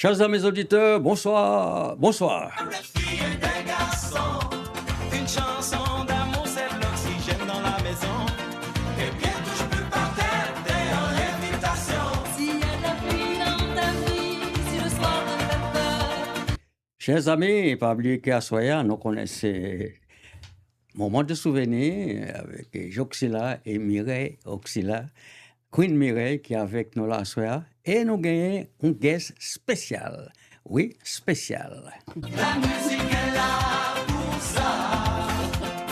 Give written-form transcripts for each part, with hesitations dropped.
Chers amis auditeurs, bonsoir, bonsoir. Des filles et des garçons, une chanson d'amour, c'est de l'oxygène dans la maison. Et bien touche plus par terre, t'es en lévitation. S'il y a de la pluie dans ta vie, si le soir te fait peur. Chers amis, pas oublier qu'à Soya, nous connaissons moment de souvenir avec Joxila et Mireille Oxila, Queen Mireille qui est avec nous là à Soya, et nous gagnons un guest spécial. Oui, spécial. La musique est là pour ça.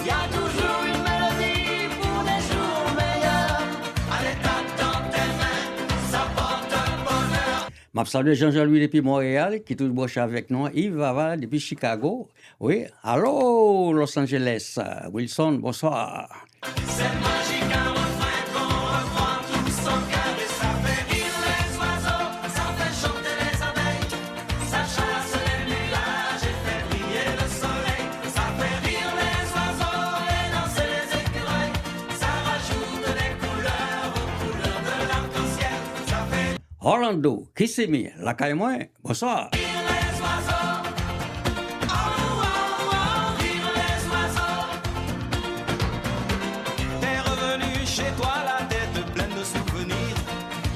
Il y a toujours une mélodie pour les jours meilleurs. Allez, tape dans tes mains, ça porte un bonheur. Je salue Jean-Jean-Louis depuis Montréal, qui est tout branché avec nous. Yves Vava depuis Chicago. Oui, allô, Los Angeles. Wilson, bonsoir. C'est magique, un refrain qu'on reprend tous en cœur. Et ça fait rire les oiseaux, ça fait chanter les abeilles. Ça chasse les nuages et fait briller le soleil. Ça fait rire les oiseaux et danser les écureuils. Ça rajoute des couleurs aux couleurs de l'arc-en-ciel. Ça fait Orlando, Kissimmee, la Caïmoin, bonsoir. rire les oiseaux. Oh, oh, oh, rire les oiseaux. T'es revenu chez toi, la tête pleine de souvenirs.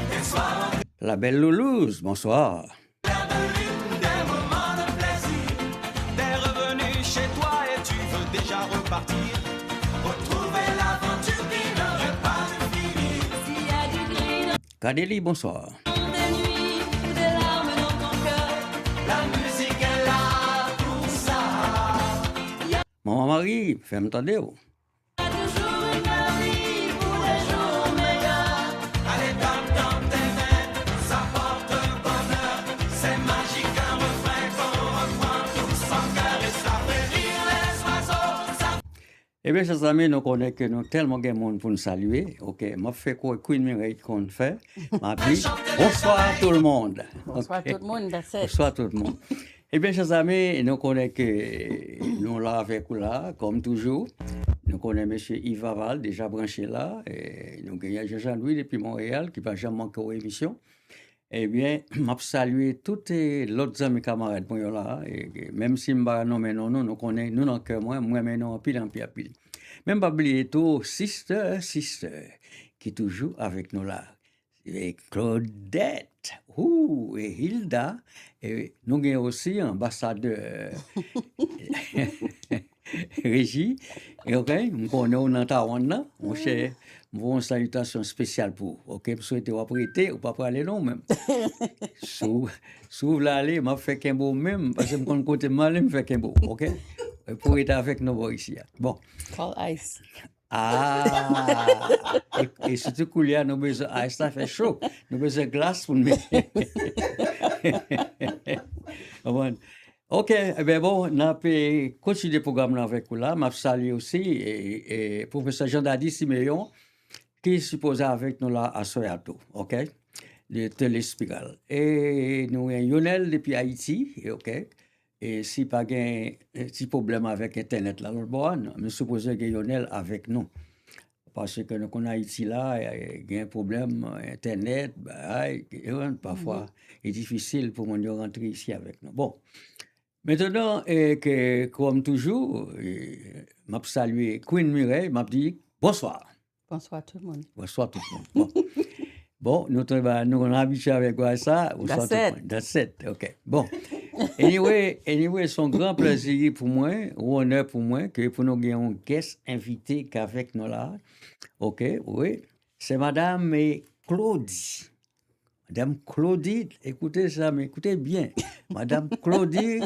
Des soirs La belle Loulouse, bonsoir. plein de lune, des moments de plaisir. T'es revenu chez toi et tu veux déjà repartir. Retrouver l'aventure qui n'aurait pas dû finir. S'il y a du gris Kadeli, bonsoir. dans tes nuits ou des larmes dans ton cœur. La musique est là pour ça. Maman Marie, fais-moi entendre. Il y a toujours une mélodie pour les jours meilleurs. Allez, tape dans tes mains, ça porte un bonheur. C'est magique, un refrain qu'on reprend tous en cœur. Et ça fait rire les oiseaux. Ça Eh bien, chers amis, nous connaissons que nous tellement de monde pour nous saluer. OK, je fais quoi, Queen Mireille qu'on fait. Je dis bonsoir tout le monde. Bonsoir OK. tout le monde, that's it. Bonsoir tout le monde. Eh bien, chers amis, nous connaissons que nous là avec vous là, comme toujours. Nous connaissons M. Yves Aval, déjà branché là. Et nous avons Jean-Louis depuis Montréal, qui ne va jamais manquer aux émissions. Eh bien, je salue tous les autres amis camarades pour là. Et même si je ne sais pas nous connaissons, nous, dans le cœur, moi, mais non, en pile. Même pas oublier tout, sister, qui est toujours avec nous là. Et Claudette, et Hilda, et nous avons aussi un ambassadeur Régie, et ok, nous connaissons dans Taïwan là, mon cher, une salutation spéciale pour vous, ok, pour souhaiter vous prêter ou pas pour aller non même. Sous l'aller, m'a fait qu'un beau même, parce que je connais côté mal, me fait qu'un beau, ok, pour être avec nous ici. Bon. Call ice. Ah, et surtout qu'il y a nous besoin, ah, ça fait chaud, nous besoin de glace pour nous mettre. Bon. OK, eh bien bon, on a pu continuer le programme là avec vous là. Je salue aussi et professeur Jean-Dadi Siméon, qui est supposé avec nous là à Soyato, OK, de Téléspiral. Et nous avons Yonel depuis Haïti, et OK. Et si pas un petit problème avec Internet là, je suppose que Yonel avec nous. Parce que nous en Haïti là, il y a un problème Internet, parfois c'est difficile pour nous rentrer ici avec nous. Bon. Maintenant, comme toujours, je salue Queen Mireille, je dis bonsoir. Bonsoir tout le monde. Bonsoir tout le monde. Bon, nous sommes habitués avec ça. Bonsoir tout le monde. That's it. OK. Bon. Anyway, c'est un grand plaisir pour moi, ou honneur pour moi, que pour nous ayons un guest invité qu'avec nous là. OK, oui. C'est Madame Claudie. Madame Claudie, écoutez ça, mais écoutez bien. Madame Claudie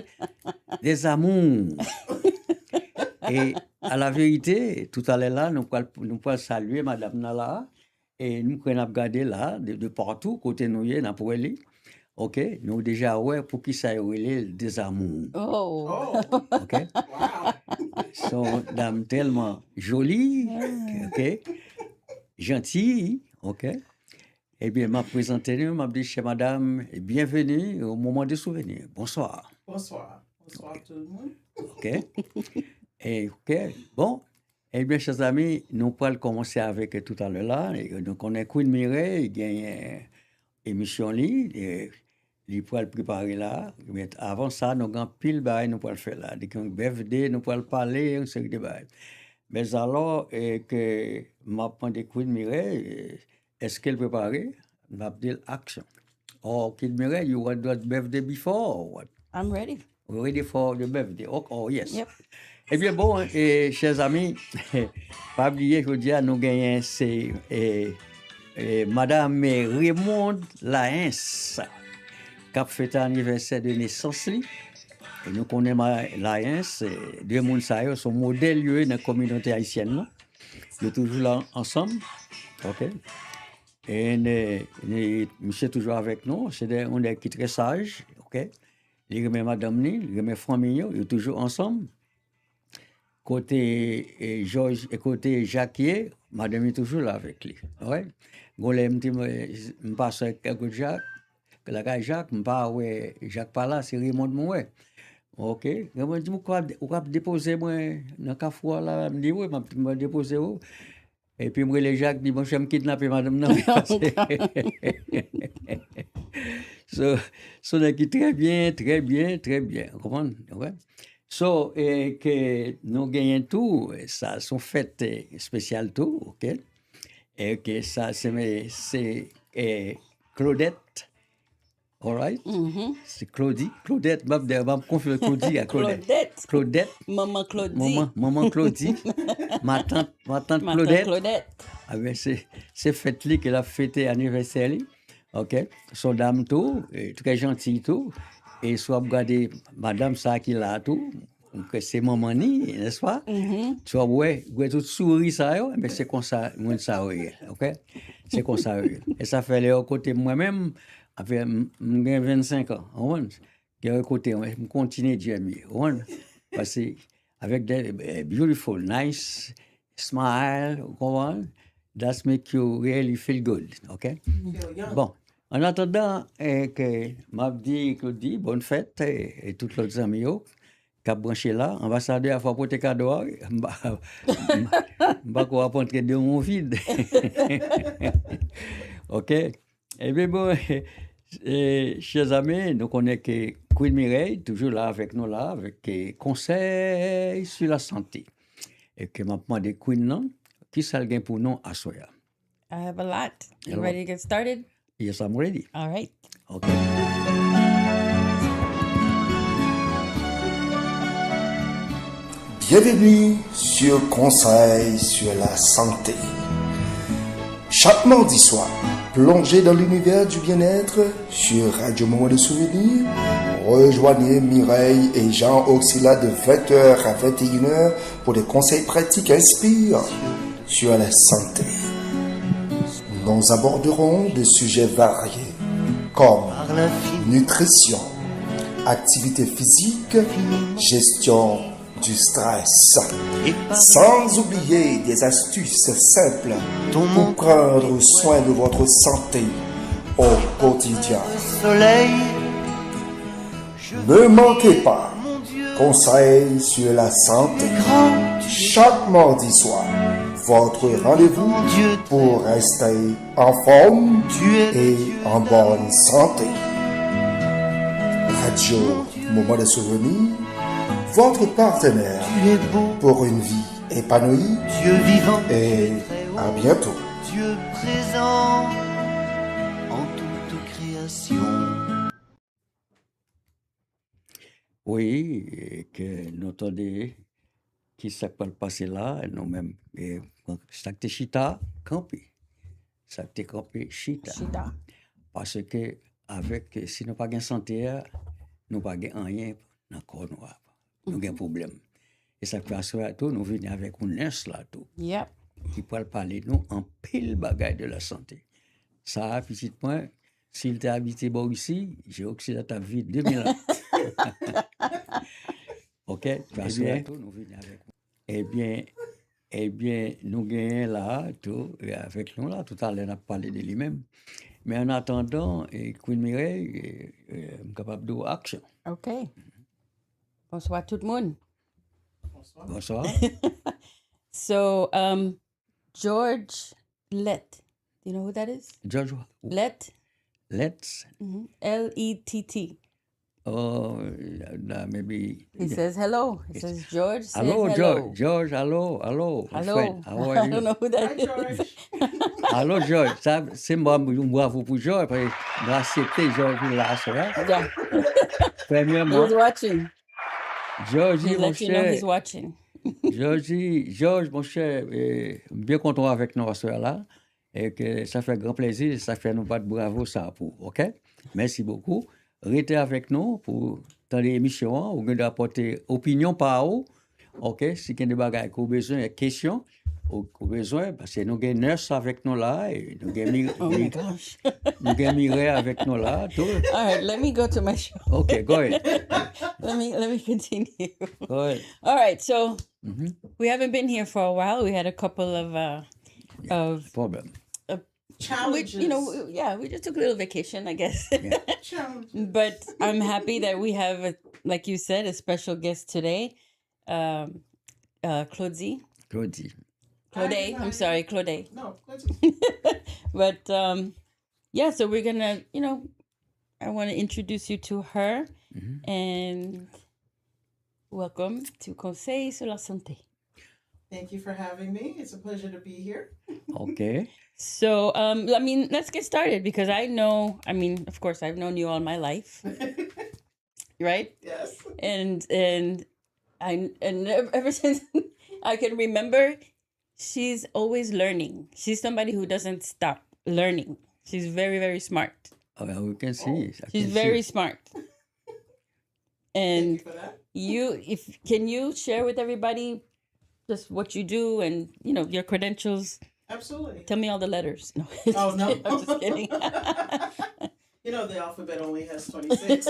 Desamours. Et à la vérité, tout à l'heure là, nous pouvons saluer Madame Nala et nous pouvons regarder là, de partout, côté nous, nous pouvons aller. OK, nous déjà, ouais, pour qui ça est Desamours. Oh, OK? Sont dame tellement jolie, OK? Gentille, OK? Eh bien, m'a présenté, m'a dit chez madame, et bienvenue au moment des souvenirs. Bonsoir. Bonsoir. Bonsoir tout le monde. OK? Et OK, bon. Eh bien, chers amis, nous allons commencer avec tout à l'heure là. Et donc, on est Queen Mireille, il y a une émission en ligne. il faut le préparer là. Mais avant ça, nous avons pile bail, nous pouvons le faire là. Dès qu'on BFD, nous pouvons le parler, on sait que bail. Mais alors, que m'a demandé Queen Mireille, est-ce qu'elle préparée? M'a dit action. Oh, Queen Mireille, you want that birthday before or what? I'm ready. We're ready for the birthday. Oh yes. Yep. Eh bien, bon, chers amis, pas oublier que je nous gagnons, c'est Madame Raymond Laens, qui a fait l'anniversaire de naissance. Et nous connaissons Laens, deux personnes sont modèles dans la communauté haïtienne. Là. Ils sont toujours là ensemble. OK? Et monsieur est toujours avec nous. On est qui très sage. OK? Il remet Madame Ni, il remet Famille, ils sont toujours ensemble. Côté Georges et côté Jacquier, Madame est toujours là avec lui. Ouais. Golem, je passe avec Jacques, que la gars Jacques, je pas ouais, Jacques pas là, c'est Raymond Mouet. OK. Raymond dit, vous pouvez déposer moi dans le café là, me dit oui, je vais déposer où. Et puis moi les Jacques dit bon, je vais me kidnapper madame non. So qui très bien. Vous comprenez? Ouais. So, que nous gagnons tout, ça, sont fêtes spéciales tout, OK? Et que ça, c'est Claudette, all right? C'est Claudette, je me confie Claudie à Claudette. Claudette. Maman Claudie. Maman Claudie. ma tante Claudette. Ah ben, c'est fête-là qu'elle a fêté anniversaire, OK? Son dame tout, très gentille tout. Et soit regarder madame ça qui là tout que c'est maman ni n'est-ce pas tu vois ouais tout souris ça yo mais c'est comme ça moi ça OK c'est comme ça et ça fait les côté moi-même avec 25 ans on que côté on continue Jamie on parce que avec des beautiful nice smile on that make you really feel good OK bon. En attendant, que Mardi, Claude, bonne fête et tous les amis qui ont branché là, ambassadeur à fois pour tes cadeaux, je ne vais pas rentrer de mon vide. OK? Eh bien, bon, chers amis, nous connaissons que Queen Mireille, toujours là avec nous, là, avec Conseil sur la santé. Et que m'a demandé Queen, non, qui ça le gain pour nous à Soya? I have a lot. You Hello. ready to get started? Yes, I'm ready. All right. Okay. Bienvenue sur Conseil sur la santé. Chaque mardi soir, plongez dans l'univers du bien-être sur Radio Moment de Souvenir. Rejoignez Mireille et Jean Auxila de 20h à 21h pour des conseils pratiques inspirants sur la santé. Nous aborderons des sujets variés comme nutrition, activité physique, gestion du stress, sans oublier des astuces simples pour prendre soin de votre santé au quotidien. Ne manquez pas Conseil sur la santé chaque mardi soir. Votre rendez-vous pour rester en forme et en bonne santé. Radio Moment de Souvenir, votre partenaire pour une vie épanouie. Dieu vivant Et à bientôt. Dieu présent en toute création. Oui, et que nous entendons qui ça peut passer là, nous-mêmes, et ça te chita, camper. Ça te camper chita. Shida. Parce que, avec, si nous n'avons pas de santé, nous n'avons pas rien dans le corps noir. Nous avons un problème. Et ça fait à tout, nous venons avec une nurse là, tout, Yep. qui peut parler nous en pile bagaille de la santé. Ça, petit point, s'il t'a habité bon ici, j'ai oxydé ta vie 2000 ans. OK? Parce que nous venons avec. Eh bien, nous gagnons là, tout, et avec nous là, tout à l'heure, on a parlé de lui-même. Mais en attendant, Queen Mireille est capable de action. OK. Bonsoir tout le monde. Bonsoir. So, George Lett. Do you know who that is? George, Lett? Let's. Lett. Maybe. He says hello. He says George says Hello, hello. George. George, hello. My friend. Hello. How are I you? don't know who that Hi, is. George. Allô, George. Ça, c'est moi, bravo pour George. Parce que accepté George là, ça va. Yeah. Premièrement, He's watching. Georgie, He mon lets you know he's cher. watching. George, mon cher, bien content avec nous à ce là. Et que ça fait grand plaisir, ça fait nous battre bravo ça pour, OK? Merci beaucoup. Restez avec nous pour dans l'émission, vous allez apporter opinion par où, OK? Si vous avez des bagages que vous avez besoin, des questions, vous avez besoin, parce que nous avons une nurse avec nous là, et nous avons Oh my gosh. Mireille avec nous là, tout. All right, let me go to my show. OK, go ahead. Let me continue. Go ahead. All right, so we haven't been here for a while. We had a couple of Problem. Challenges. we just took a little vacation, I guess. Challenges. But I'm happy that we have, like you said, a special guest today, Claude. Claudie. Claude, I'm sorry, Claude. No, let's But yeah, so we're gonna, I want to introduce you to her, and welcome to Conseil sur la Sante. Thank you for having me. It's a pleasure to be here. OK. So, let's get started because of course, I've known you all my life, right? Yes. And ever since I can remember, she's always learning. She's somebody who doesn't stop learning. She's very, very smart. Oh, we can see. She's very smart. And Thank you for that. can you share with everybody just what you do and your credentials? Absolutely. Tell me all the letters. No, Oh, no. I'm just kidding. The alphabet only has 26.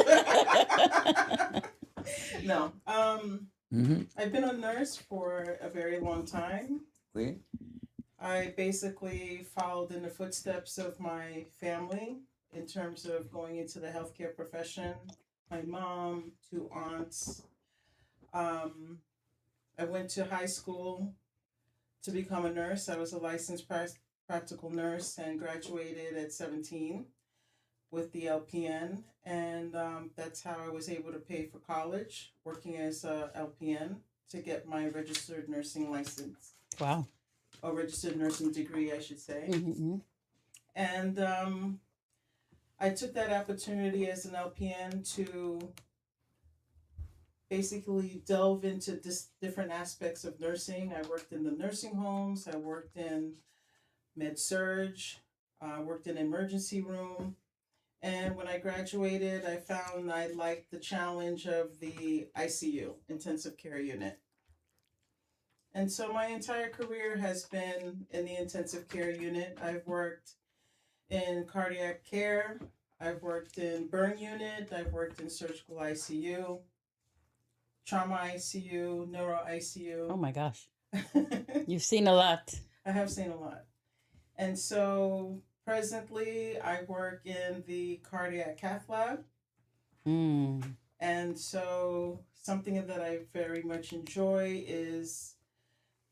No. I've been a nurse for a very long time. Oui. I basically followed in the footsteps of my family in terms of going into the healthcare profession. My mom, 2 aunts. I went to high school to become a nurse. I was a licensed practical nurse and graduated at 17 with the LPN. And that's how I was able to pay for college, working as a LPN to get my registered nursing license. Wow. Or registered nursing degree, I should say. Mm-hmm. And I took that opportunity as an LPN to basically delve into different aspects of nursing. I worked in the nursing homes. I worked in med-surg. I worked in emergency room. And when I graduated, I found I liked the challenge of the ICU, intensive care unit. And so my entire career has been in the intensive care unit. I've worked in cardiac care. I've worked in burn unit. I've worked in surgical ICU, trauma ICU, neuro ICU. Oh my gosh. You've seen a lot. I have seen a lot. And so presently I work in the cardiac cath lab. Mm. And so something that I very much enjoy is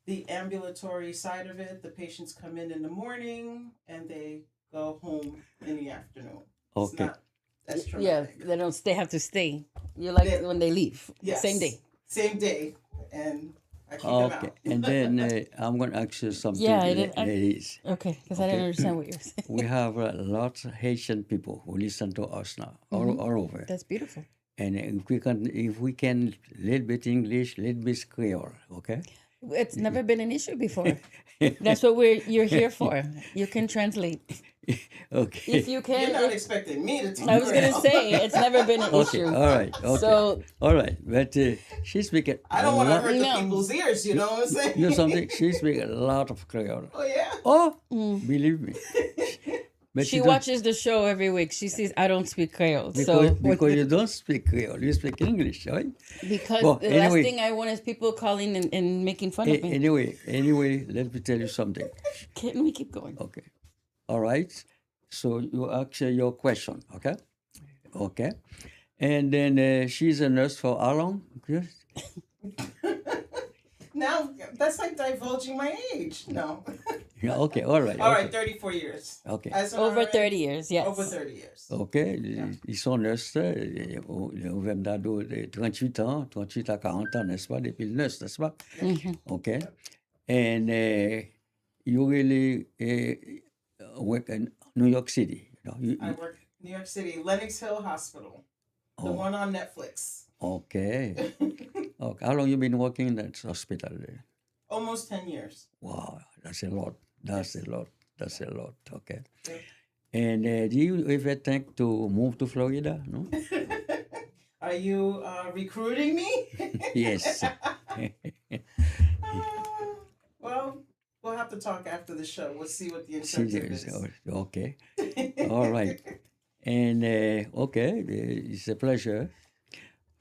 the ambulatory side of it. The patients come in the morning and they go home in the afternoon. It's Okay. not as Yeah, traumatic. they have to stay. You like They- when they leave. Yes. Same day. Same day. And I kick them Okay. out. And then I'm going to ask you something, Yeah, I did- I- ladies. Okay, because I didn't Okay. understand what you were saying. We have lots of Haitian people who listen to us now, all over. That's beautiful. And if we can, little bit English, little bit Creole, okay? It's never been an issue before. That's what you're here for. You can translate. Okay. If you can. You're not if- expecting me to talk. I was going to Creole. say, it's never been an Okay, issue. all right, okay. So, All right, but she speaks I don't want to hurt the No. people's ears, you know what I'm saying? you know something, she speaks a lot of Creole. Oh, yeah? Oh, believe me. But she you don't- watches the show every week. She says, I don't speak Creole. because you don't speak Creole, you speak English, right? Because Well, the anyway. last thing I want is people calling and making fun of me. Anyway, let me tell you something. Can we keep going? Okay. All right. So you ask your question, okay? Okay. And then she's a nurse for how long? Yes. Now, that's like divulging my age. No. Yeah, okay, all right. All right, Okay. 34 years. Okay. As an Over RN, 30 years, yes. Over 30 years. OK, ils sont nurses, on vient de 38 ans, 38 à 40 ans, n'est-ce pas, depuis le nurse, n'est-ce pas? OK. And you really work in New York City. I work in New York City, Lenox Hill Hospital, the Oh. one on Netflix. OK. Okay. How long you been working in that hospital? Almost 10 years. Wow, that's a lot. That's a lot. That's a lot. Okay. Yep. And do you ever think to move to Florida? No? Are you recruiting me? Yes. Well, we'll have to talk after the show. We'll see what the incentive Serious. is. Okay. All right. And okay, it's a pleasure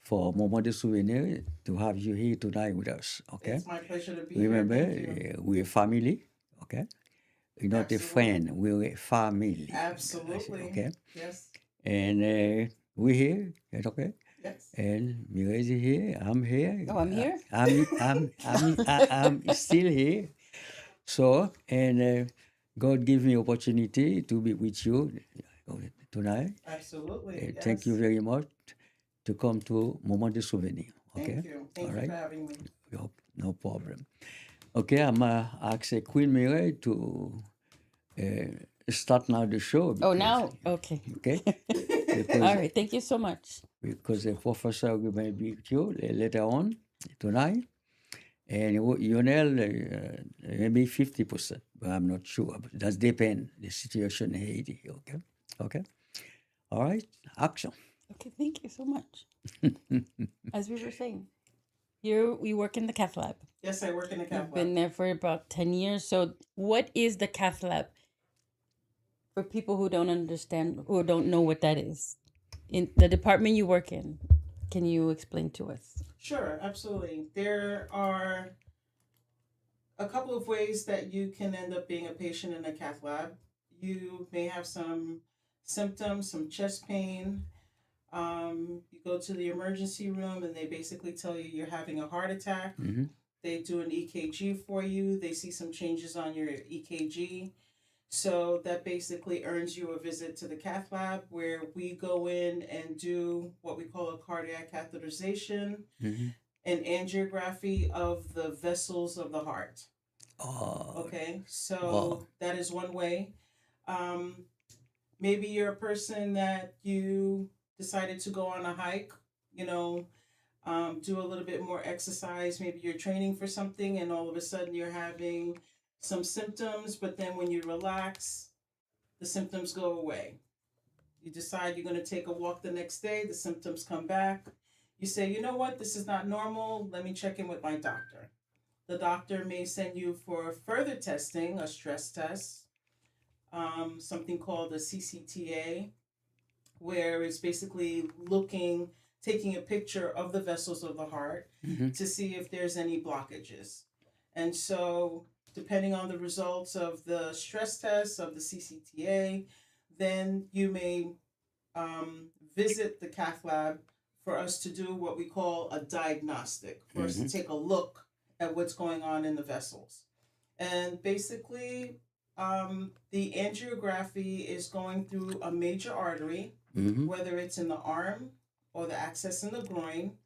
for Moment de Souvenir to have you here tonight with us. Okay. It's my pleasure to be Remember, here. Thank you. we're family. Okay. You're not a Absolutely. friend. We're a family. Absolutely. Okay. Yes. And we're here. Okay. Yes. And Mireille's here. I'm here. Oh, I'm here? I'm still here. So, and God give me opportunity to be with you tonight. Absolutely. Thank you yes. very much to come to Moment de Souvenir. Okay. Thank you. Thank All you right. for having me. No problem. Okay, I'm ask Queen Mireille to start now the show. Oh, because- now? Okay. Okay. All right. Thank you so much. Because the professor will be with you later on tonight. And maybe 50%, but I'm not sure. But that depends the situation in Haiti. Okay. Okay. All right. Action. Okay. Thank you so much. As we were saying, we work in the cath lab. Yes, I work in the You've cath been lab. there for about 10 years. So, what is the cath lab? For people who don't understand, who don't know what that is, in the department you work in, can you explain to us? Sure, absolutely. There are a couple of ways that you can end up being a patient in a cath lab. You may have some symptoms, some chest pain. You go to the emergency room and they basically tell you you're having a heart attack. Mhm. They do an EKG for you. They see some changes on your EKG. So that basically earns you a visit to the cath lab where we go in and do what we call a cardiac catheterization, Mhm. an angiography of the vessels of the heart. Oh, Okay, so Wow. that is one way. Maybe you're a person that you decided to go on a hike, do a little bit more exercise. Maybe you're training for something and all of a sudden you're having some symptoms, but then when you relax, the symptoms go away. You decide you're going to take a walk the next day, the symptoms come back. You say, you know what, this is not normal. Let me check in with my doctor. The doctor may send you for further testing, a stress test, something called a CCTA, where it's basically taking a picture of the vessels of the heart Mhm. to see if there's any blockages. And so, depending on the results of the stress test of the CCTA, then you may visit the cath lab for us to do what we call a diagnostic, for us to take a look at what's going on in the vessels. And basically, the angiography is going through a major artery, Mhm. whether it's in the arm or the access in the groin,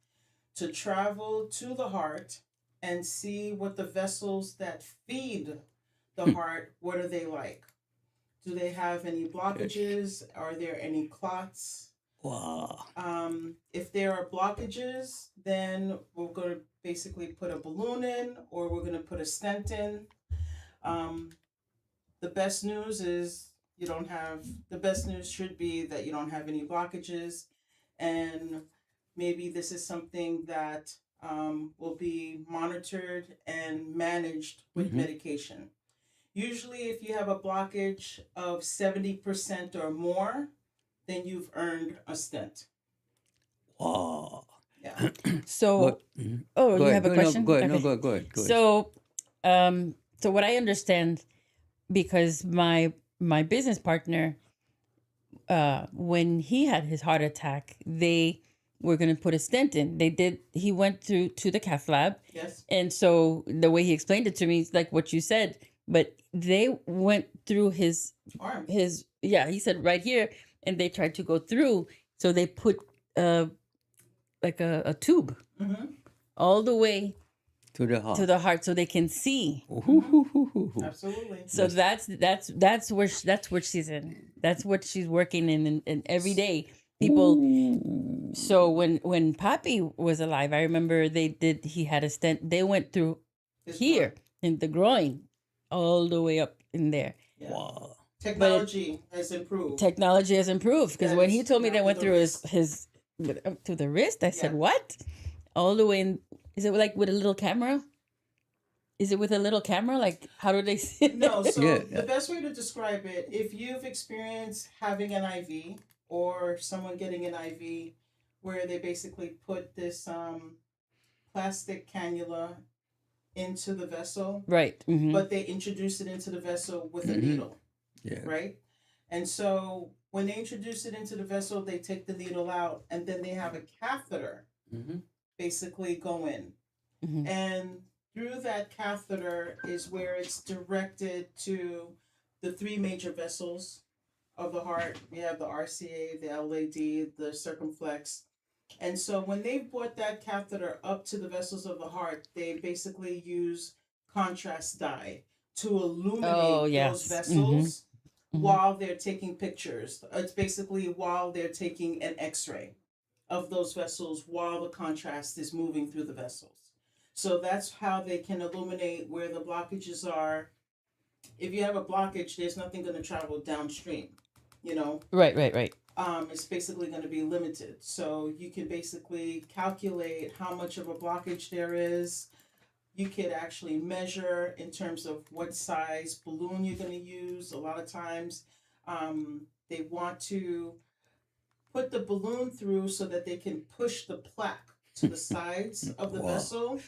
to travel to the heart and see what the vessels that feed the heart, what are they like? Do they have any blockages? Are there any clots? Wow. If there are blockages, then we're going to basically put a balloon in or we're going to put a stent in. The best news should be that you don't have any blockages, and maybe this is something that will be monitored and managed with medication. Usually, if you have a blockage of 70% or more, then you've earned a stent. Wow. Yeah. So, But, mhm. oh, Go you ahead. have a No, question? go ahead. No, Okay. go ahead. Go ahead. So what I understand, because my business partner, when he had his heart attack, they were going to put a stent in. He went to the cath lab. Yes. And so the way he explained it to me is like what you said. but they went through his Arm. he said right here, and they tried to go through, so they put like a tube Mm-hmm. all the way To the heart. to the heart so they can see. Absolutely. So that's what she's in. That's what she's working in, and every day people. So when Papi was alive, I remember he had a stent. They went through His here in the groin, all the way up in there. Yeah. Wow. Technology has improved. Technology has improved, because when he Yes, told me not they to went the through wrist. his up to the wrist, I said, Yeah. "What?" All the way in. Is it like with a little camera? Is it with a little camera? Like, how do they see? No, so Yeah, the best way to describe it, if you've experienced having an IV or someone getting an IV where they basically put this plastic cannula into the vessel, Right. Mm-hmm. but they introduce it into the vessel with a Mhm. needle, Yeah. right? And so when they introduce it into the vessel, they take the needle out and then they have a catheter Mhm. basically go in. Mhm. And through that catheter is where it's directed to the three major vessels of the heart. We have the RCA, the LAD, the circumflex. And so when they brought that catheter up to the vessels of the heart, they basically use contrast dye to illuminate Oh, those yes. vessels Mhm. while they're taking pictures. It's basically while they're taking an x-ray of those vessels while the contrast is moving through the vessels. So that's how they can illuminate where the blockages are. If you have a blockage, there's nothing going to travel downstream, you know. Right. It's basically going to be limited. So you can basically calculate how much of a blockage there is. You could actually measure in terms of what size balloon you're going to use. A lot of times they want to put the balloon through so that they can push the plaque to the sides of the Wow. vessel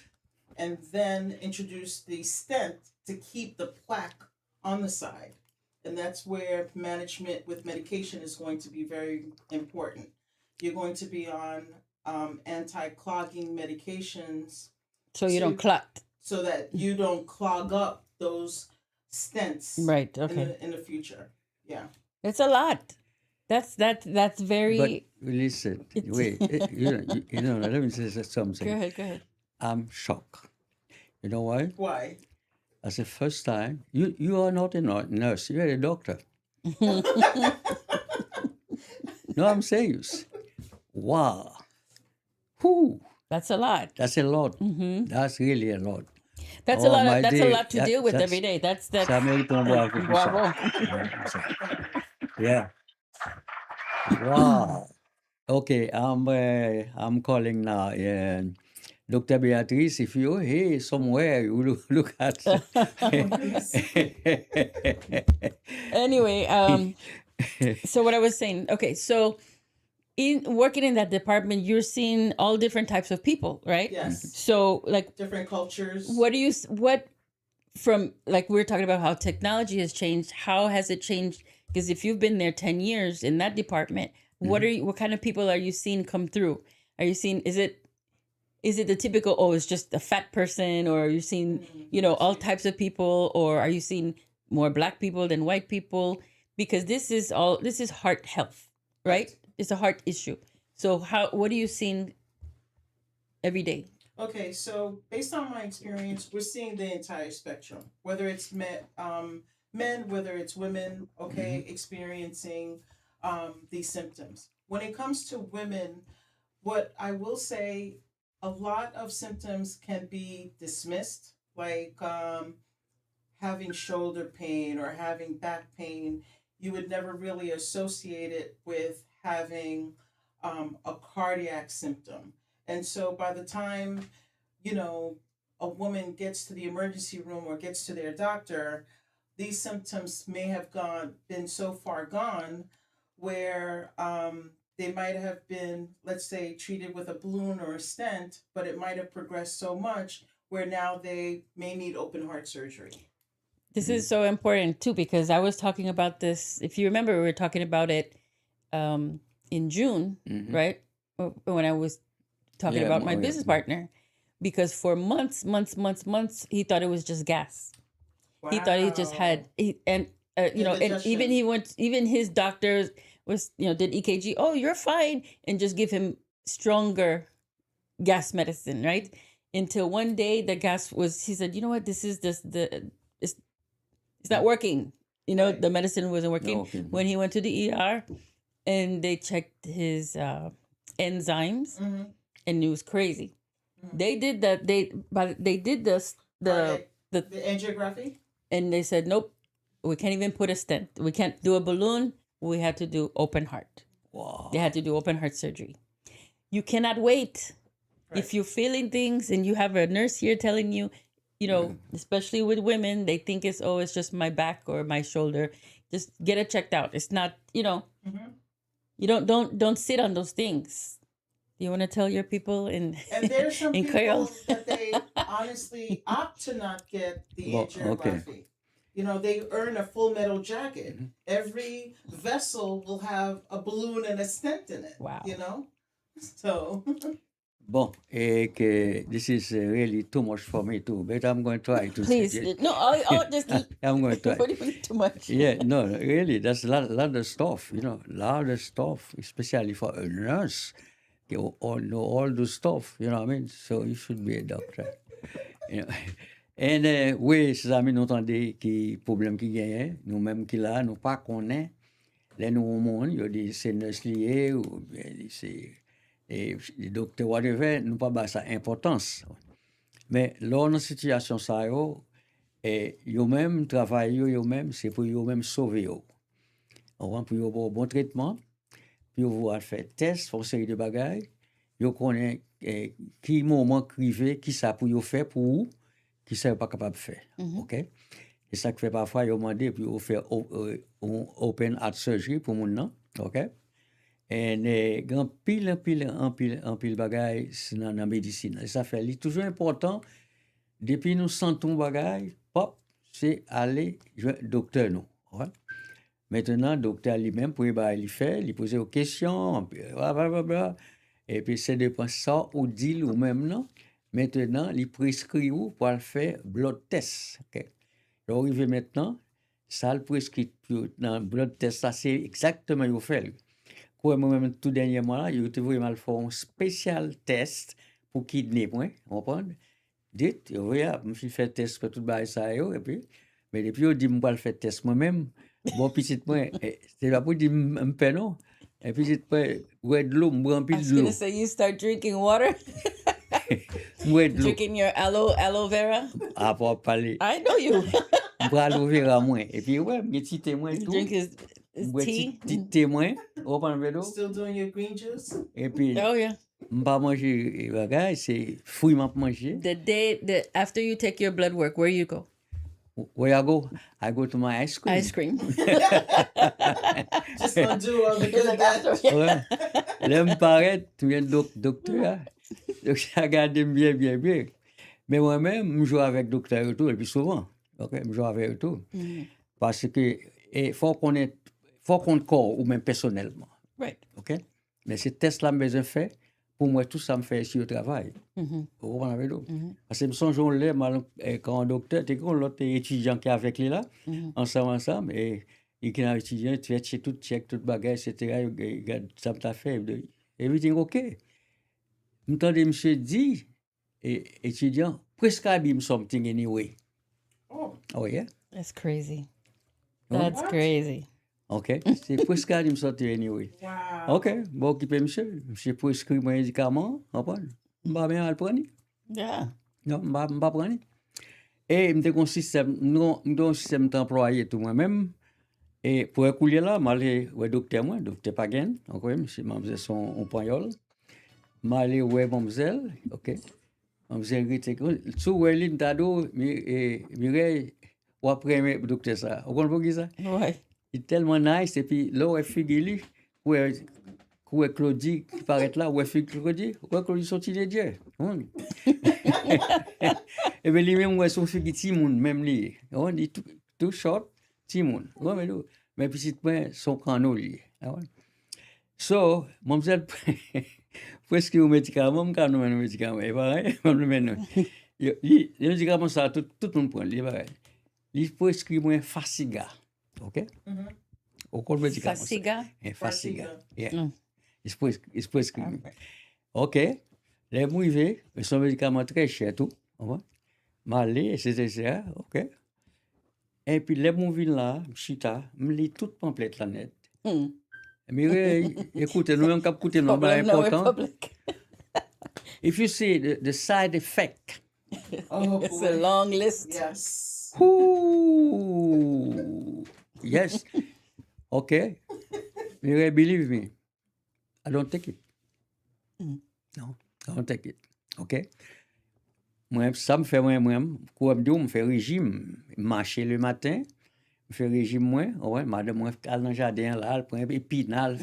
and then introduce the stent to keep the plaque on the side. And that's where management with medication is going to be very important. You're going to be on anti-clogging medications So you don't to- clot. so that you don't clog up those stents Right. in, Okay. in the future. Yeah. It's a lot. That's very. But listen, It's- wait, let me say something. Go ahead. I'm shocked. You know why? Why? That's the first time. You are not a nurse, you're a doctor. No, I'm serious. Wow. Whew. That's a lot. That's a lot. Hmm. That's really a lot. That's Oh, a lot. my That's a day. lot to deal with every day. That's Ça mérite un bravo pour ça. Bravo. Yeah. Wow. Okay, I'm calling now. Yeah. Dr. Beatrice, if you're here somewhere, you look at. Anyway, so what I was saying, okay, so in working in that department, you're seeing all different types of people, right? Yes. So like, Different cultures. what from, like, we were talking about how technology has changed, how has it changed? Because if you've been there 10 years in that department, what kind of people are you seeing come through? Are you seeing, is it the typical, oh, it's just a fat person, or are you seeing, all types of people, or are you seeing more black people than white people? Because this is heart health, right? It's a heart issue. So what are you seeing every day? Okay, so based on my experience, we're seeing the entire spectrum, whether it's men, whether it's women, okay, experiencing these symptoms. When it comes to women, what I will say, a lot of symptoms can be dismissed, like having shoulder pain or having back pain. You would never really associate it with having a cardiac symptom. And so by the time, a woman gets to the emergency room or gets to their doctor, these symptoms may have been so far gone where they might have been, let's say, treated with a balloon or a stent, but it might have progressed so much where now they may need open heart surgery. This is so important too, because I was talking about this. If you remember, we were talking about it in June, right? When I was talking about my business partner, because for months, he thought it was just gas. He thought he just had and Indigestion. even his doctor was did EKG. Oh, you're fine, and just give him stronger gas medicine, right? Until one day the gas was. He said, "You know what? This is it's not working. Right. The medicine wasn't working." Okay. When he went to the ER, and they checked his enzymes, Mm-hmm. and it was crazy. They did that. They did this the The angiography. and they said, nope, we can't even put a stent. We can't do a balloon. We had to do open heart. Wow. They had to do open heart surgery. You cannot wait. Right. If you're feeling things and you have a nurse here telling you, especially with women, they think it's just my back or my shoulder. Just get it checked out. It's not, Mm-hmm. you don't sit on those things. You want to tell your people And there's some in people Creole? that they honestly opt to not get the Well, angiography. They earn a full metal jacket. Every vessel will have a balloon and a stent in it. Wow. So Bon, this is really too much for me too, but I'm going to try to. Please, no, just I'm going to try. what do you mean too much? Yeah, no, really, that's a lot of stuff, lot of stuff, especially for a nurse. You all know all the stuff, you know what I mean? So you should be a doctor. And oui, ces amis, nous entendons qui problème qui gagne, nous-mêmes qui là, nous pas connaît. Là, nous au monde, il y a des nurses liés ou bien c'est des docteurs, whatever, nous pas ça importance. Mais là, dans la situation, ça, eux-mêmes, travail, eux-mêmes, c'est pour eux-mêmes sauver. Pour avoir un bon traitement, puis vous faire test, faire une série de bagages, vous connaissez qui moment privé, qui ça pour vous faire pour vous, qui ça pas capable de faire. OK? Et ça que fait parfois, vous demandez, puis vous faire open heart surgery pour mon nom. OK? Et grand pile bagages dans la médecine. Et ça fait, c'est toujours important, depuis nous sentons bagages, pop, c'est aller jouer docteur nous. Ouais? Maintenant, le docteur lui-même, pour il fait, il pose des questions, blablabla. Et puis, c'est de ça, ou dit ou même non. Maintenant, il prescrit ou pour le faire blood test. Okay? Alors, arrivé maintenant, ça le prescrit dans le blood test, ça c'est exactement ce qu'il fait. Quoi, moi-même, tout dernièrement, là, il a vraiment fait un spécial test pour kidney, vous comprenez? Dites, oui, je fais test pour tout le ça, et puis, mais depuis, on dit, je vais faire test moi-même. Bon, puis c'est moi, c'est pas pour dire, je fais non. Et puis c'est pas, ouais, de l'eau, je bois un peu I was de l'eau. gonna say you start drinking water, Ouais, de l'eau. drinking your aloe vera. À part parler, I know you. je bois aloe vera moins. Et puis, ouais, je petit témoin et You tout. drink his Je bois tea. petit témoin, on prend un verre d'eau. still doing your green juice? Et puis, Oh yeah. je ne pas manger, bagaille, c'est fouillement pour manger. After you take your blood work, where you go? Where I go? I go to my ice cream. Ice cream. Just don't do all the good bad. Ouais. Là, me paraît, tu viens de docteur. Donc, ça regarde bien. Mais moi-même, je joue avec le docteur et tout, et puis souvent. OK, je joue avec eux tout. Parce que il faut qu'on corps, ou même personnellement. Right. OK? Mais ces tests-là, je besoin faire, pour moi, tout ça me fait ici au travail. Vous comprenez avec nous? Parce que je me sens là, quand un docteur, tu sais, l'autre étudiant qui est avec lui là, ensemble, et qui est un étudiant, tu fais check tout bagage, etc. Regarde, ça me t'a fait. Everything OK. M'entendez, monsieur dit, étudiant, prescribe him something anyway. Oh, yeah? That's crazy. Huh? That's What? crazy. OK. C'est prescribe him something anyway. Wow. OK. Bon, occupez monsieur. Monsieur prescrit mon médicament, comprendre? Je ne vais pas bien le prendre. Yeah. Non, je ne vais pas prendre. Et je un système d'employé tout moi-même. Et pour écouler là, je vais au docteur Pagan, donc oui, monsieur Mamzelle son poignol. Je vais aller au Mamzelle, OK. Mamzelle était sous Welling Tado, Mireille, ou après le docteur ça. Vous comprenez ça? Ouais. Il est tellement nice, et puis là, où est figure, où est Claude qui paraît là, où est figure Claude sorti de Dieu. Et bien, lui-même, où est son figure Timoun, même lui. On dit tout short, Timoun. Mais puis, c'est son canot, lui. So, mademoiselle, presque au médicament, mon canot, un médicament, et pareil, les médicaments, ça, tout le monde prend, il il prescrit moi Fasiga. OK? Aucun médicament. ça. Fasiga? Fasiga. Yeah. Mm. Il prescrit. OK. Les mouillés, c'est un médicament très cher tout. Malé, etc. OK. Et puis les mouillés là, chita, me lit toute complète la net. Mais écoutez, nous même cap écouter non Problem no important. Republic. If you see the side effect, Oh, It's a long list. Yes. ooh, yes, okay, you believe me, I don't take it. No, I don't take it. Okay. Moi, ça me fait moi-même, comme dit, me fait régime, marcher le matin, me fait régime moi, ouais, madame moi aller dans le jardin là, elle prend épinal,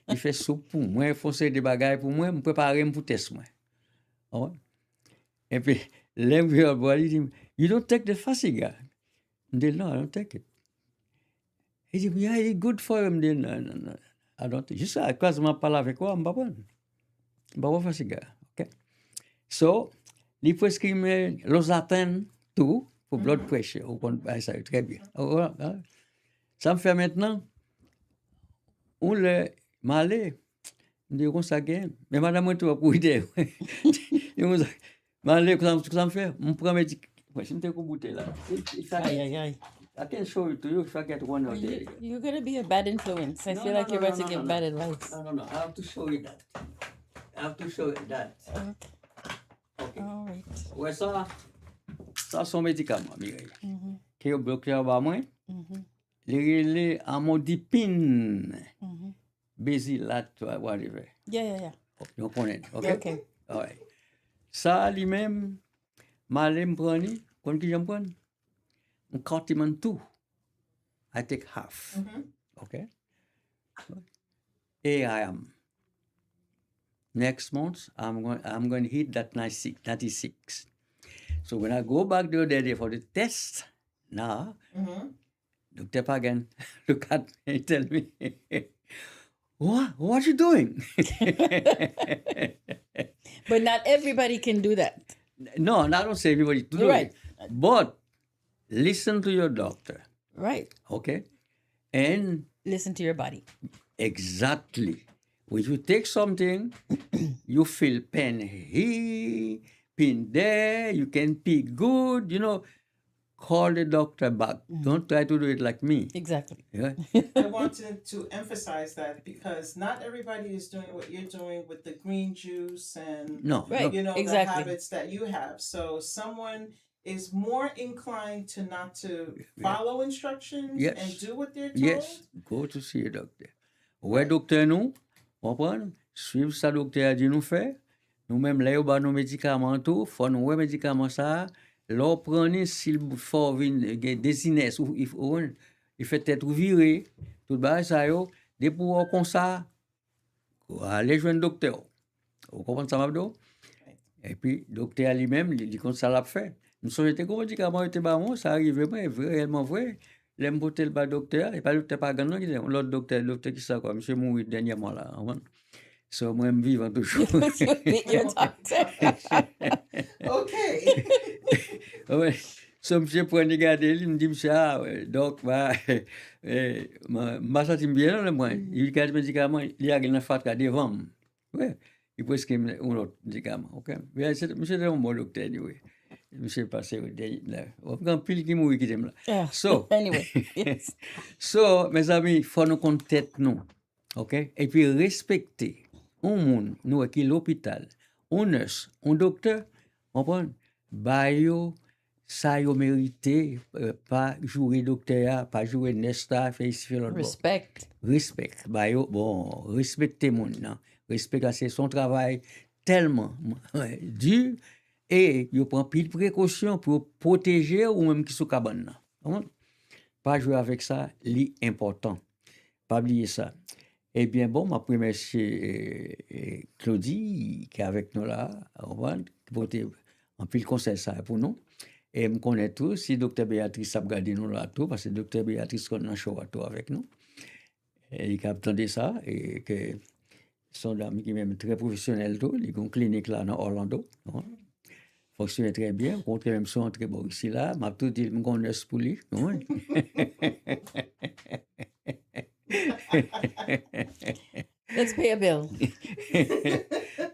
il fait soupe pour moi, foncer des bagages pour moi, me préparer pour test moi. Ouais. Et puis l'environnement boy, il dit, you don't take the Fasiga. Je dis, no, I don't take it. Il dit, yeah, it's good for you. Je dis, no, I don't take it. Juste à cause de ma parole avec moi, je ne vais pas prendre. Je ne vais pas Fasiga. OK? So, il prescrit l'osatène, tout, pour blood pressure. Vous comprenez ça très bien. Ça me fait maintenant, on le malé, je dis, on ça gagne. Mais madame, moi, tu vas pour aider. Malé, ça me fait, on prend mes ouais, je me suis bouté là. Aye, aye, aye. I can show it to you if I get one out there. You're going to be a bad influence. I feel like you're about to give bad advice. No. I have to show you that. I have to show you that. Okay. All right. Ouais, ça sont médicaments, Mireille. Qui est au docteur bas moi. Les amodipine, bésilat, whatever. Yeah. On connaît, ok? Okay. Ouais. Ça, lui-même, malé me prendre, quand j'aime prendre, on quantiment tout. I take half. Okay? I am. Next month, I'm going to hit that 96. So when I go back the other day for the test, now, Dr. Pagan look at me and tell me, what you doing? But not everybody can do that. No, I don't say everybody to do Right. it. But listen to your doctor, Right. okay? And Listen to your body. exactly. When you take something, you feel pain here, pain there, you can pee good, call the doctor back. Don't try to do it like me. Exactly. Yeah? I wanted to emphasize that because not everybody is doing what you're doing with the green juice and No. Right. no. the Exactly. habits that you have. So someone is more inclined to not to follow instructions Yes. and do what they're told. Yes, go to see a doctor. Ouais, docteur, nous, comprendre, suivre ça, docteur a dit nous faire. Nous-mêmes, là, on a nos médicaments, tout, faut nous ouais médicaments ça. Là, prenez s'il faut des inès, ou il fait être viré, tout bas, ça, yo, des pour comme ça, aller joindre docteur. Vous comprenez ça, Mabdo? Et puis, docteur lui-même, il dit comme ça l'a fait. Nous sommes été comme médicaments, était bon, ça arrive réellement vrai. L'aime porter le bas docteur, et pas le docteur pas gagnant, l'autre docteur qui ça quoi, monsieur mourir dernièrement là. So, moi, je vis vivant toujours. Beat your doctor. Okay. Ouais. So, monsieur prend regarder, il me dit, monsieur, donc, ma senti bien, là, moi. Il regarde le médicament, il y a une fatra devant. Ouais. Il prescrit un autre médicament, ok? Mais monsieur est un bon docteur, oui. Monsieur passé, là. On prend pile qui mourit qui t'aime là. Yeah. So, Anyway, yes. So, mes amis, il faut nous compter tête nous. OK? Et puis respecter un monde, nous qui l'hôpital, un nurse, un docteur, on prend, bah yo, ça yo mérité, pas jouer docteur, pas jouer nurse, fait ici, fait l'autre. Respect. Respect. Bah yo, bon, respecter monde, non? Respect, c'est son travail tellement dur et il prend pile précaution pour protéger ou même qui sous cabane. Pas jouer avec ça, l'important. Pas oublier ça. Eh bien, bon, ma première c'est Claudie, qui est avec nous là, qui porte en pile conseil ça pour nous. Et me connaît tout, si docteur Béatrice a regardé nous là tout, parce que docteur Béatrice connaît un show à tout avec nous. Et il a entendu ça, et que son ami qui est même très professionnel tout, il a une clinique là dans Orlando. fonctionne très bien. Contre même son très bon ici là. M'a tout dit, m'gon nurse pour lui. Oui. Let's pay a bill.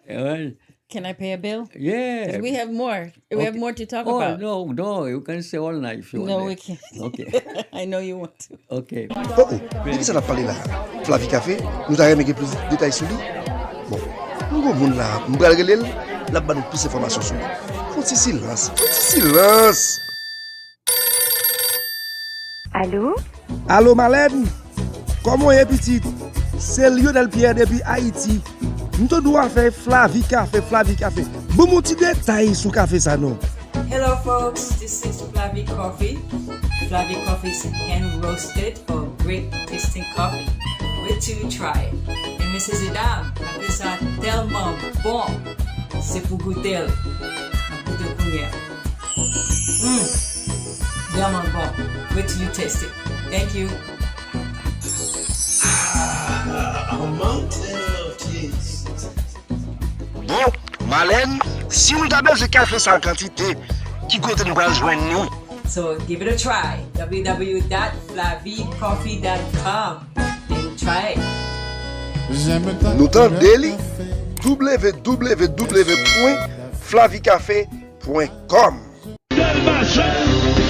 Well, Can I pay a bill? 'Cause yeah. we have more. We have Okay. more to talk Oh, about. no, you can say all night if you want. No, we that. can't. Okay. I know you want to. Okay. Oh, oh, depuis ça n'a parlé là. Flavie Café, nous avons mis plus de détails sur lui. Bon, nous avons moun là, nous allons regarder là bas nous plus d'informations sur lui. Faut petit silence, petit silence. Allô? Allô Malène, comment est petite? C'est Lionel Pierre depuis Haïti. Nous te doit faire Flavie Café. Bon mon petit détail sur café ça non. Hello, folks. This is Flavie Coffee. Flavie Coffee is hand roasted for great tasting coffee. Wait till you try it. Et Mrs. Edam, après ça tellement bon. C'est pour goûter. Un peu de couillère. Vraiment bon. Wait till you taste it. Thank you. Bon, Malène, si vous avez besoin de café sans quantité, qui côté nous va joindre nous? So give it a try. www.flaviecoffee.com and try it. Nous tendez www.flavicafé.com.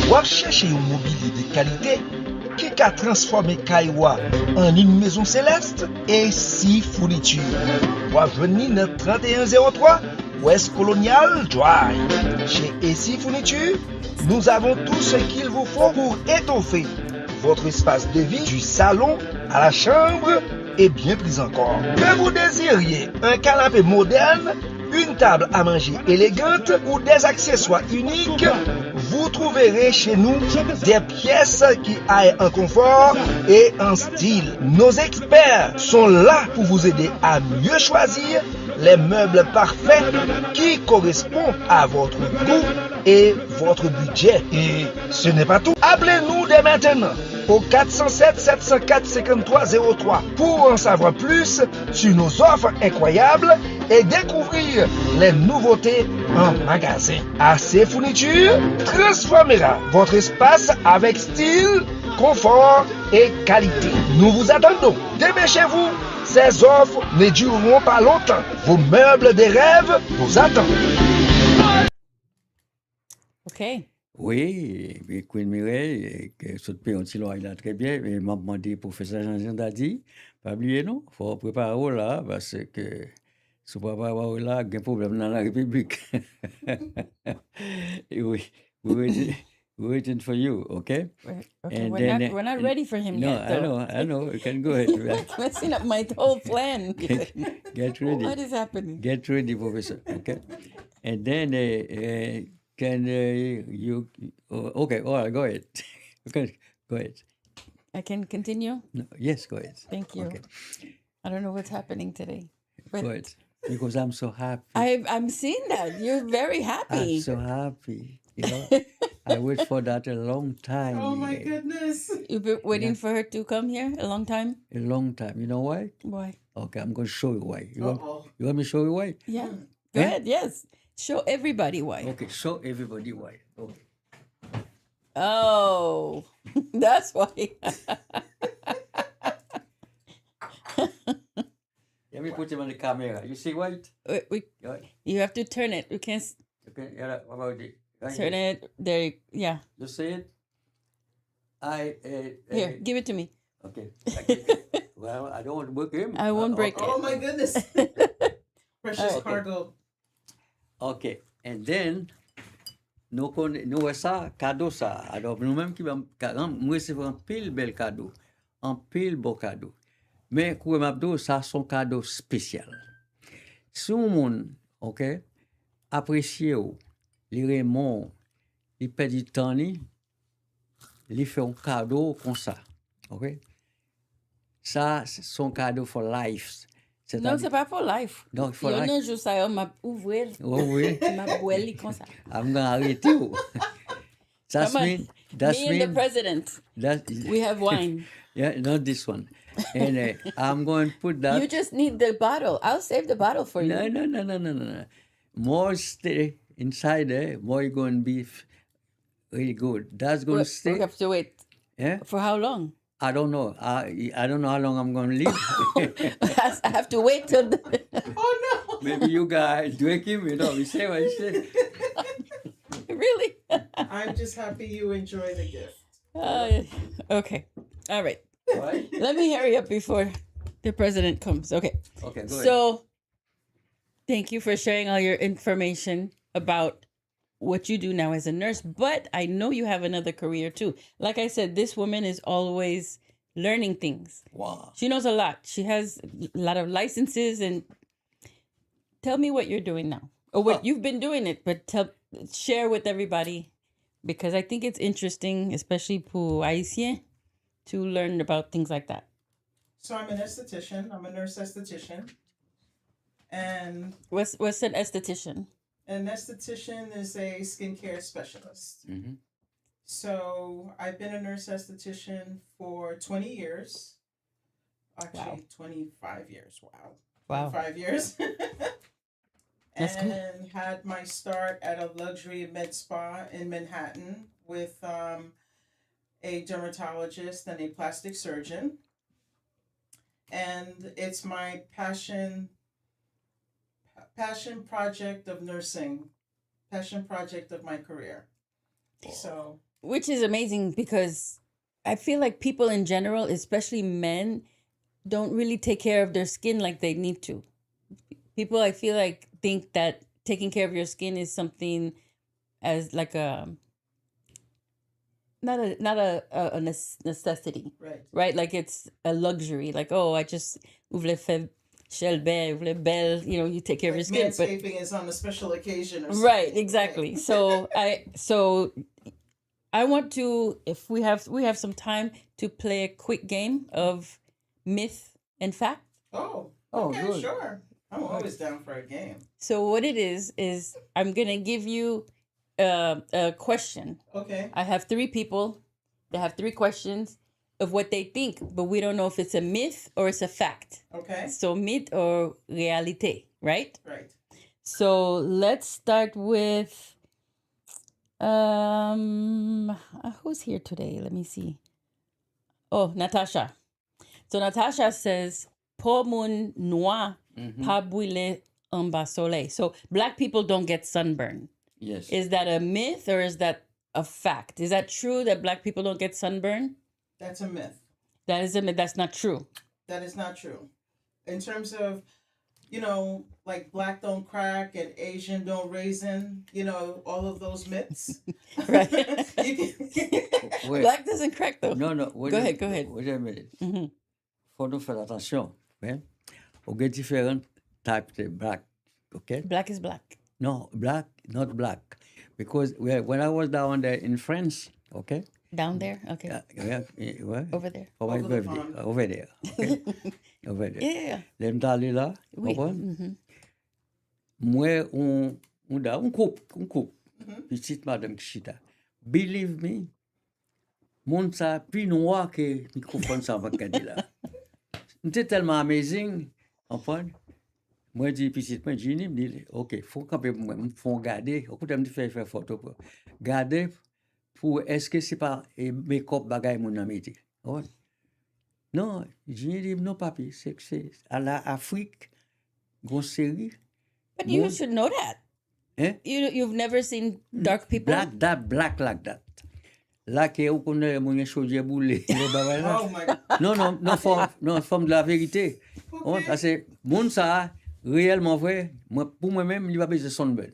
Vous cherchez un mobilier de qualité qui a transformé Kaiwa en une maison céleste et si fourniture. Vous venir dans 3103 Ouest Colonial Drive. Chez AC Fourniture, nous avons tout ce qu'il vous faut pour étoffer votre espace de vie du salon à la chambre et bien plus encore. Que vous désiriez un canapé moderne, une table à manger élégante ou des accessoires uniques, vous trouverez chez nous des pièces qui aillent en confort et en style. Nos experts sont là pour vous aider à mieux choisir les meubles parfaits qui correspondent à votre goût et votre budget. Et ce n'est pas tout. Appelez-nous dès maintenant au 407 704 5303 pour en savoir plus sur nos offres incroyables et découvrir les nouveautés en magasin. AC Fourniture transformera votre espace avec style, confort et qualité. Nous vous attendons. Dépêchez-vous. Ces offres ne dureront pas longtemps. Vos meubles des rêves vous attendent. Okay. Oui, mais Queen Mireille, que ce pays on tient là très bien, mais m'a demandé professeur Jean-Jean Dadi, pas oublier non, faut préparer là parce que si on pas préparer là, il y a un problème dans la République. Et oui, we're waiting for you, okay? Okay. And We're then, not. We're not ready for him No, yet. Though. I know. You can go ahead. Messing up my whole plan. Get ready. What is happening? Get ready, Professor. Okay. And then can you? Okay. All right. Go ahead. Okay. Go ahead. I can continue. No, yes. Go ahead. Thank you. Okay. I don't know what's happening today, but Go ahead. Because I'm so happy. I'm seeing that you're very happy. I'm so happy. You know, I wait for that a long time. Oh my goodness. You've been waiting for her to come here a long time. A long time. You know why? Why? Okay, I'm going to show you why. You Uh-oh. want me to show you why? Yeah. Good. Yes. Show everybody why. Okay, show everybody why. Okay. Oh, that's why. Let me put him on the camera. You see white? Right. You have to turn it. You can't Okay, yeah, what about it? Right turn here. it. There. Yeah. You see it? Here, give it to me. Okay. Well, I don't want to break him. I won't break Oh my goodness. Precious Okay. cargo. Okay. And then, nous connaissons ça, cadeau ça. Alors, nous-mêmes qui nous recevons un pile bel cadeau. Un pile beau cadeau. Mais, Koué Mabdo, ça, son cadeau spécial. Si on monde, ok, apprécie, les Raymond, il perd du temps, il fait un cadeau comme ça. Ok? Ça, c'est son cadeau for life. Non, c'est pas for life. Donc, for Yo life. non, juste ça, m'a ouvert. Oh, oui. M'a boili comme ça. I'm going to arrêter. That's Come on. mean, that's Me and the mean, president, that, we have wine. yeah, not this one. And I'm going to put that. You just need the bottle. I'll save the bottle for you. No. More stay. inside there, more you going to be really good. That's going to We stay. have to wait. Yeah? For how long? I don't know. I don't know how long I'm going to live. I have to wait till. Oh no! Maybe you guys drink him, you say what you say. Really? I'm just happy you enjoy the gift. Okay. All right. Right? Let me hurry up before the president comes. Okay. Okay, go ahead. So, thank you for sharing all your information about what you do now as a nurse. But I know you have another career too. Like I said, this woman is always learning things. Wow. She knows a lot. She has a lot of licenses. And tell me what you're doing now, or what you've been doing it. But share with everybody, because I think it's interesting, especially pour Haïtien, to learn about things like that. So I'm an esthetician. I'm a nurse esthetician. And What's an esthetician? an esthetician is a skincare specialist. Mm-hmm. So I've been a nurse esthetician for 20 years. Actually, 25 years. Wow. Wow. 25 years. That's good. And had my start at a luxury med spa in Manhattan with a dermatologist and a plastic surgeon. And it's my passion project of nursing, passion project of my career. So, Which is amazing, because I feel like people in general, especially men, don't really take care of their skin like they need to. People, I feel like, think that taking care of your skin is something as like not a necessity, right? Like it's a luxury. Like, oh, I just ouvre faire ouvre belle, you take care of your skin. But manscaping is on a special occasion or something. right, exactly. So I want to, if we have some time, to play a quick game of myth and fact. Oh, Oh, okay, good. sure. I'm always down for a game. So what it is I'm gonna give you a question. Okay. I have 3 people that have 3 questions of what they think, but we don't know if it's a myth or it's a fact. Okay. So myth or réalité, right? Right. So let's start with who's here today? Let me see. Oh, Natasha. So Natasha says, "Pour moun noir, pas brûler en bas soleil." So black people don't get sunburn. Yes. Is that a myth or is that a fact? Is that true that black people don't get sunburn? That's a myth. That is a myth. That's not true. That is not true. In terms of, like black don't crack and Asian don't raisin, all of those myths. Right. Wait. Black doesn't crack though. No. Go ahead. Wait a minute. Mhm. Faut nous faire attention. Hein? On a different types of black. Okay? Black is black. No, black, not black. Because when I was down there in France, okay? Down there? Okay. Ouais. Over there. For my Over the birthday. pond. Over there. Okay? Over there. Yeah. Lèm t'allé là, Oui. comprends? Mhm. Moi, on coupe. Petite madame Kishita. Believe me, moun sa plus noir que microphone ça va garder là. C'était tellement amazing, comprends? Moi dis petite moi Jenny me dit OK, faut camper moi, faut garder, écoute me faire photo pour garder pour est-ce que c'est pas make-up bagay mon ami dit. Ouais. Non, Jenny dit non papi, c'est que c'est à la Afrique grosse série. But you should know that. Hein? You've never seen dark people? Black like that. Là que on connaît mon chaudier boulé. Oh my God. Non, forme de la vérité. Okay. Parce que moun ça réellement vrai, pour moi-même, il va besoin de sunbed.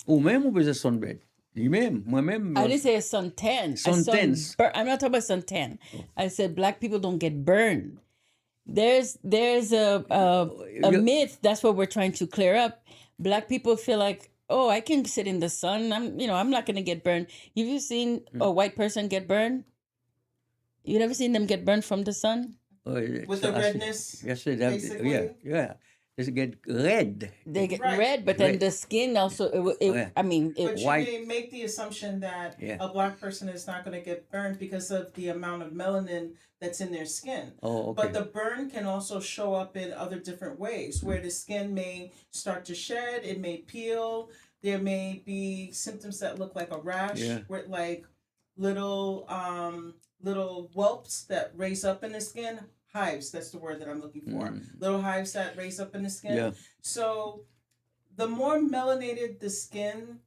Ou même ou besoin de sunbed. Lui-même, moi-même. I didn't say a suntan. Suntan. I'm not talking about suntan. I said black people don't get burned. There's a myth. That's what we're trying to clear up. Black people feel like, oh, I can sit in the sun. I'm not gonna get burned. Have you seen a white person get burned? You never seen them get burned from the sun? With the redness, Yes, basically? yeah. They get red. They get Right. red, but then Red. the skin also. Yeah. I mean, But you White. may make the assumption that Yeah. a black person is not going to get burned because of the amount of melanin that's in their skin. Oh, okay. But the burn can also show up in other different ways, where the skin may start to shed, it may peel, There may be symptoms that look like a rash, Yeah. with like little little whelps that raise up in the skin. Hives, that's the word that I'm looking for. Little hives that raise up in the skin. Yeah. So the more melanated the skin,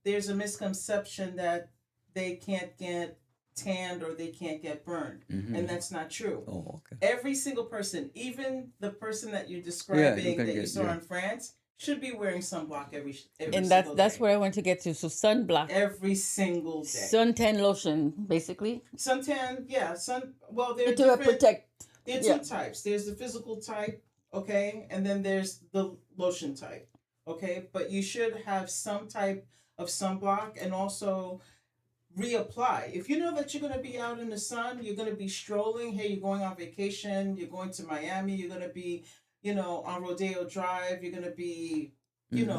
there's a misconception that they can't get tanned or they can't get burned. And that's not true. Oh, okay. Every single person, even the person that you're describing can that you get- saw yeah. in France, should be wearing sunblock every And single that's day. what I want to get to. So sunblock, Every single day. suntan lotion, basically, Suntan, yeah, well, there are to different, protect. there are yeah. two types. There's the physical type, okay, and then there's the lotion type, okay. But you should have some type of sunblock and also reapply. If you know that you're going to be out in the sun, you're going to be strolling. Hey, you're going on vacation. You're going to Miami. You're going to be, on Rodeo Drive. You're going to be,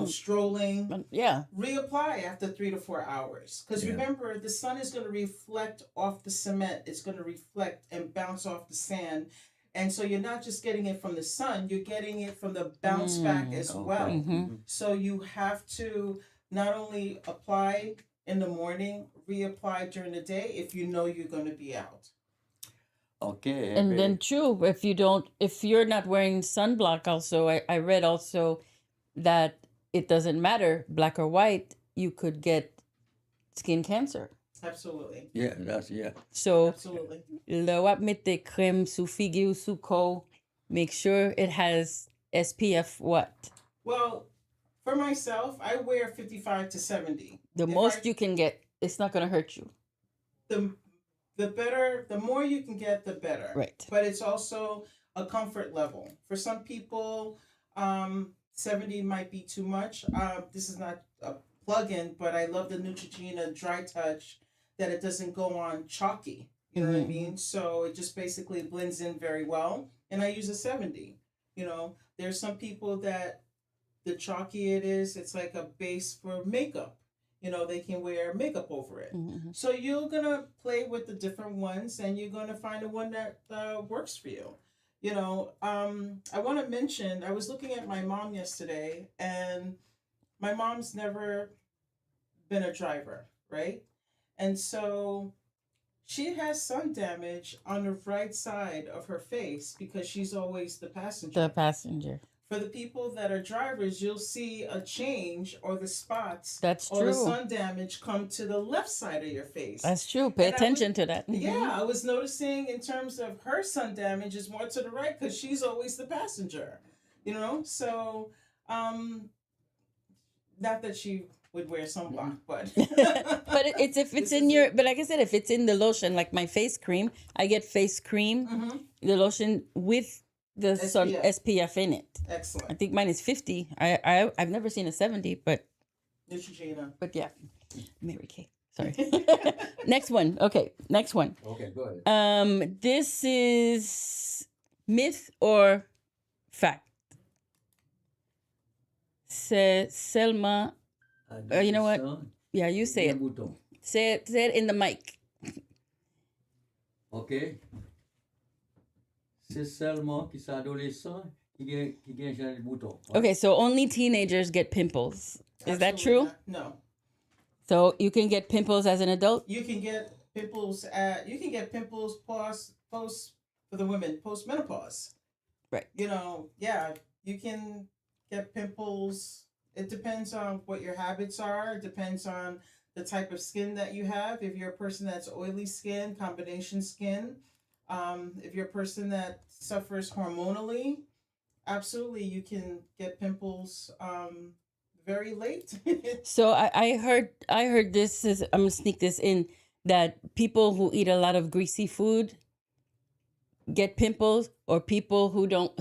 strolling. Yeah. Reapply after 3 to 4 hours. Because Yeah. remember, the sun is going to reflect off the cement. It's going to reflect and bounce off the sand. And so you're not just getting it from the sun, you're getting it from the bounce back as well. Mm-hmm. So you have to not only apply in the morning, reapply during the day if you know you're going to be out. Okay. And then true, if you're not wearing sunblock also, I read also that it doesn't matter, black or white, you could get skin cancer. Absolutely. Yeah, yeah. So, Absolutely. le wap mette crème sous figue ou sous co, make sure it has SPF what? Well, for myself, I wear 55 to 70. The If most I- you can get. It's not going to hurt you. The better, the more you can get, the better. Right. But it's also a comfort level. For some people, 70 might be too much. This is not a plug-in, but I love the Neutrogena Dry Touch, that it doesn't go on chalky. You know what I mean? So it just basically blends in very well. And I use a 70. There's some people that the chalky it is, it's like a base for makeup. They can wear makeup over it. So you're going to play with the different ones and you're going to find the one that works for you. I want to mention, I was looking at my mom yesterday, and my mom's never been a driver, right? And so she has sun damage on the right side of her face because she's always the passenger. The passenger. For the people that are drivers, you'll see a change or the spots That's or the true. sun damage come to the left side of your face. That's true. Pay And I attention was- to that. Yeah, I was noticing in terms of her sun damage is more to the right because she's always the passenger, So, not that she would wear sunblock, but But it's if it's in your, but like I said, if it's in the lotion, like my face cream, I get face cream, the lotion with the sun SPF in it. I excellent. think mine is 50. I've never seen a 70, but yeah, Mary Kay. Sorry. Next one. Okay, next one. Okay, go ahead. This is myth or fact. C'est seulement. You know what? Yeah, you say it. Say it in the mic. Ok. C'est seulement qui sont adolescents qui gagnent les boutons. Okay, so only teenagers get pimples. Is that Absolutely true? not. No. So you can get pimples as an adult? You can get pimples post for the women post menopause. Right. Yeah, you can get pimples. It depends on what your habits are. It depends on the type of skin that you have. If you're a person that's oily skin, combination skin, if you're a person that suffers hormonally, absolutely you can get pimples very late. So I heard this is, I'm gonna sneak this in, that people who eat a lot of greasy food get pimples, or people who don't.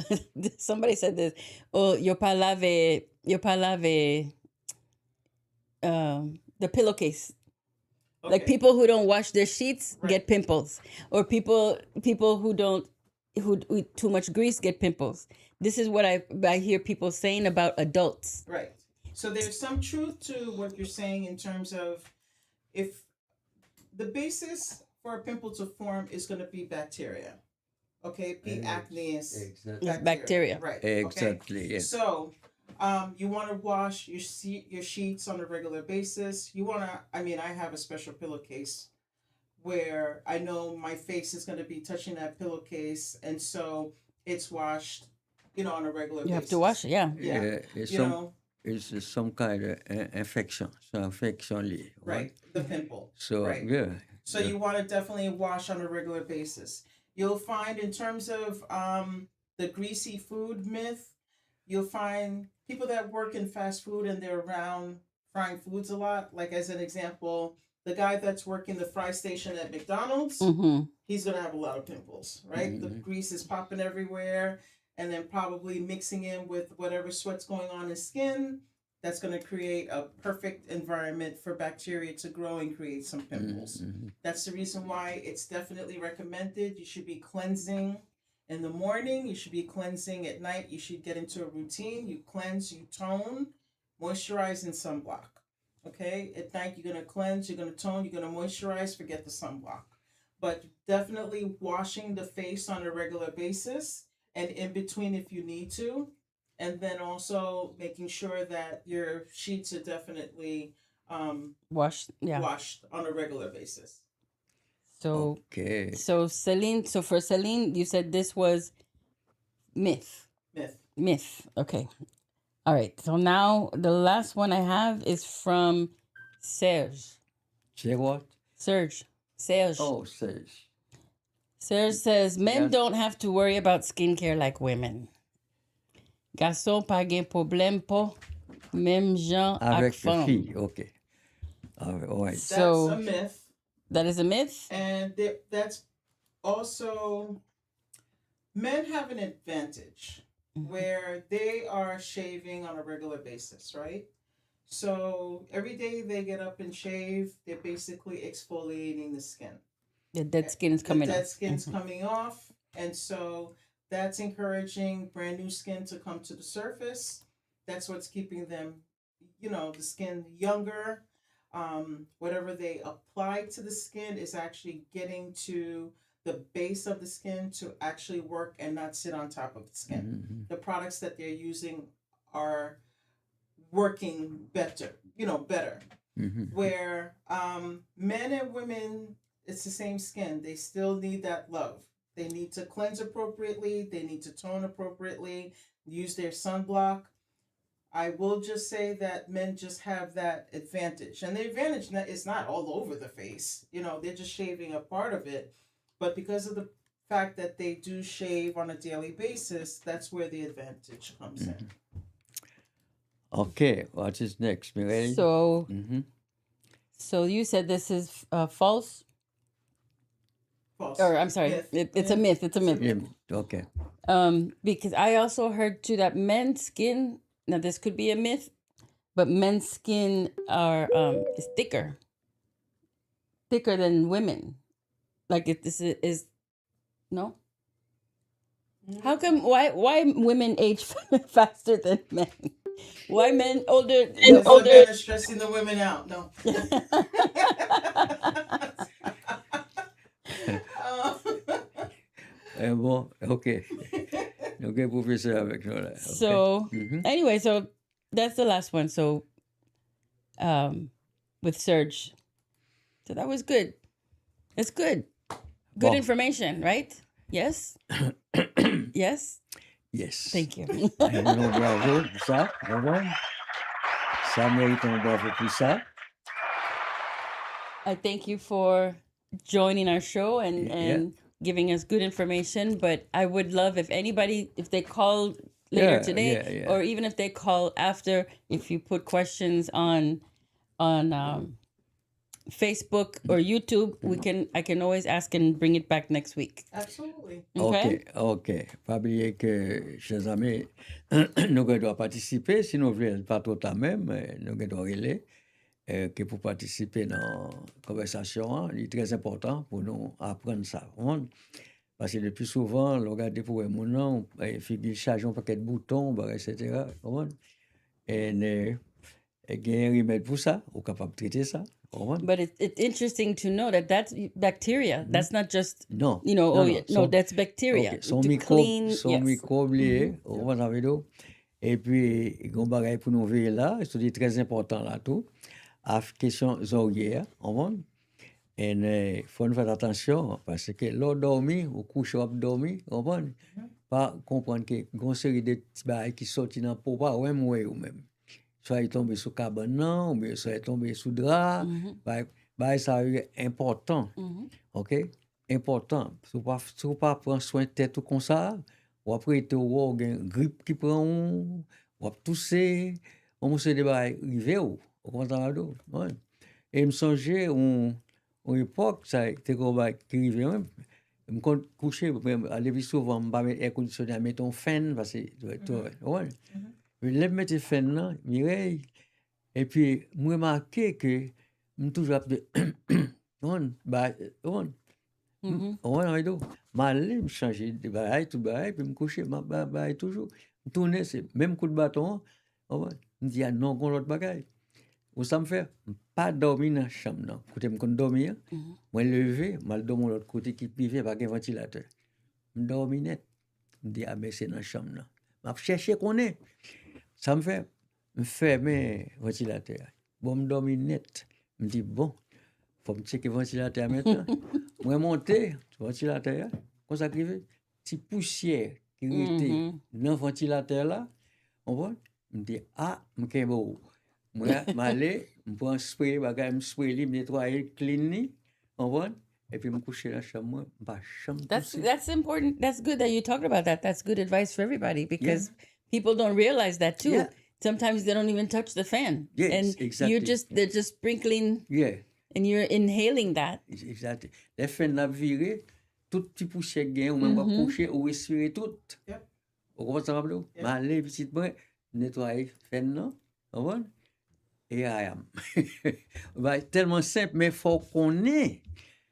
Somebody said this. Oh, yo pas lave the pillowcase. Like Okay. people who don't wash their sheets Right. get pimples, or people who eat too much grease get pimples. This is what I hear people saying about adults. Right. So there's some truth to what you're saying in terms of if the basis for a pimple to form is going to be bacteria. Okay, P. acnes. Exactly. Bacteria. Right. Exactly, Okay. yes. So You want to wash your sheets on a regular basis. You want to. I mean, I have a special pillowcase where I know my face is going to be touching that pillowcase, and so it's washed, on a regular You basis. have to wash it, yeah. Yeah, It's you some know, it's some kind of infection, so infection, li, right, the pimple. So Right. yeah, So you want to definitely wash on a regular basis. You'll find in terms of the greasy food myth, you'll find people that work in fast food and they're around frying foods a lot. Like as an example, the guy that's working the fry station at McDonald's, Mm-hmm. he's gonna have a lot of pimples, right? The grease is popping everywhere, and then probably mixing in with whatever sweat's going on in his skin. That's going to create a perfect environment for bacteria to grow and create some pimples. That's the reason why it's definitely recommended. You should be cleansing in the morning. You should be cleansing at night. You should get into a routine. You cleanse, you tone, moisturize, and sunblock. Okay? At night, you're going to cleanse, you're going to tone, you're going to moisturize, forget the sunblock. But definitely washing the face on a regular basis and in between if you need to. And then also making sure that your sheets are definitely Wash, yeah. washed on a regular basis. So, okay. so Celine, so for Celine, you said this was myth. Myth. Okay. All right. So now the last one I have is from Serge. Say what? Serge. Oh, Serge. Serge says men Yes. don't have to worry about skincare like women. Garçon pa gen problème po, même jan ak Avec les femme. filles, okay. All right. That's So a myth. that is a myth. And that's also, men have an advantage where they are shaving on a regular basis, right? So every day they get up and shave, they're basically exfoliating the skin. The dead skin is coming The off. dead skin's coming off, and so that's encouraging brand new skin to come to the surface. That's what's keeping them, the skin younger. Whatever they apply to the skin is actually getting to the base of the skin to actually work and not sit on top of the skin. The products that they're using are working better. Where men and women, it's the same skin. They still need that love. They need to cleanse appropriately. They need to tone appropriately. Use their sunblock. I will just say that men just have that advantage. And the advantage is not all over the face. They're just shaving a part of it. But because of the fact that they do shave on a daily basis, that's where the advantage comes in. Okay, what is next, Mireille? So, Mhm. so you said this is false, False. or I'm sorry, Myth. it's a myth. It's a myth. Yeah, okay. Because I also heard too that men's skin. Now this could be a myth, but men's skin is thicker than women. Like if this is no. How come? Why women age faster than men? Why men older? Because the men are stressing the women out. No. Bon, ok. Ok, professeur avec nous là. Okay. So anyway, so that's the last one. So with Serge. So that was good. It's good. Good Bon. information, right? Yes? Yes? Yes. Thank you. Non, bravo pour ça. Bravo. Ça mérite un bravo pour ça. I thank you for joining our show and giving us good information. But I would love if they call later today, or even if they call after, if you put questions on Facebook or YouTube, I can always ask and bring it back next week. Absolutely. Ok. Pas oublier que, chers amis, nous devons participer. Si nous voulons pas tout à même, nous devons relayer. Que pour participer dans la conversation, il est très important pour nous apprendre ça. Parce que le plus souvent, on regarde pour les gens, il charge un paquet de boutons, etc. Et il y a un remède pour ça, on est capable de traiter ça. But it's interesting to know that that's bacteria. That's not just, No. that's bacteria. Okay. Son To microbe, clean, son yes. microbe lié, on va dire, Et puis, gon bagay pour nous veiller là, c'est très important là tout. À question oreilles, on voit. Et faut nous faire attention parce que l'on dormi ou couche ou dormi, on voit. Pas comprendre que gon série de petits bagay qui sorti dans peau pas ouais moi ou même. Soit il tombe sous cabane non, ou bien soit il tombe sous drap. Bah ça est important. OK? Important. Si vous pas prendre soin de tête ou comme ça, ou après tu ou une grippe qui prend ou tousser, on se débat arrivé ou comprendre do. Ouais. Et me songeait on époque ça était comme qui arrivé même. Me coucher même aller souvent me pas mettre air conditionné mettre un fan parce que ouais. Mais les mettre fan là, Mireille. Et puis moi remarqué que me toujours on on ouais, do. M'aller me changer de bail, tout bail, puis me coucher, bail toujours. Me tourner, c'est même coup de bâton. Ouais. Me dit, ah non, qu'on l'autre bagaille. Ou ça me fait, pas dormir dans la chambre, non. Côté me dormir, moi lever, mal dormir l'autre côté qui privé par un ventilateur. Me dormir net. Me dit, ah mais c'est dans la chambre, non. M'a chercher qu'on est. Ça me fait, me fermer le ventilateur. Bon, me dormir net. Me dit, bon, faut me checker le ventilateur maintenant. Moi, monter, le ventilateur, quand ça arrive, si poussière qui était dans le ventilateur là, on voit, me dit, ah, je suis bon. Moi, je m'allais, je prends un spray, je spray, je nettoyer, clean, on voit, et puis je me coucher dans la chambre, chambre. That's important. That's good that you talked about that. That's good advice for everybody because people don't realize that too. Yeah. Sometimes they don't even touch the fan. Yes, and exactly. they're just sprinkling Yeah. and you're inhaling that. Exact. Les fans n'a viré, tout petit poussière gain, ou même pas coucher, ou respirer tout. Yep. Vous comprenez ça, Pablo? Yep. M'aller, petit peu, nettoyer, fan, non? Vous voyez? Et I am. Bah, tellement simple, mais faut qu'on ait.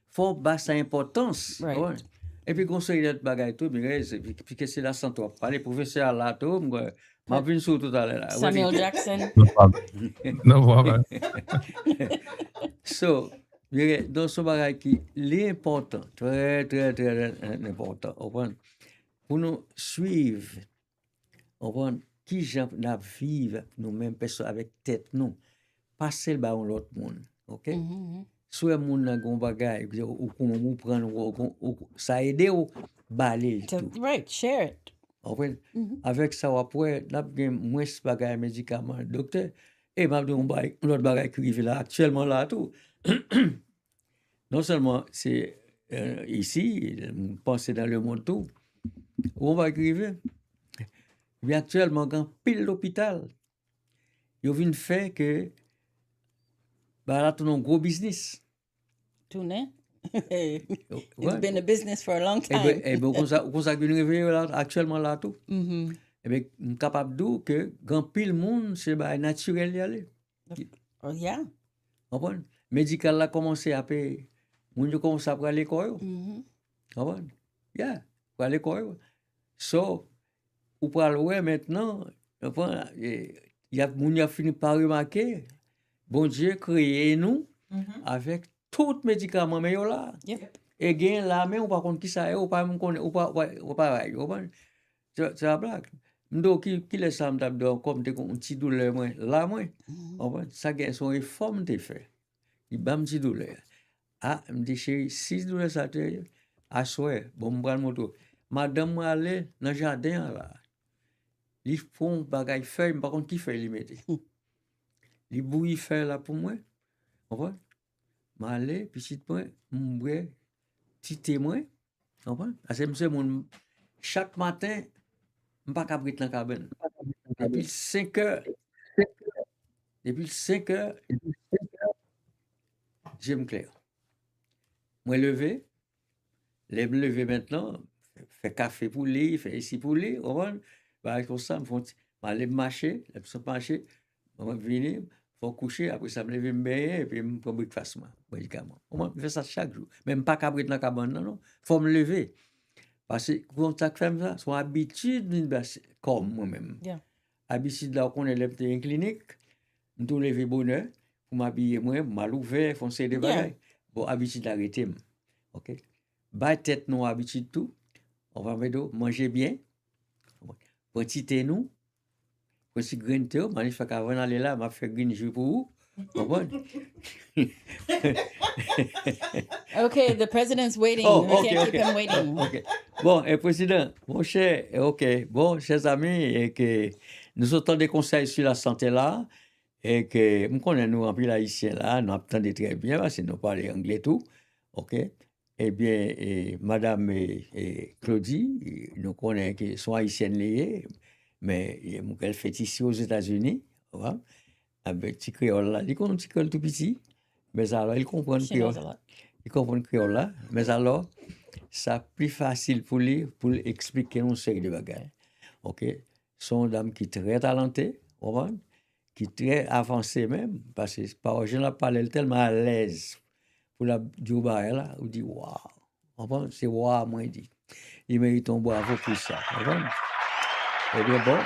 Faut battre sa importance. Right. Ouais. Et puis, conseil de bagaille tout, mais puis que c'est la santé. Les professeurs là, tout, m'a vu sur tout à l'heure. Samuel Jackson. No problem. So, dans ce bagage qui est important, très, très, très important, pour nous suivre, qui j'en a vivre nous-mêmes, personne avec tête, nous, passer le ballon l'autre monde, ok? Soit monde n'a gon bagage, ou comment prendre, ça aide ou balayer tout. Right, share it. Avec ça, après, n'a pas moins bagage médicaments, docteur, et m'a dit l'autre bagage qui arrive là, actuellement là, tout. Non seulement c'est ici, je pense dans le monde tout, où on va arriver. Mais actuellement, quand pile l'hôpital, il y a une fait que, bah là, tout un gros business. Tune. It's been a business for a long time. Et bien, comme ça, qu'on arrive là, actuellement là tout. Et bien, je suis capable de dire que, quand pile monde, c'est bah, naturel d'y aller. Oh, yeah. Comprends? Médical là commencé à payer. Moun yo commence à aller à l'école. Comprends? Yeah, pour aller à l'école. So, ou pour aller maintenant, il y a moun yo fini par remarquer, bon Dieu créé nous avec tout médicament mais yo là. Yep. Et gain là mais on pas contre qui ça est, ou pas connaît ou pas comprends? C'est la blague. M'do qui laisse ça m'tap comme te un petit douleur moi là moi. Comprends? Ça gain son réforme te fait. Il bam petit douleur. Ah, me dit chérie, 6 dollars ça te à soir, bon me prendre moto. Madame moi aller dans jardin là. Ils font bagay feuille, par contre qui fait li mette. Li bouilli feuille là pour moi. Comprends? M'aller petit point, m'boire petit témoin. Comprends? Parce que monsieur mon chaque matin m'pas capable dans cabane. Depuis 5 heures. Depuis 5 heures, j'aime clair. Moi lever maintenant, fait café pour lui, fait ici pour lui, on va bah comme ça, aller marcher, marcher, on va venir, faut coucher, après ça me lever me baigner et puis me prendre breakfast médicament. On va faire ça chaque jour, même pas cabrit dans la cabane non, faut me lever. Parce que quand ça fait ça, son habitude comme moi-même. Yeah. Habitude là qu'on est levé en clinique, me tout lever bonheur pour m'habiller moi, mal ouvert, foncer des bagages. Bon, habitude d'arrêter. OK? Bah, tête nous habitude tout. On va manger bien. Quantité nous. aussi green tea, mais fait qu'avant d'aller là, m'a fait green jus pour vous. Comprendre? Okay, the president's waiting. Oh, We ok, can't keep ok. him waiting. Ok. Bon, président, mon cher, ok. Bon, chers amis, et que nous avons des conseils sur la santé là, et que nous connaissons nous remplis haïtiens là, nous attendons très bien, parce que nous parlons anglais tout. Ok. Eh bien, madame Claudie, nous connaissons qu'ils sont haïtiennes liées, mais elle fait ici aux États-Unis, voilà, avec petit créole là. Il connaît un petit créole tout petit, mais alors il comprend le She knows créole. a lot. Il comprend le créole là, mais alors, ça plus facile pour lui expliquer une série de bagages. OK? Son dame qui est très talentée, comprendre? Qui est très avancée même, parce que par je la parle, elle est tellement à l'aise pour la dire là, on dit waouh. Comprendre? C'est waouh, moi, il dit. Il mérite un bravo pour ça. Comprendre? Eh bien bon,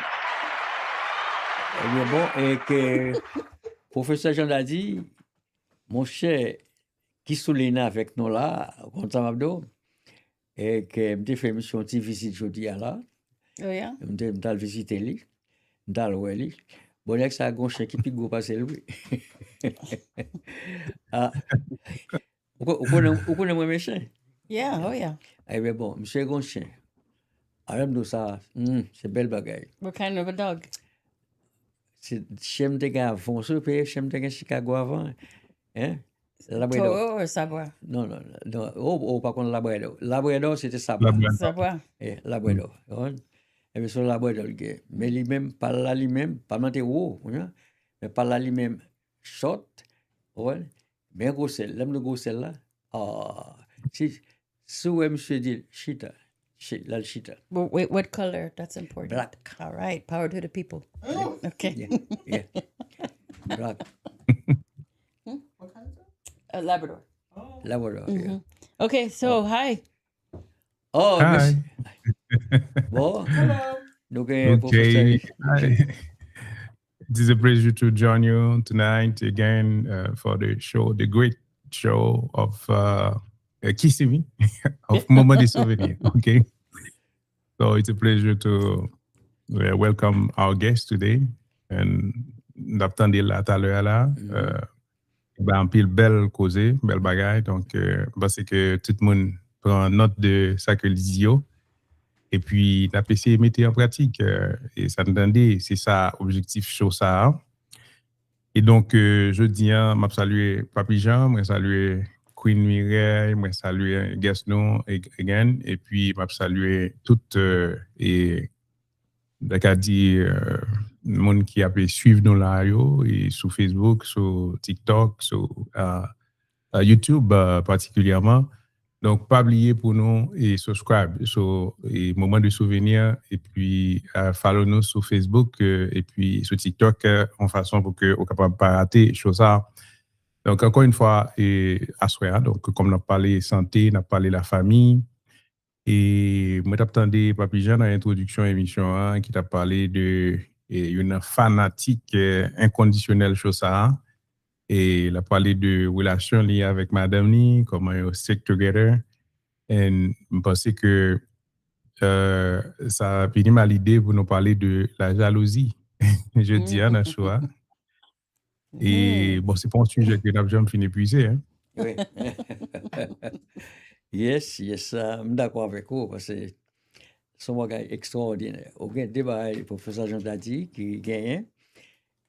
et que professeur Jean a dit, mon cher, qui souligne avec nous là, comme ça m'a dit, et que je fait une petite visite jeudi à là, Oh yeah? je vais visiter lui, je vais voir lui. Bon, là, ça a un chien qui pique go passer lui. Ah, vous connaissez moi mes chiens? Yeah, oh yeah. Eh bien bon, monsieur a un chien. Alors, nous ça, c'est belle bagaille. What kind of a dog? C'est chien de gars avant, ce pays, chien de gars Chicago avant, hein? Labrador. Toro or Sabois? Non. Par contre, Labrador. Labrador, c'était ça. Labrador. Sabois. Labrador. Et bien, son Labrador, mais lui-même, pas là lui-même, pas dans tes hauts, mais pas là lui-même, short, ouais, bien gros sel, l'aime le gros sel là. Ah, si ouais, monsieur dit, chita, là, le chita. Wait, what color? That's important. Black. All right, power to the people. Okay. Yeah. Black. What kind of dog? A Labrador. Labrador, yeah. Okay, so hi. Oh, Hi. merci. Bon, donc, Okay. professeur. Hi. It is a pleasure to join you tonight again for the show, the great show of Kissimi, of Moment de Souvenir. Okay. So it's a pleasure to welcome our guest today. And d'attendre là tout à l'heure là. Ben, pile belle causée, belle bagaille. Donc, parce que tout le monde prend note de ça que dit. Et puis, la PC mettre en pratique. Et ça entendez, c'est ça, objectif show ça. Et donc, je dis, je salue Papi Jean, je salue Queen Mireille, je salue guest nous again. Et puis, je salue toutes et d'accord dit monde qui a pu suivre nous là et sur Facebook, sur TikTok, sur YouTube particulièrement. Donc pas oublier pour nous et subscribe sur et Moment de Souvenir et puis follow nous sur Facebook et puis sur TikTok en façon pour que on capable pas rater chose ça. Donc encore une fois et à soir donc comme on a parlé santé, on a parlé la famille. Et moi, j'attendais Papi Jean dans l'introduction émission hein, qui t'a parlé de une fanatique inconditionnelle chose ça. Et il a parlé de relations liées avec Madame Ni, comment ils stick together. Et je pense que ça a fini mal l'idée pour nous parler de la jalousie. Je dis à la choix. Et bon, c'est pas un sujet que nous avons jamais fini d'épuiser. Hein. Oui. Yes, je suis d'accord avec vous parce que c'est un bagage extraordinaire. Au gain débat, le professeur Jean a dit qui gagne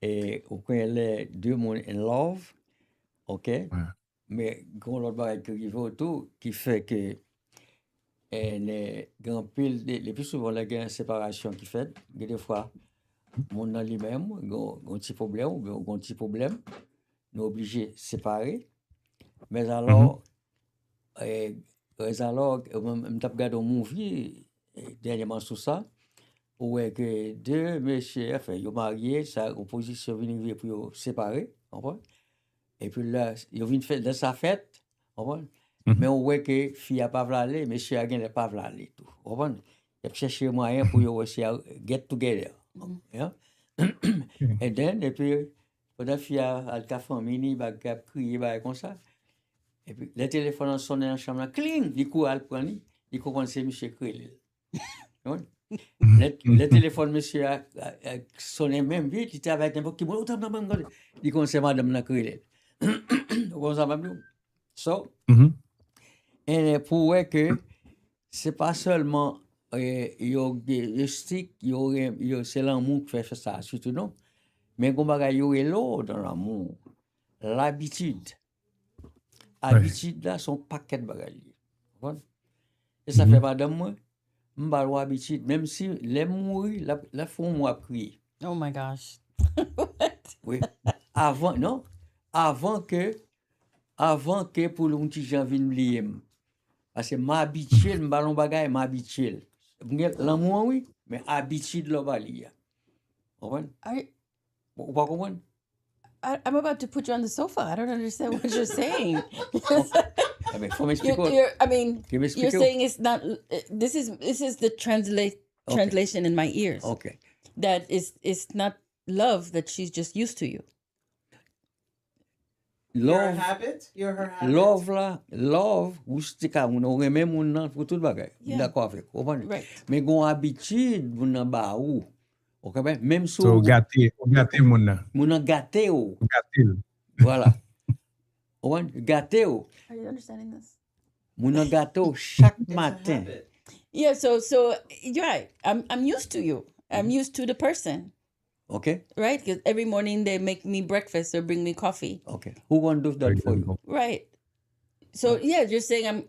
et au coin les deux mondes in love, ok. Ouais. Mais quand l'autre bagage qui arrive autour qui fait que les grands piles, les plus souvent les grandes séparation qui fait, des fois mon dans lui-même, un petit problème ou un petit problème, nous obligés de séparer. Mais alors je regarde un movie dernièrement sur ça, où que deux messieurs, enfin, ils sont mariés, ça, opposition venir pour séparer, comprends? Et puis là, ils viennent faire de sa fête, comprends? Mais on voit que fille n'a pas voulu aller, monsieur a gagné pas voulu aller, tout, comprends? Il a cherché un moyen pour aussi get together, yeah? Et puis, quand la fille a le famille, il va crier comme ça. Et puis, le téléphone sonne dans la chambre, cling, il court à le prendre, il comprend que c'est monsieur Krell. Le téléphone, monsieur, a sonné même vite. Il était avec n'importe qui. Il connaissait madame la créole. Comme ça, même. So, Mhm. et pour voir que c'est pas seulement le stick, c'est l'amour qui fait ça, surtout non. Mais comme il y a l'eau dans l'amour, l'habitude. Habitude là, son paquet de bagages. Bon. Et ça fait madame moi, m'balo habitude, même si les mourir, la font moi crier. Oh my gosh. Oui. Avant, non? Avant que pour le petit gens viennent lier. Parce que m'habitué, m'ballon bagay, m'habitué. L'amour, oui, mais habitude là, va lier. Vous comprenez? Vous pas comprendre? I'm about to put you on the sofa. I don't understand what you're saying. Ah ben, faut m'expliquer. You're saying it's not. This is the translation in my ears. Okay. That it's not love, that she's just used to you. You're her Love, habit? You're her habit? love là, love, ou c'est ka moun ou remen moun nan pour tout bagay. Yeah. D'accord avec, vous comprenez? Right. Mais gon habitude moun nan ba ou. OK ben, même So, sou gâté moun nan. moun nan gâté ou. Gâté. Voilà. Vous comprenez? Gâté ou. Are you understanding this? Moun nan gâté ou chaque It's a matin. habit. Yeah. So you're right. I'm used to you. I'm used to the person, OK? right? Because every morning they make me breakfast or bring me coffee. OK. Who gonna do that for you? Right. So yeah, you're saying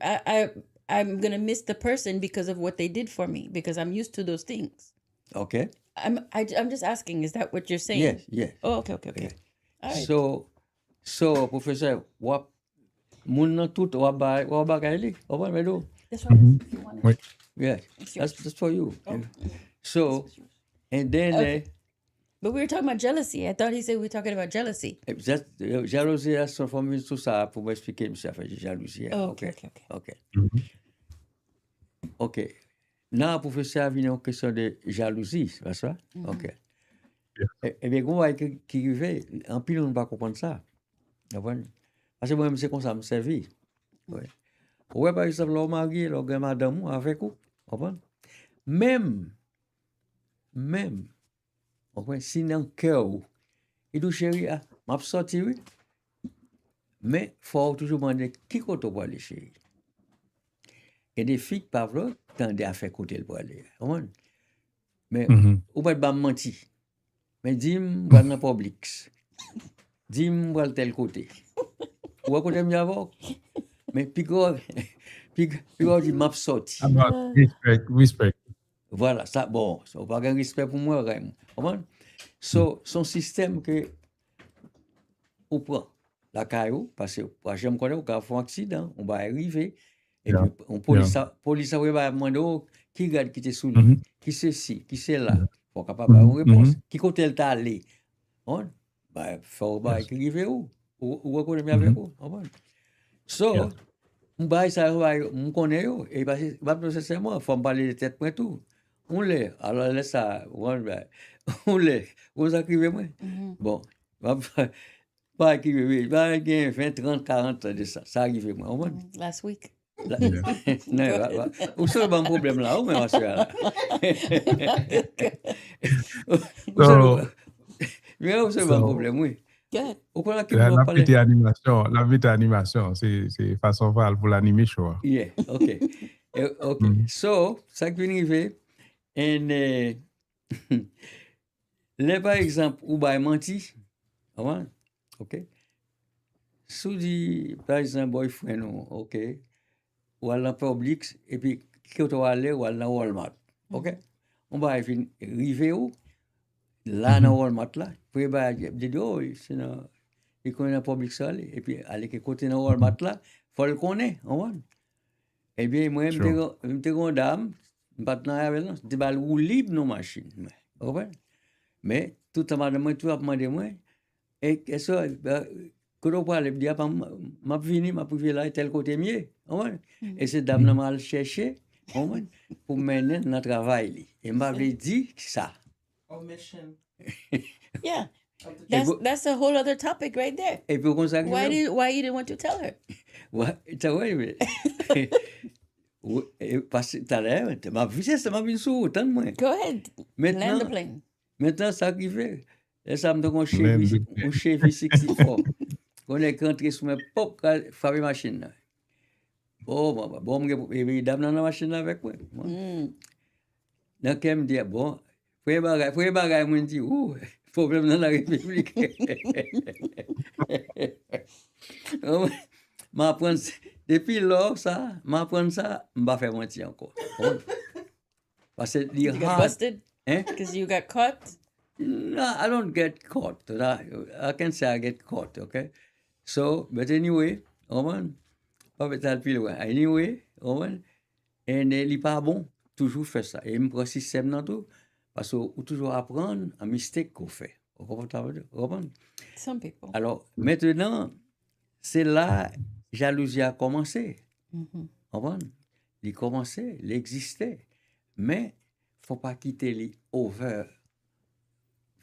I'm gonna miss the person because of what they did for me, because I'm used to those things. OK? I'm just asking, is that what you're saying? Yes, yes. Oh, okay. Yeah. All right. So professeur, wap moun nan tout wap bagay li. Vous comprenez do? That's right. If you want it. Oui. Yeah. It's yours. That's for you. So, and then Okay. But we were talking about jealousy. I thought he said we were talking about jealousy. jalousie, là, sont formées tout ça pour m'expliquer, monsieur, fait jalousie. Oh, okay. OK. OK. Nan, professeur, vient une question de jalousie, c'est pas ça? OK. Eh bien, on va qui arrive, en pile, on ne va pas comprendre ça. Vous comprenez? Parce que moi-même, c'est comme ça, me servi. Ouais. Ouais, par exemple, l'homme marié, l'homme madame, avec vous. Vous comprenez? Même, vous comprenez? Si dans le cœur, il dit, chérie, m'a sorti, oui. Mais il faut toujours demander qui côté pour aller, chérie. Et des filles qui parlent, tendent à faire côté pour aller. Vous comprenez? Mais, ou pas mentir. Mais dis-moi, je vais dans Publix. Dis-moi, je vais tel côté. Ou à côté de moi, mais puis dit, m'a sorti. About respect. Voilà, ça, bon, ça n'a pas de respect pour moi, vraiment. Comprends? So, son système que, on prend la caillou, parce que, j'aime connaître, on va faire un accident, on va arriver, et puis, on police, va demander, qui garde qui était sous lui, qui c'est ci, qui c'est là, pour capable avoir une réponse, qui côté elle t'a allé, on, bah, faut, écrire où, ou reconnaître avec vous, comprends? So, on va ça, on connaît, et parce que, nécessairement, il faut parler de tête pour tout. On l'est, alors laisse ça, on l'est, vous écrivez moi. Bon, pas écrire, va gagner 20, 30, 40 de ça, ça arrive moi. Last week. Non, vous savez un problème là, mais ma soeur. Mais vous savez un problème, oui. Good. La petite animation, c'est façon pour l'animer show. Yeah, OK. OK. So, ça qui vient arriver, et là, par exemple, ou bien menti, OK? Si dit, par exemple, boyfriend, OK? Ou à la Publix, et puis, qui tu vas aller, ou à la Walmart, OK? On va arriver où? Là, dans Walmart, là, puis, dire, oh, c'est dans, il connaît la Publix, et puis, aller côté dans Walmart, là, il faut le connaître, eh bien, moi, je suis une dame, je suis avec elle, je suis roue libre dans la machine. Mais, tout le monde m'a demandé, moi, et qu'est-ce que quand on parle, je dis, je vais venir là, tel côté mieux. Et cette dame m'a cherché pour mener notre travail. Et m'a dit ça. Omission. Yeah. Of the That's a whole other topic right there. Et puis, on s'est Why you didn't want to tell her? What? It's a way. Oui, parce que tout à l'heure, ma vie, c'est ma vie sous, tant de moins. Go ahead. Land Maintenant, the plane. maintenant, ça qui fait. Et ça me donne un Même Chevy, de- un Chevy 64. On est rentré sur mes pop, frappé machine. Là. Oh, bon, et dame dans la machine là avec moi. Mm. Donc, elle me dit, bon, faut bagay, moi, je dis, ouh, problème dans la République. M'apprendre, depuis là, ça, m'apprendre ça, m'ba faire mentir encore. Bon. Parce que You the got hard, busted hein? because you got caught. No, I don't get caught. I can say I get caught, okay? So, but anyway, pas peut-être plus loin. Anyway, et il pas bon, toujours faire ça. Et il me prend système dans tout, parce qu'on toujours apprendre un mistake qu'on fait. Vous comprenez? Some people. Alors, maintenant, c'est là, jalousie a commencé. Mhm. Comprendre? Il commençait, il existait. Mais, faut pas quitter les over.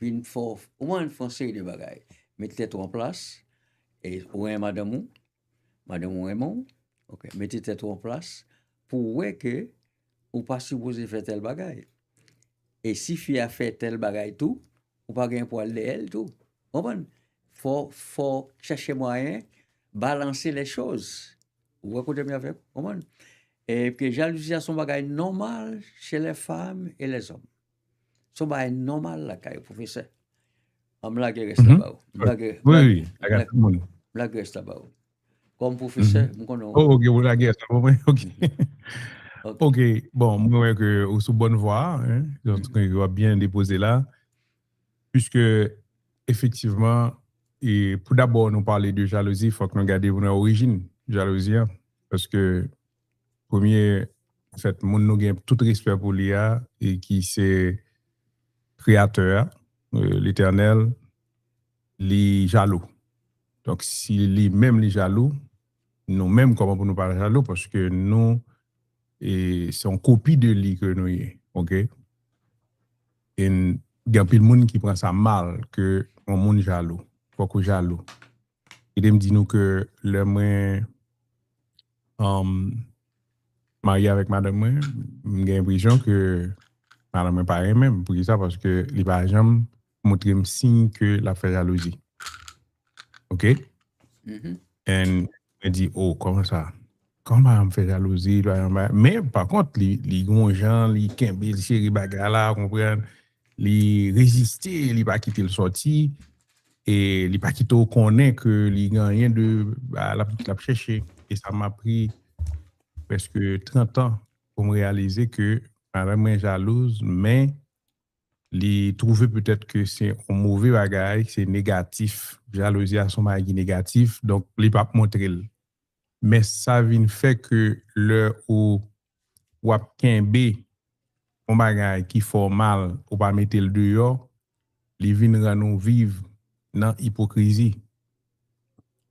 Au moins, il faut une série de bagailles. Mettez tout en place. Et, ouais, madame Raymond, ok, mettez tout en place pour ouais que ou pas supposé faire tel bagaille. Et si fille a fait tel bagaille tout, ou pas gagner pour aller elle tout. Comprendre? Faut chercher moyen, balancer les choses. Vous écoutez bien avec? Comprendre? Et que jalousie son bagaille normal chez les femmes et les hommes. Son bagaille normal là, quand professeur. On blague reste là-bas. Oui, oui, I got tout le monde. Blague reste là-bas. Comme professeur, je connais. Oh, ok, vous la guerre, ça va bien, ok. Ok. Ok, bon, moi, que vous sous bonne voie, hein, donc, il va bien déposer là, puisque, effectivement, et pour d'abord nous parler de jalousie, il faut que nous regardions l'origine de jalousie, hein, parce que, premier, en fait, nous avons tout respect pour l'IA et qui c'est créateur, l'éternel, les jaloux. Donc, si même les jaloux, nous-mêmes, comment pour nous parler jaloux, parce que nous, et c'est une copie de lui que nous y, ok? Et il y a plus de monde qui prend ça mal que un monde jaloux, faut que jaloux. Et il me dit nous que le moins marié avec madame moi, j'ai l'impression que madame moi pas même pour ça parce que il va jamais montrer un signe que la fait jalousie. OK? Mhm. Et il me dit oh comment ça? Comment me fait jalousie? Mais par contre, les grands gens, les kembe, les chéri bagarre là, comprendre, les résister, les pas quitter le sorti et les pas quitter connaît que les rien de la chercher et ça m'a pris presque 30 ans pour me réaliser que madame est jalouse mais les trouver peut-être que c'est un mauvais bagage, c'est négatif, jalousie à son mari négatif donc les pas montrer. Mais ça vient fait que le ou kembe un bagage qui fait mal ou pas mettre le dehors, les vient nous vivre dans hypocrisie.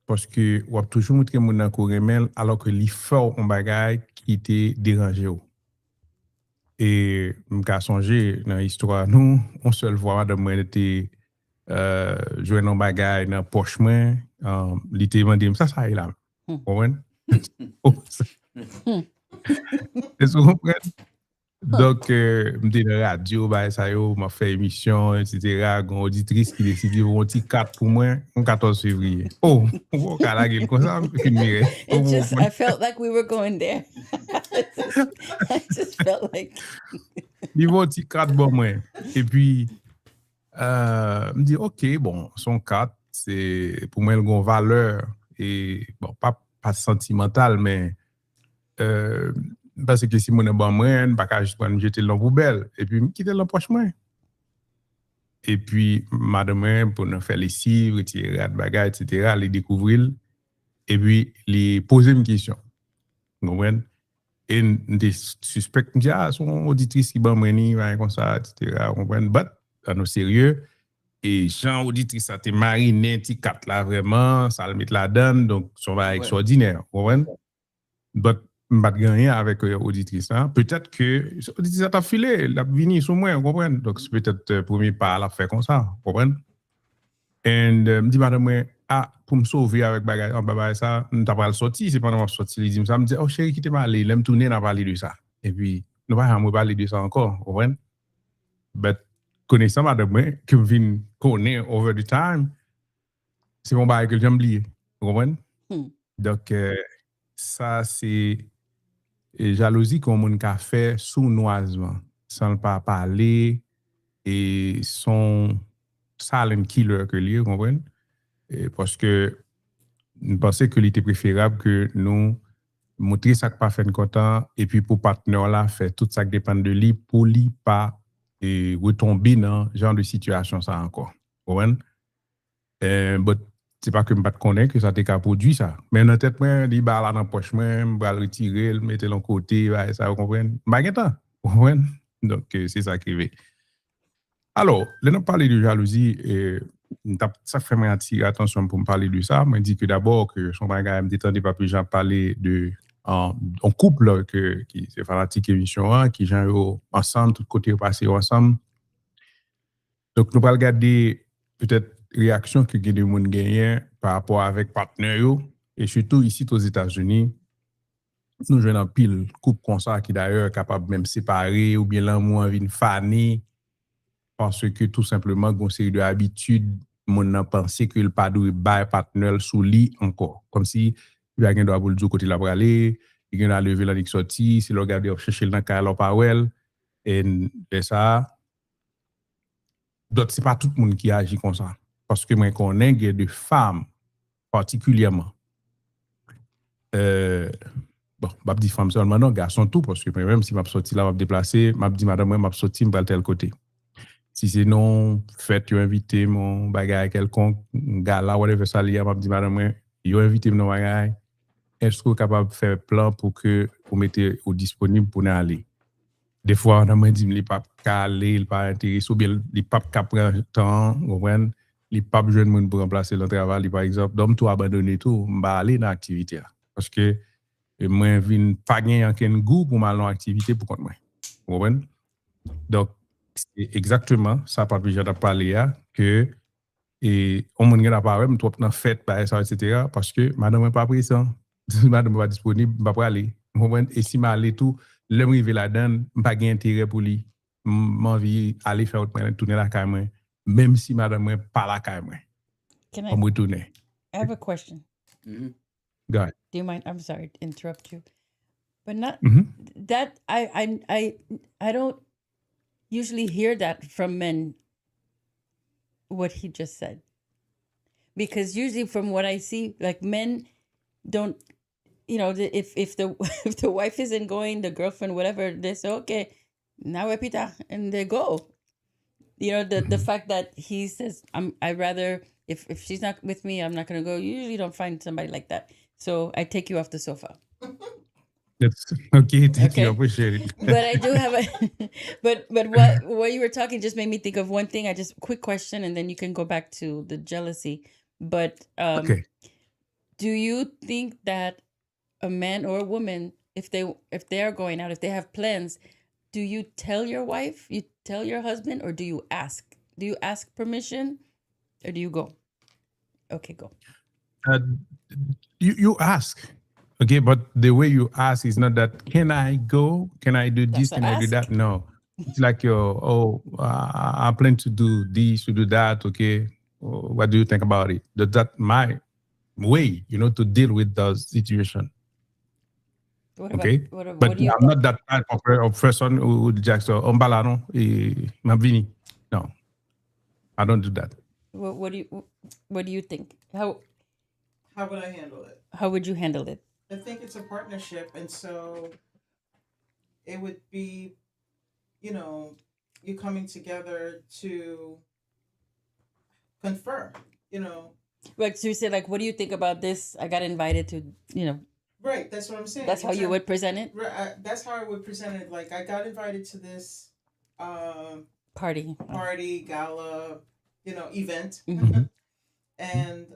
Parce que ou toujours montrer mon nan ko remel alors que li fait un bagage qui était dérangé. Et m'ka songer dans l'histoire nous, on seul voit madame moi était jouer un bagage dans poche moi, li te demandé ça est là. Comprenez? Est-ce que vous comprenez? Donc, m'étais dans la radio, bah, ça y est, m'a fait émission, etc. Une auditrice qui décide de un petit 4 pour moi, le 14 février. Oh, on va la gueule comme ça, It just, I felt like we were going there. I just felt like. Il va un petit 4 pour moi. Et puis, me dit, OK, bon, son 4, c'est pour moi, il a une valeur, et bon, pas sentimentale, mais parce que si mon est bon moi pas qu'à juste prendre jeter dans poubelle et puis me quitter dans poche moi et puis madame pour nous faire les civres retirer de bagages etc. les découvrir et puis les poser une question vous comprenez et des suspects me dit ah son auditrice qui bon moi ni comme ça etc. vous comprenez but à nos sérieux et Jean auditrice ça te mariné petit 4 là vraiment ça le mettre la donne donc ça va extraordinaire vous comprenez but pas de rien avec auditrice. Hein? Peut-être que l'auditrice t'a filé, l'a venu sur moi, vous comprenez? Donc, c'est peut-être premier pas à la faire comme ça, vous comprenez? And me dit madame moi, ah pour me sauver avec bagage en bagage ça, nous t'a pas le sorti, c'est pendant m'a sorti, il dit ça me dit oh chérie quittez moi aller, l'aime tourner n'a parler de ça. Et puis nous pas me parler de ça encore, vous comprenez? But connaissant madame moi que me vinn connaître over the time, c'est mon bagage que j'aime oublier, vous comprenez? Donc ça c'est jalousie qu'on moun ka fait sournoisement sans pas parler et son silent killer que lui, vous comprenez? Parce que nous pensons qu'il était préférable que nous montrer ça que pas fait content et puis pour partenaire là faire tout ça qui dépend de lui pour lui pas retomber dans genre de situation ça encore. Vous comprenez? But c'est pas que me pas connaître que ça t'est qu'à produit ça. Mais dans tête moi, il ba là dans poche moi, me va le retirer, le mettre de côté, ça vous comprenez? Pas temps. Vous comprenez? Donc c'est ça qui arrive. Alors, là, nous parler de jalousie, ça fait moi attirer attention pour me parler de ça. Je dis que d'abord, que son bagage me détendait pas plus gens parler de en couple qui c'est fanatique émission qui genre ensemble tout côté passé ensemble. Donc nous allons regarder peut-être réaction que des monde gagnent par rapport avec partenaire et surtout ici aux États-Unis. Nous jouons en pile couple comme ça qui d'ailleurs capable même séparer ou bien l'amour vient faner parce que tout simplement une série de habitudes mon n'a pensé que le pas de bail partenaire sous lit encore comme si il y a quelqu'un doit pour le côté la pour aller il y a lever la sortie si le regarder chercher dans car pas well et ça d'autres c'est pas tout le monde qui agit comme ça parce que moi connais des femmes particulièrement bon m'a dit femme seulement non garçon tout parce que même si m'a sorti là m'a déplacer m'a dit madame moi m'a sorti me tel côté. Si c'est non, faites, vous invité mon bagage quelconque, gala, whatever ça lié, m'a dit madame, vous invité mon bagage. Est-ce que vous êtes capable de faire plan pour que vous mettez au disponible pour aller? Des fois, on m'a dit, les papes calés, les pas intéressés, ou bien les papes qui prennent temps, vous comprenez? Les papes jeunes monde pour remplacer le travail, par exemple, donc tout abandonner tout, on va aller dans l'activité. Parce que moi, je ne pas gagner aucun goût pour m'aller dans l'activité pour moi. Vous comprenez? Donc, c'est exactement ça pas besoin de parler que et on m'en a pas même trop dans fête par ça etc. parce que madame n'est pas présent madame pas disponible pas aller et si m'a aller tout le river la donne pas gain intérêt pour lui m'envie aller faire autre tourner la caille même si madame n'est pas la caille Can on retourner. I have a question. Go ahead. Do you mind? I'm sorry to interrupt you, but not Mhm. that I don't usually hear that from men. What he just said, because usually from what I see, like men don't, if the if the wife isn't going, the girlfriend, whatever, they say okay, now repita, and they go. The fact that he says I rather if she's not with me, I'm not gonna go. You usually don't find somebody like that. So I take you off the sofa. That's okay, thank Okay. you, appreciate it. But I do have a but what you were talking just made me think of one thing. I just quick question and then you can go back to the jealousy. But Okay. do you think that a man or a woman, if they are going out, if they have plans, do you tell your wife, you tell your husband, or do you ask? Do you ask permission or do you go? Okay, go. You ask. Okay, but the way you ask is not that, can I go? Can I do this? That's Can a I do ask. that? No. It's like, I plan to do this, to do that. Okay. What do you think about it? That's my way, to deal with the situation. What Okay. about But what do you I'm not that type of person who would just, ombalano, mavini. No, I don't do that. what do you think? How would I handle it? How would you handle it? I think it's a partnership, and so it would be, you coming together to confer, Like, so you say, like, what do you think about this? I got invited to, Right, that's what I'm saying. that's how you would present it? Right, that's how I would present it. Like, I got invited to this Party. party, gala, event. Mhm. And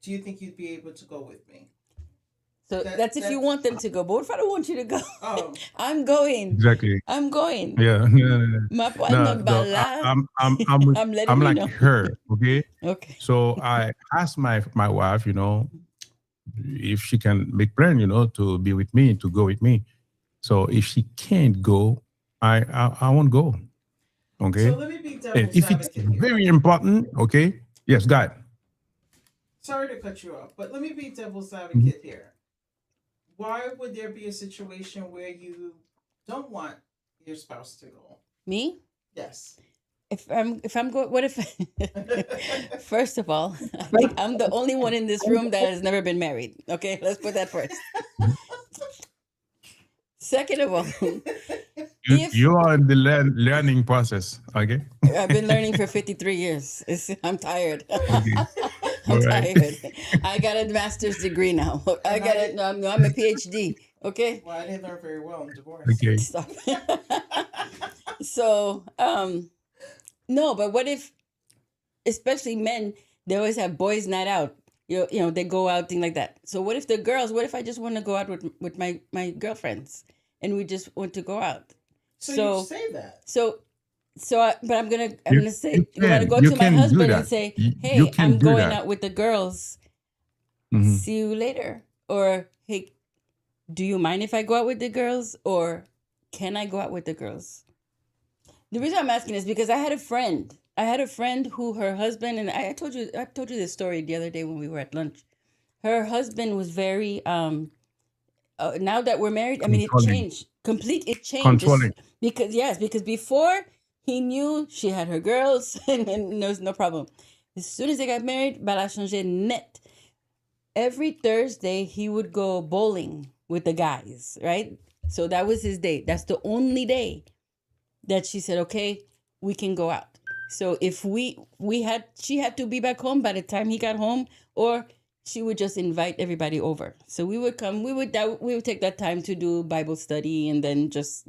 do you think you'd be able to go with me? So that's if you want them to go. But what if I don't want you to go? Oh. I'm going. Exactly. I'm going. Yeah. Ma No, no, no bala. I'm letting I'm you like know. her. Okay. Okay. So I asked my wife, if she can make plan, to be with me, to go with me. So if she can't go, I won't go. Okay. So let me be And devil's if it's advocate here. very important, okay. Yes, go ahead. Sorry to cut you off, but let me be devil's advocate here. Why would there be a situation where you don't want your spouse to go? Me? Yes. If I'm going, what if? First of all, I think I'm the only one in this room that has never been married. Okay, let's put that first. Second of all, if You are in the learning process. Okay. I've been learning for 53 years, I'm tired. Okay. I'm All right. tired. I got a master's degree now. I got it. No, I'm a PhD. Okay, Well, I didn't learn very well in divorce. Okay. stop. So, no, but what if, especially men, they always have boys' night out. You know, they go out, thing like that. So what if the girls? What if I just want to go out with my girlfriends, and we just want to go out? So you say that. But I'm gonna say You I'm gonna can. go You to my can do husband and that. say, You "Hey, can I'm do going that. out with the girls. Mhm. See you later." Or, "Hey, do you mind if I go out with the girls? Or can I go out with the girls?" The reason I'm asking is because I had a friend. Who her husband, and I told you this story the other day when we were at lunch. Her husband was very now that we're married, I mean, it Controlling. changed. It changed. Controlling. Because before he knew she had her girls and there was no problem. As soon as they got married, bala changé net. Every Thursday he would go bowling with the guys, right? So that was his day. That's the only day that she said, "Okay, we can go out." So if she had to be back home by the time he got home, or she would just invite everybody over. So we would come, we would take that time to do Bible study and then just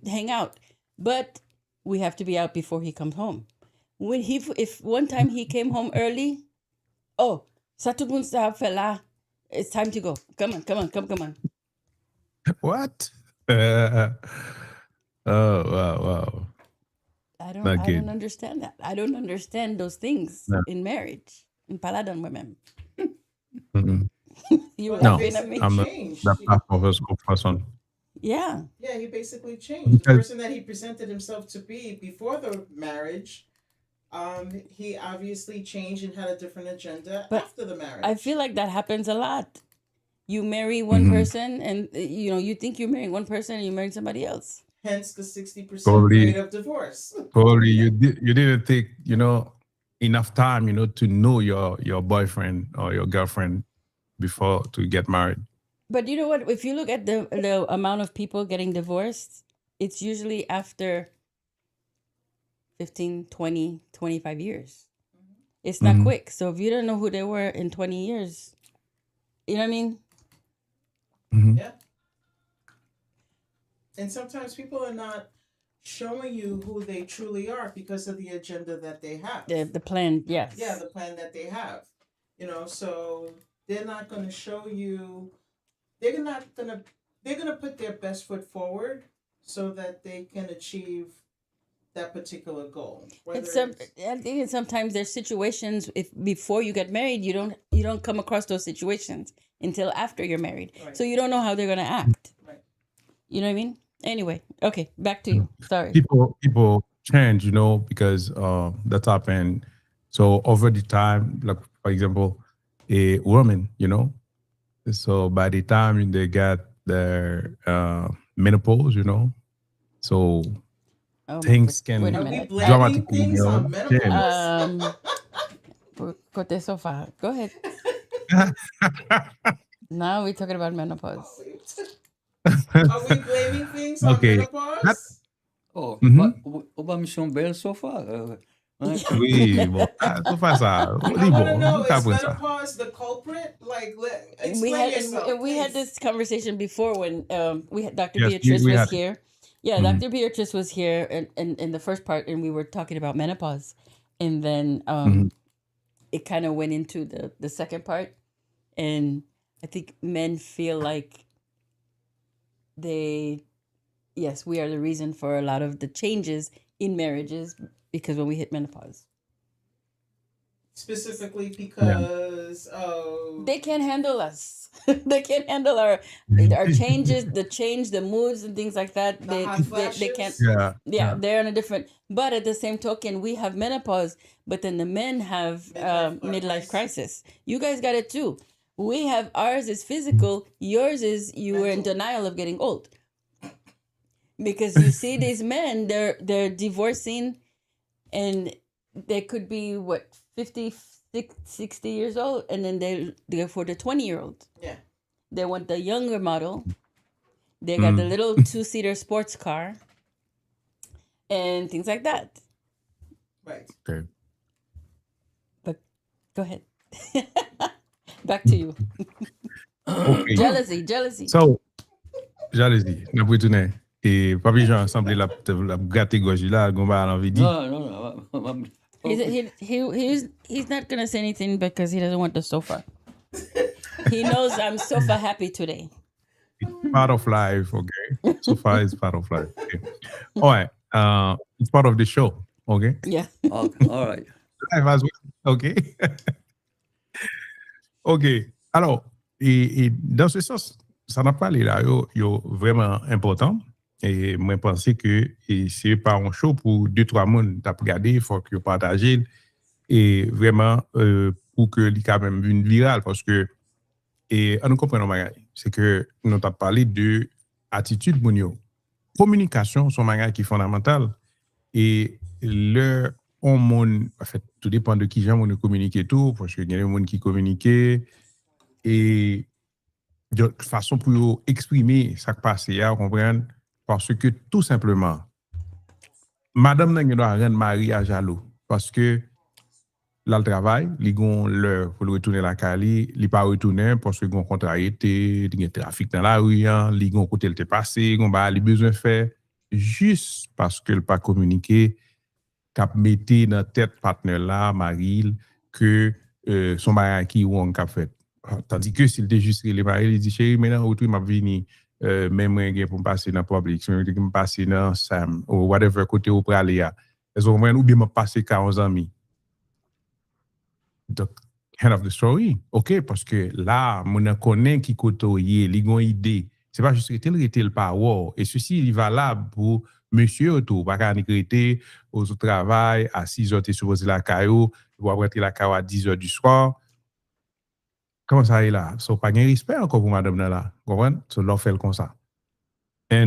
hang out. But we have to be out before he comes home. If one time he came home early, oh, Satubun fella, it's time to go. Come on. What? Wow. I Not don't good. understand that. I don't understand those things No. in marriage. In Paladan women. Mhm. You were Well, No, he laughing at me? basically I'm not changed. that type of a school person. Yeah. Yeah, he basically changed. The Because person that he presented himself to be before the marriage, he obviously changed and had a different agenda But after the marriage. I feel like that happens a lot. You marry one Mhm. person and you think you're marrying one person and you marry somebody else. Hence the 60% probably rate of divorce. you didn't take enough time to know your boyfriend or your girlfriend before to get married. But you know what? If you look at the amount of people getting divorced, it's usually after 15, 20, 25 years. It's not Mhm. quick. So if you don't know who they were in 20 years, you know what I mean? Mhm. Yeah. And sometimes people are not showing you who they truly are because of the agenda that they have. The plan, yes. Yeah, the plan that they have. So they're not going to show you. They're gonna put their best foot forward so that they can achieve that particular goal. I think sometimes there's situations if before you get married you don't come across those situations until after you're married. Right. So you don't know how they're gonna act. Right. You know what I mean? Anyway, okay, back to you. Sorry. People change, because that's happened. So over the time, like for example, a woman, so by the time they got their menopause, so things can wait a Are we minute. blaming dramatically, things on change. menopause? Côté sofa. Go ahead. Now we're talking about menopause. Are we blaming things on Okay. menopause? Oh, Mhm. Oba mission belle so far. Hein? Oui, bon, so far ça, I on dit want to bon, know, nous is t'apprenons ça. menopause the culprit? Like, explain we had yourself, and we had please. this conversation before when we had Dr. Yes, Beatrice we was had it. here. Yeah, Mhm. Dr. Beatrice was here in the first part, and we were talking about menopause, and then Mhm. it kind of went into the second part, and I think men feel like yes, we are the reason for a lot of the changes in marriages because when we hit menopause. Specifically because of They can't handle us. They can't handle our changes, the moods and things like that. the hot They can't. flashes. Yeah, they're on a different. But at the same token, we have menopause, but then the men have midlife crisis. You guys got it too. We have ours is physical. Yours is you were in Mental. denial of getting old. Because you see these men, they're divorcing, and they could be 50, 60 years old, and then they're for the 20-year-old. Yeah. They want the younger model. They got the little 2-seater sports car and things like that. Right. Okay. But go ahead. Back to you. Okay. Jealousy. So, jalousie, n'a pas retourné. Et Papi Jean semblait la gâté gauche là, qu'on va l'envie dire. Non. He's not gonna say anything because he doesn't want the sofa. He knows I'm sofa happy today. It's part of life, okay? So far, it's part of life. Okay. All right. It's part of the show, okay? Yeah. Okay, all right. Life as well, okay? OK. Alors, et dans ce sens, ça n'a pas parlé là, yo vraiment important. Et moi, je pense que c'est pas un show pour 2-3 monde à regarder, il faut que vous partagez. Et vraiment, pour que l'il quand même une virale, parce que, et on nous comprend, c'est que nous avons parlé de attitude pour nous. Communication, c'est un bagage qui est fondamental. Et en fait, tout dépend de qui j'aime communiquer tout, parce qu'il y a des gens qui communiquent et de façon pour exprimer ce qui passe, comprendre, parce que tout simplement, madame n'a pas rendre mari à jaloux, parce que là, le travail, ils ont l'heure pour retourner à la Cali, ils ne pas retourner parce qu'ils ont contrariété, il y a trafic dans la rue, ils ont côté le passé, ils ont besoin de faire, juste parce qu'ils n'ont pas communiqué, cap mettre dans tête partenaire là Maril que son mari qui ou on cap fait tandis que s'il était juste les mari il dit chérie maintenant autour m'a venir même rien pour passer dans public pour me passer dans Sam ou whatever côté au praler là ils ont ou bien me passer 40 amis donc end of the story OK parce que là mon connaît qui côtoyer li gon idée c'est pas juste rester le power et ceci il est valable pour monsieur autour pas qu'à négriter au travail à 6h tu supposé la caillou ou rentrer la caillou à 10h du soir comment ça est là so pas gain respect encore pour madame là comprendre so leur fait comme ça et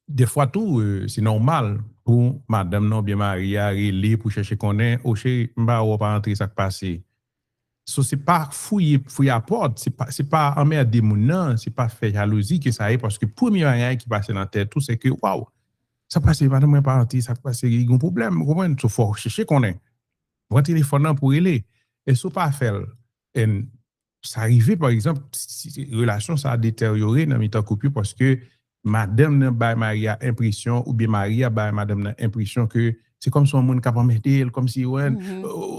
des fois tout c'est normal pour madame non bien mariée à relé pour chercher connaît au chez m'pa ou pas entrer ça passer so c'est pas fouiller à porte c'est pas emmerder moun non c'est pas faire jalousie que ça est parce que premier rien qui passe dans la tête tout c'est que waouh ça passe madame moi pas entrer ça passe il y a un problème comprendre so faut chercher connaît prendre téléphone pour aller et so pas faire et ça arrivé par exemple si relation ça a détérioré dans mi-temps couple parce que madame n'a ba Maria impression ou bien Maria ba madame n'a impression que c'est comme son monde capable mettre comme si ouais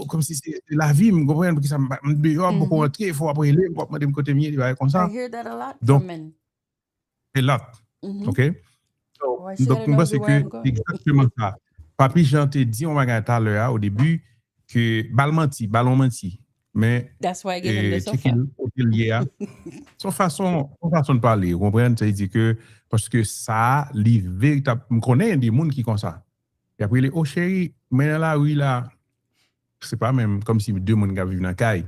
comme si c'est la vie me comprendre parce que ça me beaucoup rentrer il faut après aller pour demander côté mieux il va comme ça I hear that a lot donc from men. c'est là OK donc moi c'est que exactement ça papi Jean te dit on va gagner tout à l'heure au début que ballon menti mais that's why I gave him the sofa. son façon de parler vous comprenez ça dit que parce que ça li véritable me connais des monde qui comme ça et après les oh chérie mais là oui là c'est pas même comme si deux monde qui vivent dans caille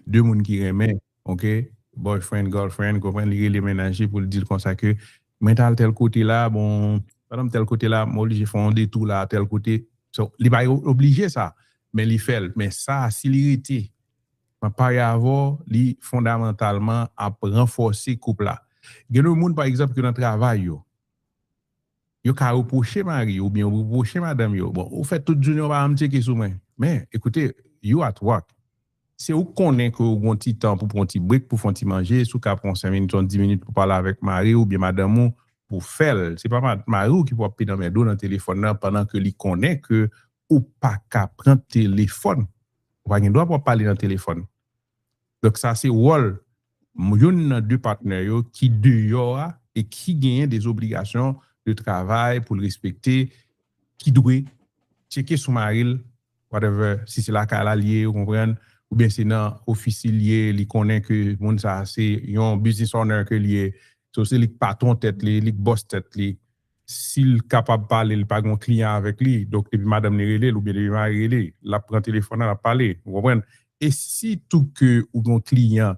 deux monde qui aimaient OK boyfriend girlfriend comprendre les ménager pour dire comme ça que mental tel côté là bon madame tel côté là moi j'ai fondé tout là tel côté so il va obligé ça mais il fait mais ça s'il irrité pas y avoir li fondamentalement à renforcer couple là il y a des monde par exemple qui dans travail yo ka reprocher mari ou bien reprocher madame yo bon ou fait toute journée on va me checker sur moi mais écoutez you at work c'est où connaît que vous un petit temps pour prendre un petit break pour faire un petit manger sous ka prendre 5 minutes 10 minutes pour parler avec mari ou bien madame ou pour faire c'est pas mari qui peut appeler dans mes dos dans téléphone pendant que li connaît que ou pas ka prendre téléphone ou pas doit pas parler dans téléphone donc ça c'est rôle yon nan deux partenaires yo qui dehors a, et qui gagnent des obligations de travail pour le respecter, qui doit checker son maril, whatever, si c'est la kala lié, vous comprenez, ou bien c'est dans office lié, li connaît que moun ça c'est yon business owner que lié, so c'est li patron tête li boss tête li, s'il capable parler, il pas gon client avec lui, donc depuis madame li relé ou bien depuis mari relé, la prend téléphone la parler, vous comprenez, et si tout que ou gon client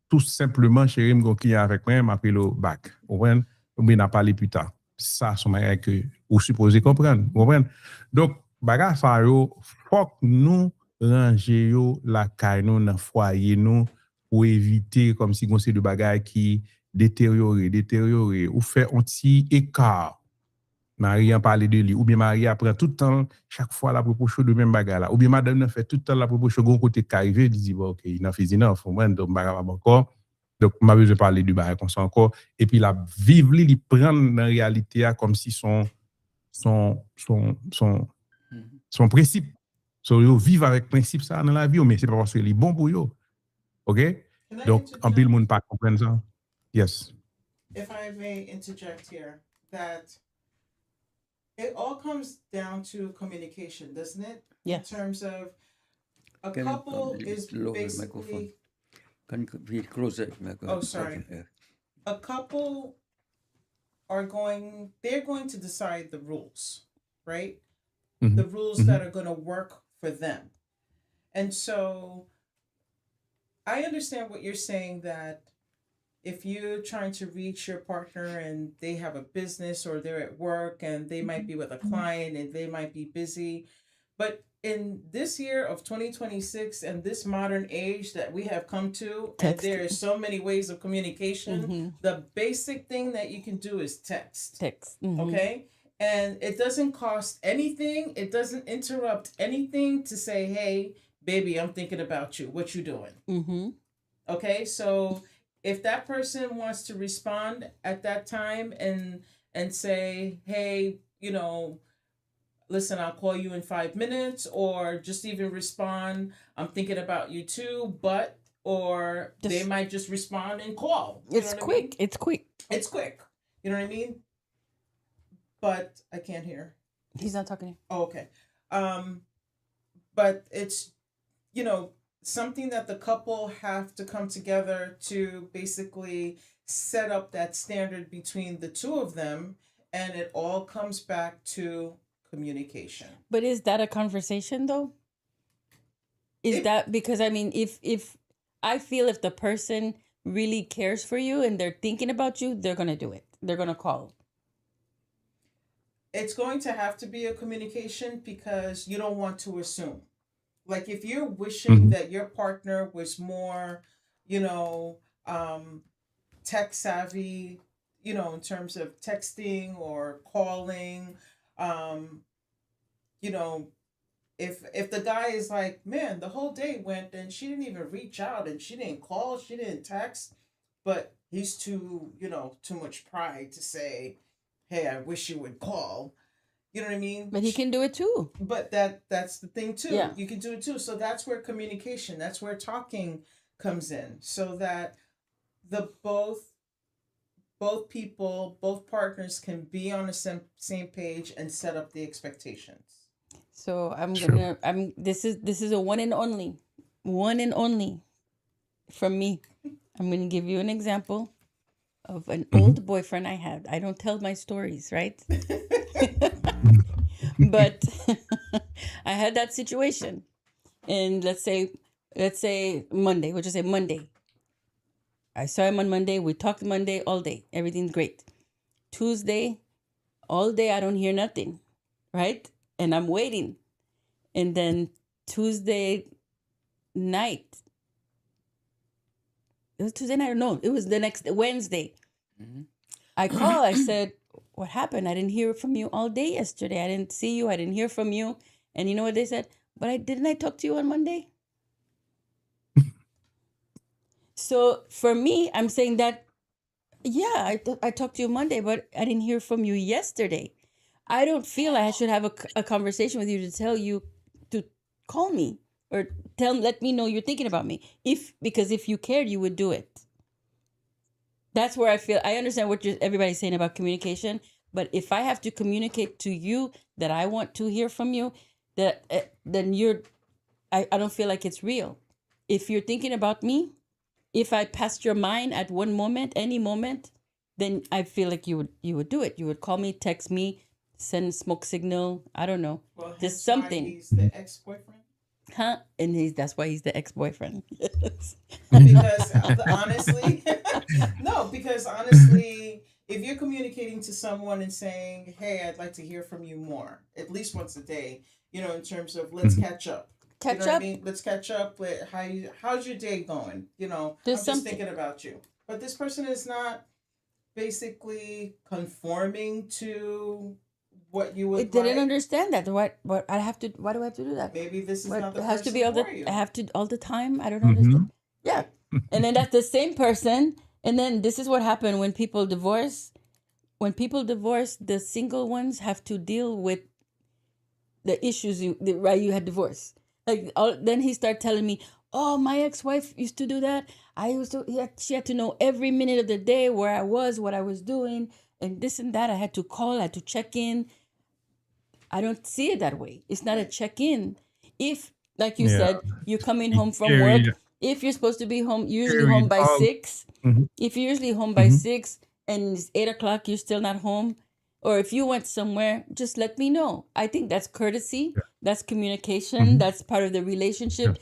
tout simplement chéri mon client avec moi m'appelle au bac, vous comprenez, ou bien n'a parlé plus tard, ça son manière que vous supposez comprendre, vous comprenez, donc bagay sa yo faut que nous ranger yo la caille nous dans foyer nous pour éviter comme si on c'est de bagay qui détériorer ou faire un petit écart. Marie en parler de lui ou bien Marie apprend tout le temps chaque fois la propos de même bagay là ou bien madame n'a fait tout le temps la propos gon côté arrivé dit bon OK il n'a fait enough on donc bagay encore donc m'a besoin parler du bagay comme ça encore et puis la vivre li prendre dans réalité comme si son principe. So yo vivre avec principe ça dans la vie mais c'est pas parce que c'est bon pour yo. OK? Can I Donc en pile interject? monde pas comprendre ça. Yes. If I may interject here, that it all comes down to communication, doesn't it? Yes. In terms of a Can you couple come is lower the microphone? basically Can you be closer? Oh, sorry. A couple they're going to decide the rules, right? Mhm. The rules that are going to work for them. And so I understand what you're saying, that if you're trying to reach your partner and they have a business or they're at work and they might be with a client and they might be busy. But in this year of 2026 and this modern age that we have come to, and Text. there are so many ways of communication, the basic thing that you can do is text. Text. Okay? And it doesn't cost anything. It doesn't interrupt anything to say, hey, baby, I'm thinking about you. What you doing? Mm-hmm. Okay? So if that person wants to respond at that time and say, hey, listen, I'll call you in 5 minutes, or just even respond, I'm thinking about you too, or they might just respond and call. You It's know what I quick. mean? It's quick. It's quick. You know what I mean? But I can't hear. He's not talking to you. Oh, okay. But it's, something that the couple have to come together to basically set up that standard between the two of them, and it all comes back to communication. But is that a conversation though? Is that because I mean, if I feel if the person really cares for you and they're thinking about you, they're gonna do it. They're gonna call. It's going to have to be a communication because you don't want to assume. Like if you're wishing that your partner was more, tech savvy, in terms of texting or calling, if the guy is like, man, the whole day went and she didn't even reach out and she didn't call, she didn't text, but he's too much pride to say, hey, I wish you would call. You know what I mean? But he can do it too. But that's the thing too. Yeah. You can do it too. So that's where communication, that's where talking comes in, so that the both people, both partners can be on the same page and set up the expectations. So this is a one and only from me. I'm gonna give you an example of an old boyfriend I had. I don't tell my stories, right? But I had that situation, and let's say Monday. We'll just say Monday. I saw him on Monday. We talked Monday all day. Everything's great. Tuesday, all day I don't hear nothing, right? And I'm waiting. And then Tuesday night. It was Tuesday night? No, it was the next Wednesday. I call. I said, what happened? I didn't hear from you all day yesterday. I didn't see you. I didn't hear from you. And you know what they said? But didn't I talk to you on Monday? So for me, I'm saying that, yeah, I talked to you Monday, but I didn't hear from you yesterday. I don't feel I should have a conversation with you to tell you to call me or let me know you're thinking about me. Because if you cared, you would do it. That's where I understand what everybody's saying about communication, but if I have to communicate to you that I want to hear from you, that then I don't feel like it's real. If you're thinking about me, if I passed your mind at one moment, any moment, then I feel like you would do it. You would call me, text me, send smoke signal. I don't know, Well, just hence why something, he's the ex-boyfriend. huh? And that's why he's the ex-boyfriend. Yes. Because honestly, no, because honestly, if you're communicating to someone and saying, "Hey, I'd like to hear from you more, at least once a day," in terms of let's catch up. Catch You know what I up. mean? Let's catch up. How's your day going? I'm There's just something. thinking about you. But this person is not basically conforming to what you would It didn't like. understand that. What I have to? Why do I have to do that? Maybe this is What not the it has to person be all for the? you. I have to all the time. I don't Mhm. understand. Yeah, and then that's the same person. And then this is what happened when people divorce. When people divorce, the single ones have to deal with the issues why you had divorce. Like then he started telling me, "Oh, my ex-wife used to do that. I used to. She had to know every minute of the day where I was, what I was doing, and this and that. I had to call. I had to check in. I don't see it that way. It's not a check-in. If, like you Yeah. said, you're coming He home from carried work, if you're supposed to be home, usually home carried by all. 6, Mhm. if you're usually home by Mhm. 6 and it's 8 o'clock, you're still not home, or if you went somewhere, just let me know. I think that's courtesy. Yeah. That's communication. Mhm. That's part of the Yeah. relationship.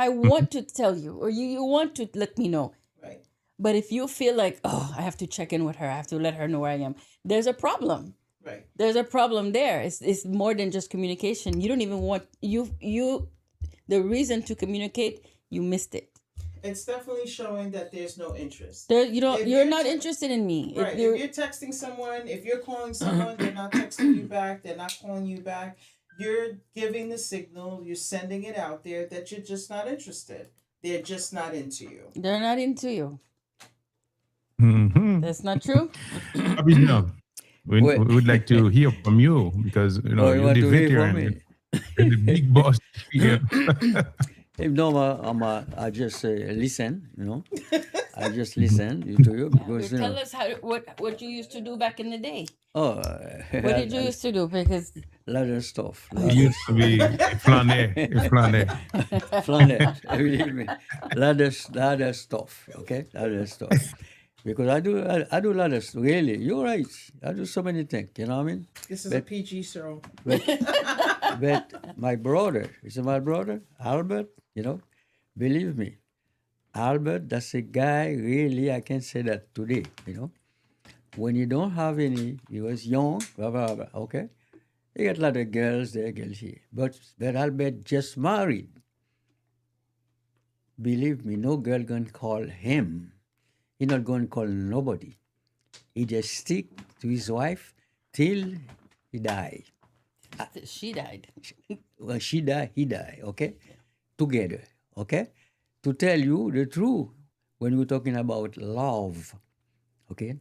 I Mhm. want to tell you, or you want to let me know. Right. But if you feel like, oh, I have to check in with her, I have to let her know where I am, there's a problem. Right. There's a problem there. It's more than just communication. You don't even want the reason to communicate, you missed it. It's definitely showing that there's no interest. There If you're you're not te- interested in me. Right. If you're texting someone, if you're calling someone, they're not texting you back, they're not calling you back, you're giving the signal, you're sending it out there that you're just not interested. They're just not into you. They're not into you. Mhm. That's not true. Abidjan, we Well, would like to hear from you because oh, you you're want the to hear from veteran. me? You're the big boss here. No, I just listen, I just Mhm. listen to you because, Tell us what you used to do back in the day. oh, What did you used to do? Because a lot of stuff. You used to be a flaner. Flanet, believe me. Lot of stuff, okay? Lot of stuff. Because I do a lot of stuff, really. You're right. I do so many things, you know what I mean? This is a But- PG show. But my brother, my brother, Albert, believe me, Albert, that's a guy, really, I can say that today, When you don't have any, he was young, blah, blah, blah, okay? You got a lot of girls there, girls here. But Albert just married. Believe me, no girl gonna call him. He not gonna call nobody. He just stick to his wife till he die. she died. Well, she die, he die, okay? Together, okay? To tell you the truth, when we're talking about love, okay?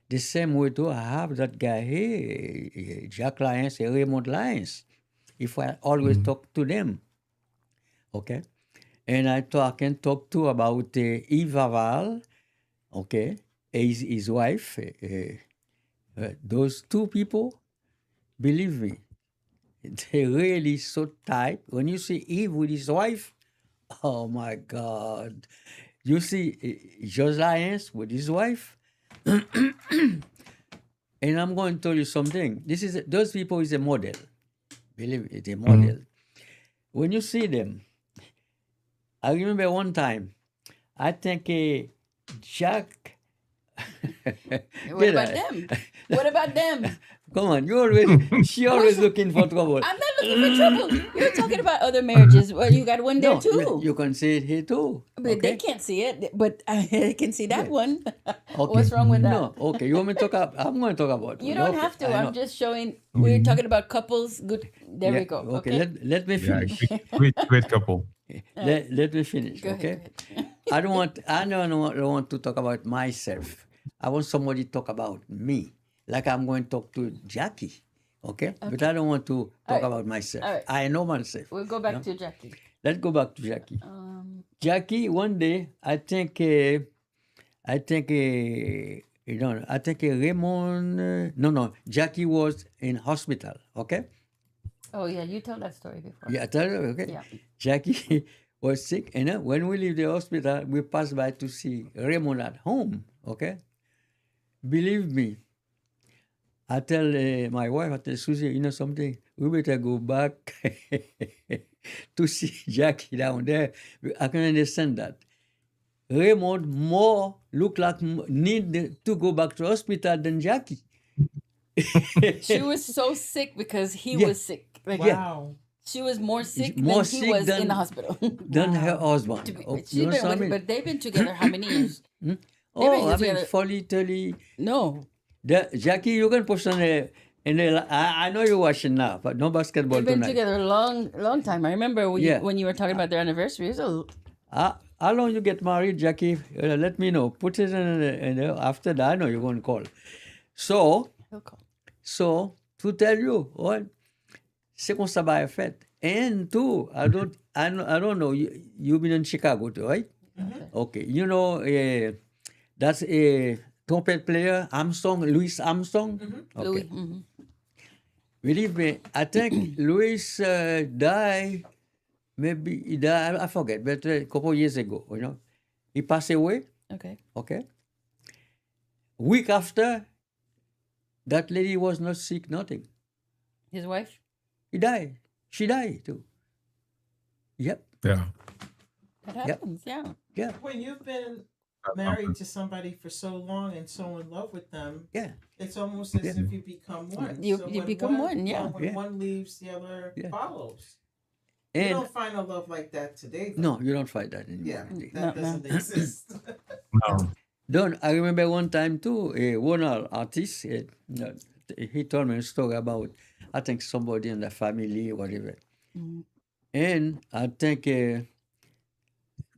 The same way too, I have that guy here, Jack Lyons and Raymond Lyons. If I always talk to them, okay? And I can talk to about Yves Aval, okay? His wife, those two people, believe me, they're really so tight. When you see Eve with his wife, oh my God. You see George Lyons with his wife. And I'm going to tell you something. Those people is a model. Believe me, it's a model. When you see them, I remember one time, I think Jack. What about them? What about them? Come on, she always looking for trouble. I'm not looking for trouble. You're talking about other marriages. Well, you got one there No, too. you can see it here too. But they can't see it. But I can see that one. Okay. What's wrong with that? No, okay. You want me to talk about? I'm going to talk about. You don't Okay, have to. I know. I'm just showing. We're talking about couples. Good. There we Yeah, go. Okay, Okay. let me Yeah, finish. great couple. Let me finish. Go Okay. ahead. Go ahead. I don't want to talk about myself. I want somebody to talk about me, like I'm going to talk to Jackie. Okay. But I don't want to talk right. about myself. All right. I know myself. We'll go back to Jackie. Let's go back to Jackie. Jackie, one day, I think I think, I think Raymond, no, Jackie was in hospital, okay? Oh yeah, you tell that story before. Yeah, I tell you, okay? Yeah. Jackie was sick, and when we leave the hospital, we pass by to see Raymond at home, okay? Believe me, I tell my wife, I tell Susie, you know something? We better go back to see Jackie down there. I can understand that. Raymond more look like need to go back to hospital than Jackie. She was so sick because he Yeah. was sick. Like Wow. she was more sick More than sick he was in than- the hospital. Than her husband. Oh, She's you know been what I with, mean? but they've been together how many years? Oh, I mean, together- 40, 30. No, Jackie, you can post on I know you're watching now, but no basketball they've been tonight. together a long time. I remember when, Yeah. when you were talking about their anniversary. It was How long you get married, Jackie? Let me know. Put it after that. I know you're going to call. So, to tell you, c'est comme ça va être fait. And two, I don't know. You've been in Chicago too, right? Okay. You know, that's a trumpet player, Louis Armstrong. Okay. Louis. Mhm. Believe me, I think Louis died. Maybe he died. I forget, but a couple years ago. You know, he passed away. Okay. Okay. Week after, that lady was not sick, nothing. His wife. He died. She died too. Yep. Yeah. That Yep. happens. Yeah. Yeah. When you've been married to somebody for so long and so in love with them, Yeah. it's almost as Yeah. if you become one. You when become one, yeah. When Yeah. one leaves, the other Yeah. follows. You And don't find a love like that today. though. no, you don't find that anymore. Yeah, indeed. that No, doesn't exist. No. Don't I remember one time too, one artist, he told me a story about, I think somebody in the family, whatever. And I think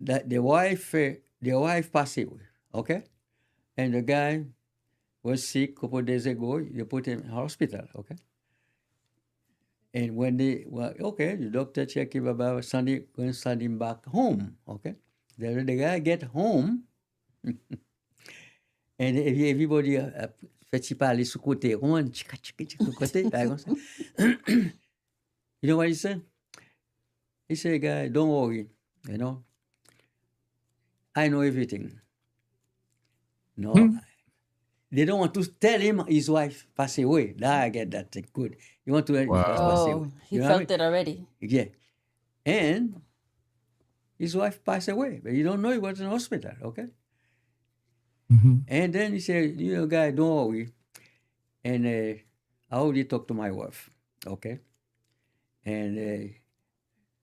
that the wife passed away, okay? And the guy was sick a couple of days ago. They put him in hospital, okay? And when the doctor checked him about Sunday, going to send him back home, okay? The guy get home, and everybody fait parler sous côté, côté, like comme ça. You know what he said? He said, guy, don't worry, you know, I know everything. No, they don't want to tell him his wife passed away. That I get that thing. Good. You want to his wife passed Oh, away. he You know what I felt it already. mean? Yeah. And his wife passed away, but you don't know he was in hospital, okay? And then he said, you know, guy, don't worry. And I already talked to my wife, okay? And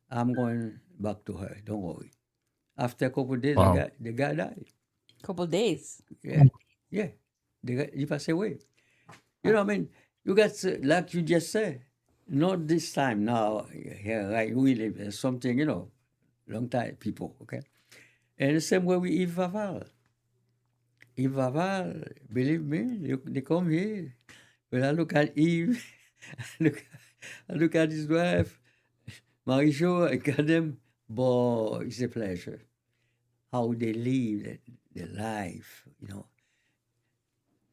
I'm going back to her, don't worry. After a couple of days, Wow. the guy died. Couple days. Yeah, yeah. He passed away. You know what I mean? You got, like you just said, not this time now, here, right? We live in something, you know, long time people, okay? And the same way with Yves Vaval. Yves Vaval, believe me, they come here. When I look at Yves, I look at his wife, Marie-Jo, I got them, boy, it's a pleasure. How they live their life, you know.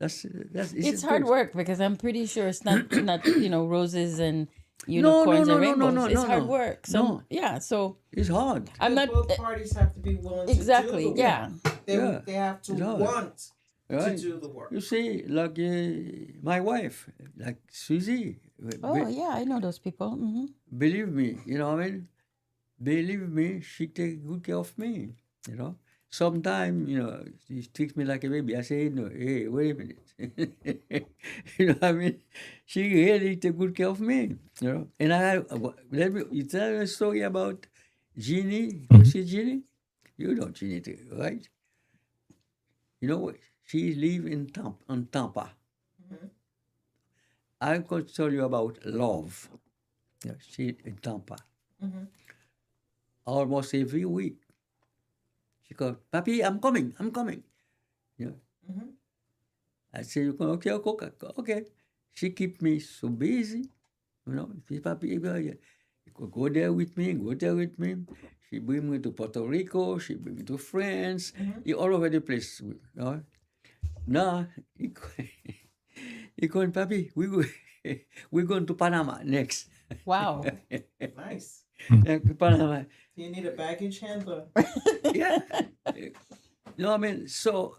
It's hard work because I'm pretty sure it's not roses and No, unicorns no, and no, no, rainbows. no, It's no, hard no. work. So No. yeah, so It's hard. I'm not Both parties have to be willing exactly. to do the Yeah. work. Yeah. They have to It's hard. want Right? to do the work. You see, like my wife, like Susie. Oh yeah, I know those people. Hmm. Believe me, you know what I mean? Believe me, she take good care of me, you know. Sometimes, you know, she treats me like a baby. I say, no, hey, wait a minute. You know what I mean? She really take good care of me, you know. And let me you tell a story about Jeannie. You see Jeannie? You know Jeannie, right? You know what? She live in Tampa. I could tell you about love. Yeah, she in Tampa. Almost every week. She goes, Papi, I'm coming. You know. I say, you go, okay. She keep me so busy. You know, Papi, He could go there with me, go there with me. She bring me to Puerto Rico, she bring me to France, he all over the place. You know? Now, he going, Papi, we're going to Panama next. Wow. Nice. Panama. You need a baggage handler. Yeah. You know what I mean? So,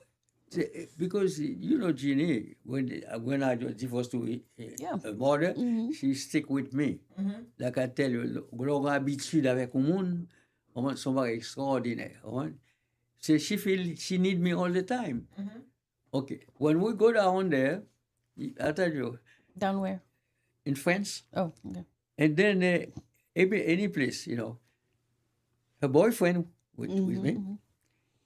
because you know Jeannie, when I was divorced to Yeah. her mother, she stick with me. Like I tell you, l'on habitude avec un monde, son bagay extraordinaire. So she feel she need me all the time. Okay, when we go down there, I tell you, Down where? in France, Oh, okay. and then any place, you know, her boyfriend with me.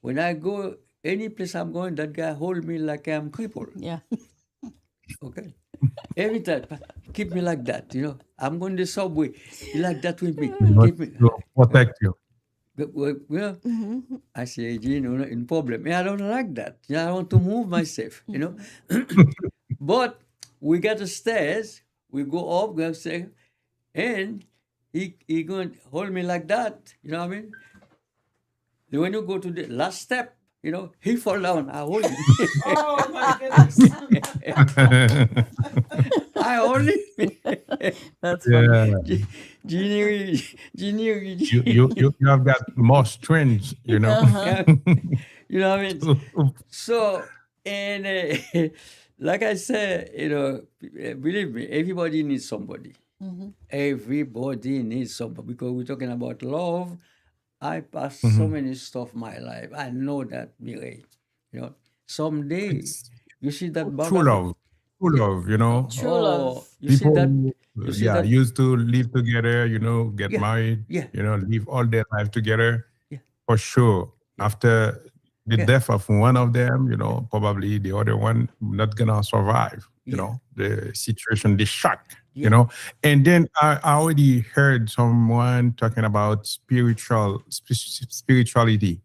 When I go any place I'm going, that guy hold me like I'm crippled. Yeah. Okay. Every time, keep me like that, you know. I'm going to the subway. He like that with me. You want Keep me. to protect you. Well, I say, Gene, you know, in problem. I don't like that. I want to move myself, you know. But we get the stairs, we go up, go upstairs, and he going to hold me like that, you know what I mean? Then when you go to the last step, you know, he fall down, I hold him. Oh my goodness. I hold him. That's funny. Yeah. Genie, You have got more strength, you know. yeah, you know what I mean? So, and like I said, you know, believe me, everybody needs somebody. Everybody needs somebody because we're talking about love. I passed so many stuff in my life. I know that, Mireille. You know, someday you see that True love. True love, you know. True love. You see People, that? You see that? used to live together, you know, get Yeah, married, yeah. you know, live all their life together. Yeah. For sure. After the Yeah. death of one of them, you know, probably the other one not gonna survive, you Yeah. know, the situation, the shock, Yeah. you know. And then I already heard someone talking about spirituality,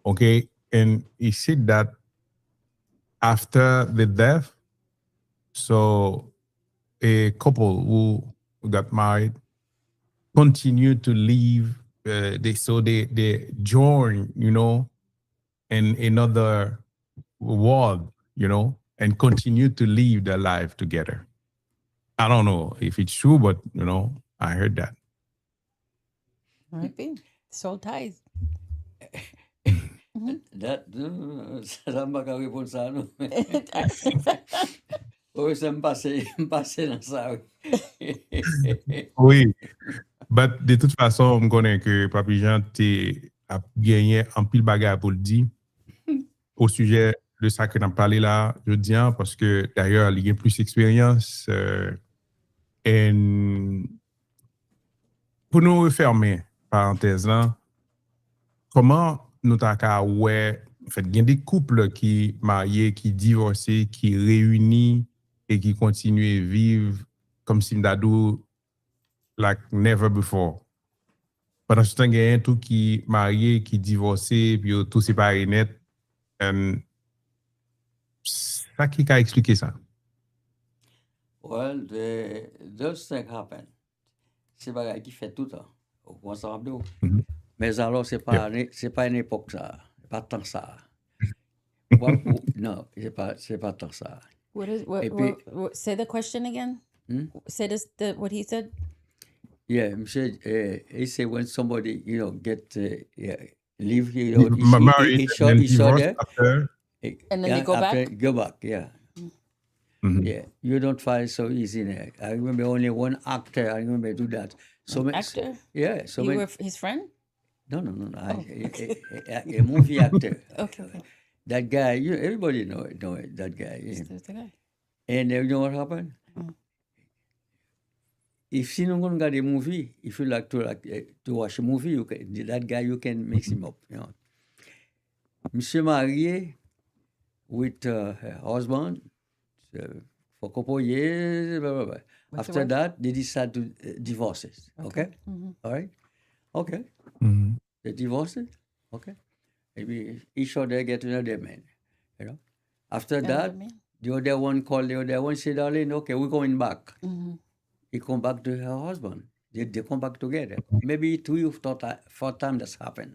okay? And he said that after the death, so a couple who got married continue to live, they join, you know, in another world, you know, and continue to live their life together. I don't know if it's true, but you know, I heard that. Might be. Soul ties. That, ça m'a pas répondre ça, non? Oui, ça me passait dans ça, oui. Oui, but de toute façon, on connaît que Papi Jean a gagné un pile bagarre pour le dire au sujet de ça que nous avons parlé là, je dis, parce que d'ailleurs, il y a plus d'expérience. Et pour nous refermer, parenthèse là, comment nous avons ouais, en fait, il y a des couples qui mariés, qui divorcés, qui réunis et qui continuent à vivre comme si nous like never before. Pendant ce temps, il y a un tout qui marié, qui divorcé, puis tout séparé net. And ça qui a expliqué ça? Well, those things happen. C'est bagay qui fait tout le temps. Au ensemble. Mais alors, c'est pas une époque ça. C'est pas tant ça. Non, c'est pas tant ça. What is what, Et puis- what say the question again? Say this what he said? Yeah, monsieur, he say when somebody, you know, get leave, you know, Married each and then other, divorced after. And then they go after, back? Go back, yeah. Yeah, you don't find it so easy there. I remember only one actor. I remember do that. So many, Actor? yeah. So You many, were his friend? no. A movie actor. Okay. That guy, you know, everybody know that guy. Yeah. There's the guy. And you know what happened? If you don't got a movie, if you like to watch a movie, you can, that guy you can mix him up. You know, Monsieur marié with her husband for a couple of years. Blah, blah, blah. What's After the that, they decide to divorce it. Okay, all right, okay. Mhm. They divorce it. Okay, maybe each other get another man. You know, after that, the other one called the other one, said, "Darling, okay, we're going back." He come back to her husband. They come back together. Maybe 3 or 4 times that's happened.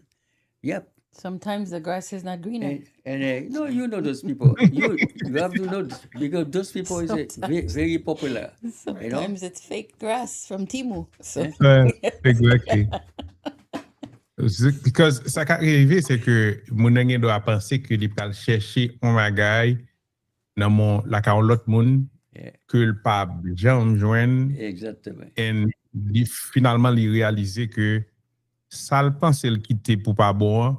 Yep. Sometimes the grass is not greener. And no, you know those people. You have to know because those people is Sometimes. very popular. Sometimes it's fake grass from Timu. So Exactly. Because ça qui arrive, c'est que mon ami doit penser que il peut chercher un bagage dans mon la ka l'autre monde Yeah. que le pas jamais joindre Exactement. et finalement il réaliser que ça le pense le quitter pour pas bon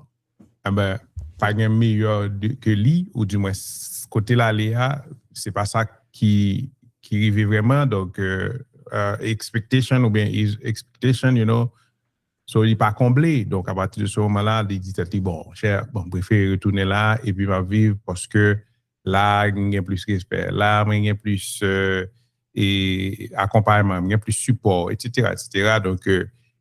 ah ben pas gain meilleur que lui ou du moins ce côté là Léa c'est pas ça qui arrive vraiment donc expectation ou bien is expectation you know so il pas comblé donc à partir de ce moment-là il dit bon cher bon préfère retourner là et puis va vivre parce que là il y a plus respect là il y a plus et accompagnement il y a plus support etc donc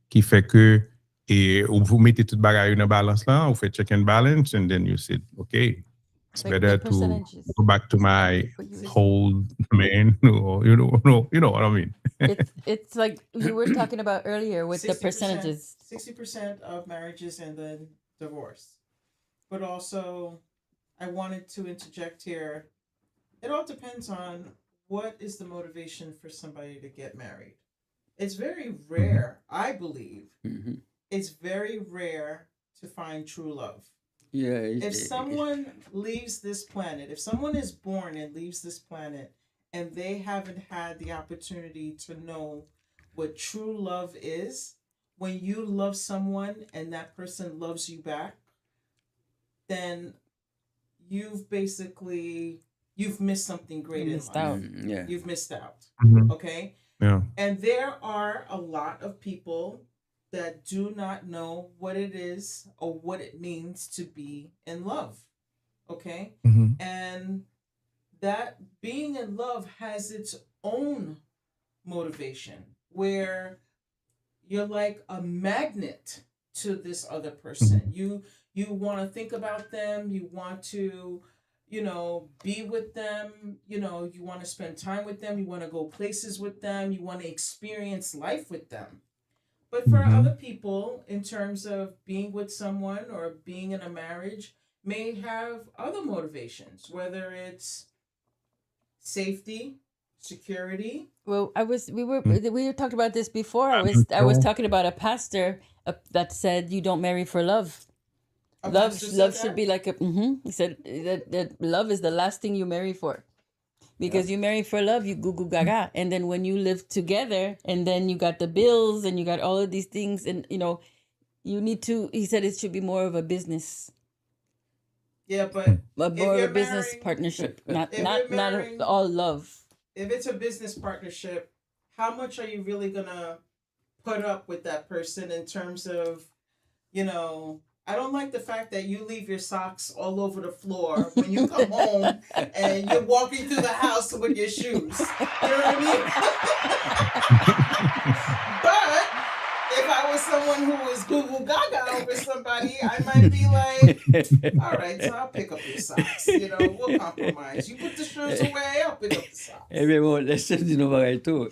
qui fait que et vous mettez toute bagaille dans balance là vous faites check and balance and then you say okay it's Like better the to percentages. go back to my For you. whole man or you know what I mean. It's like you were talking about earlier with the percentages. 60% of marriages and then divorce. But also, I wanted to interject here. It all depends on what is the motivation for somebody to get married. It's very rare, I believe. Mhm. It's very rare to find true love. Yeah. If someone leaves this planet, if someone is born and leaves this planet and they haven't had the opportunity to know what true love is, when you love someone and that person loves you back, then you've missed something great in Missed life. out. Yeah. You've missed out. Mhm. Okay? Yeah. And there are a lot of people that do not know what it is or what it means to be in love. Okay? Mhm. And that being in love has its own motivation where you're like a magnet to this other person. You want to think about them, you want to be with them, you want to spend time with them, you want to go places with them, you want to experience life with them. But for other people, in terms of being with someone or being in a marriage, may have other motivations, whether it's safety, security. Well, we talked about this before. I was talking about a pastor that said you don't marry for love. A Love pastor said should that? be like he said that love is the last thing you marry for. Because you marry for love, you goo goo gaga. And then when you live together and then you got the bills and you got all of these things and you need to he said it should be more of a business. Yeah, but More of you're a business marrying- partnership. Not if not you're not marrying- all love. if it's a business partnership, how much are you really gonna put up with that person in terms of, I don't like the fact that you leave your socks all over the floor when you come home and you're walking through the house with your shoes. You know what I mean? But if I was someone who was goo goo gaga over somebody, I might be like, all right, so I'll pick up your socks. We'll compromise. You put the shoes away, I'll pick up the socks. Eh bien bon, laissez dire nos pareil tout.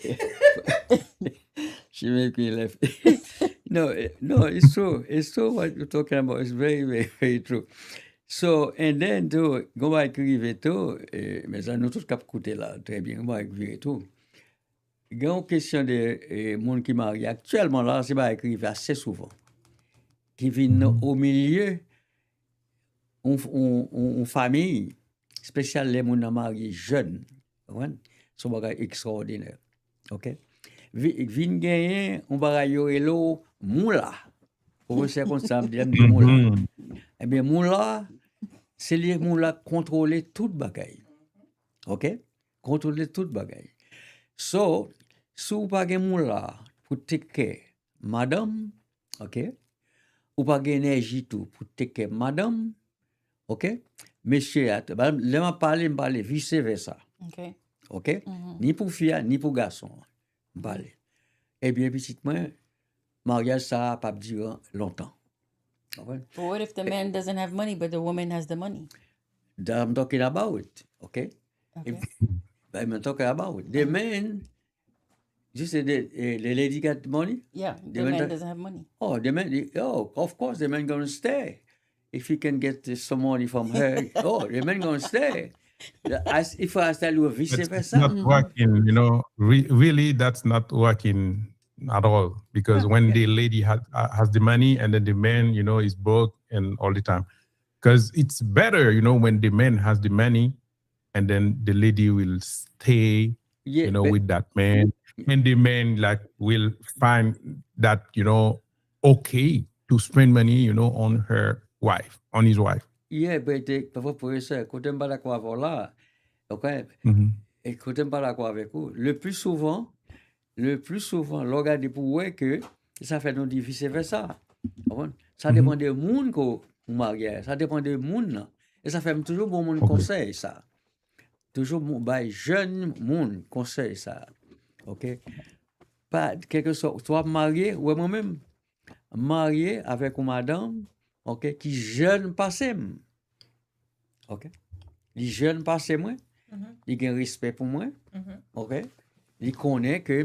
She make me laugh. No, it's true. It's true what you're talking about. It's very, very, very true. So, and then too, go back to tout, mais ça nous tous cap côté là, très bien, go back tout. Il y a une question de monde qui marie actuellement là, c'est pas écrit assez souvent. Qui viennent au milieu une famille, spécial les gens mariés jeunes. C'est un bagage extraordinaire. OK? Vin gagner un bagage yo elo moula. Professeur comme ça me dit moula. Eh bien moula, c'est les moula contrôler toute bagaille. OK? Contrôler toute bagaille. So, si vous pas gen moula pour take care madame, OK? Ou pas gen énergie tout pour take care madame, OK? Monsieur, là m'a parler vice versa. Okay. OK? Ni pour fille, ni pour garçon. Parler. Eh bien, petitement, mariage, ça pas durer longtemps. Okay? But what if the man doesn't have money but the woman has the money? That I'm talking about, okay? Okay. I'm talking about the man Just the lady got money. Yeah, The the man man that- doesn't have money. Oh, of course, the man gonna stay. If he can get some money from her, the man gonna stay. If I tell you vice It's versa, not working, really that's not working at all, because when the lady has the money and then the man, is broke and all the time. Because it's better, when the man has the money and then the lady will stay, Yeah, but- with that man. And the man will find that, okay to spend money, on his wife. yeah, but pour ça, écoutez pas d'accord avec là, ok? Mhm. Écoutez pas d'accord avec vous. Le plus souvent, regardez pour voir que ça fait nous dire vice versa. Comprendre? Ça dépend des monde qu'on marie, ça dépend des monde là. Et ça fait toujours bon monde conseil ça. Toujours bon jeune monde conseil ça. OK? Pas quelque chose toi marié ou moi-même marié avec une madame, OK, qui jeune passé. OK? Les jeunes passé moi, il a un respect pour moi. OK? Il connaît que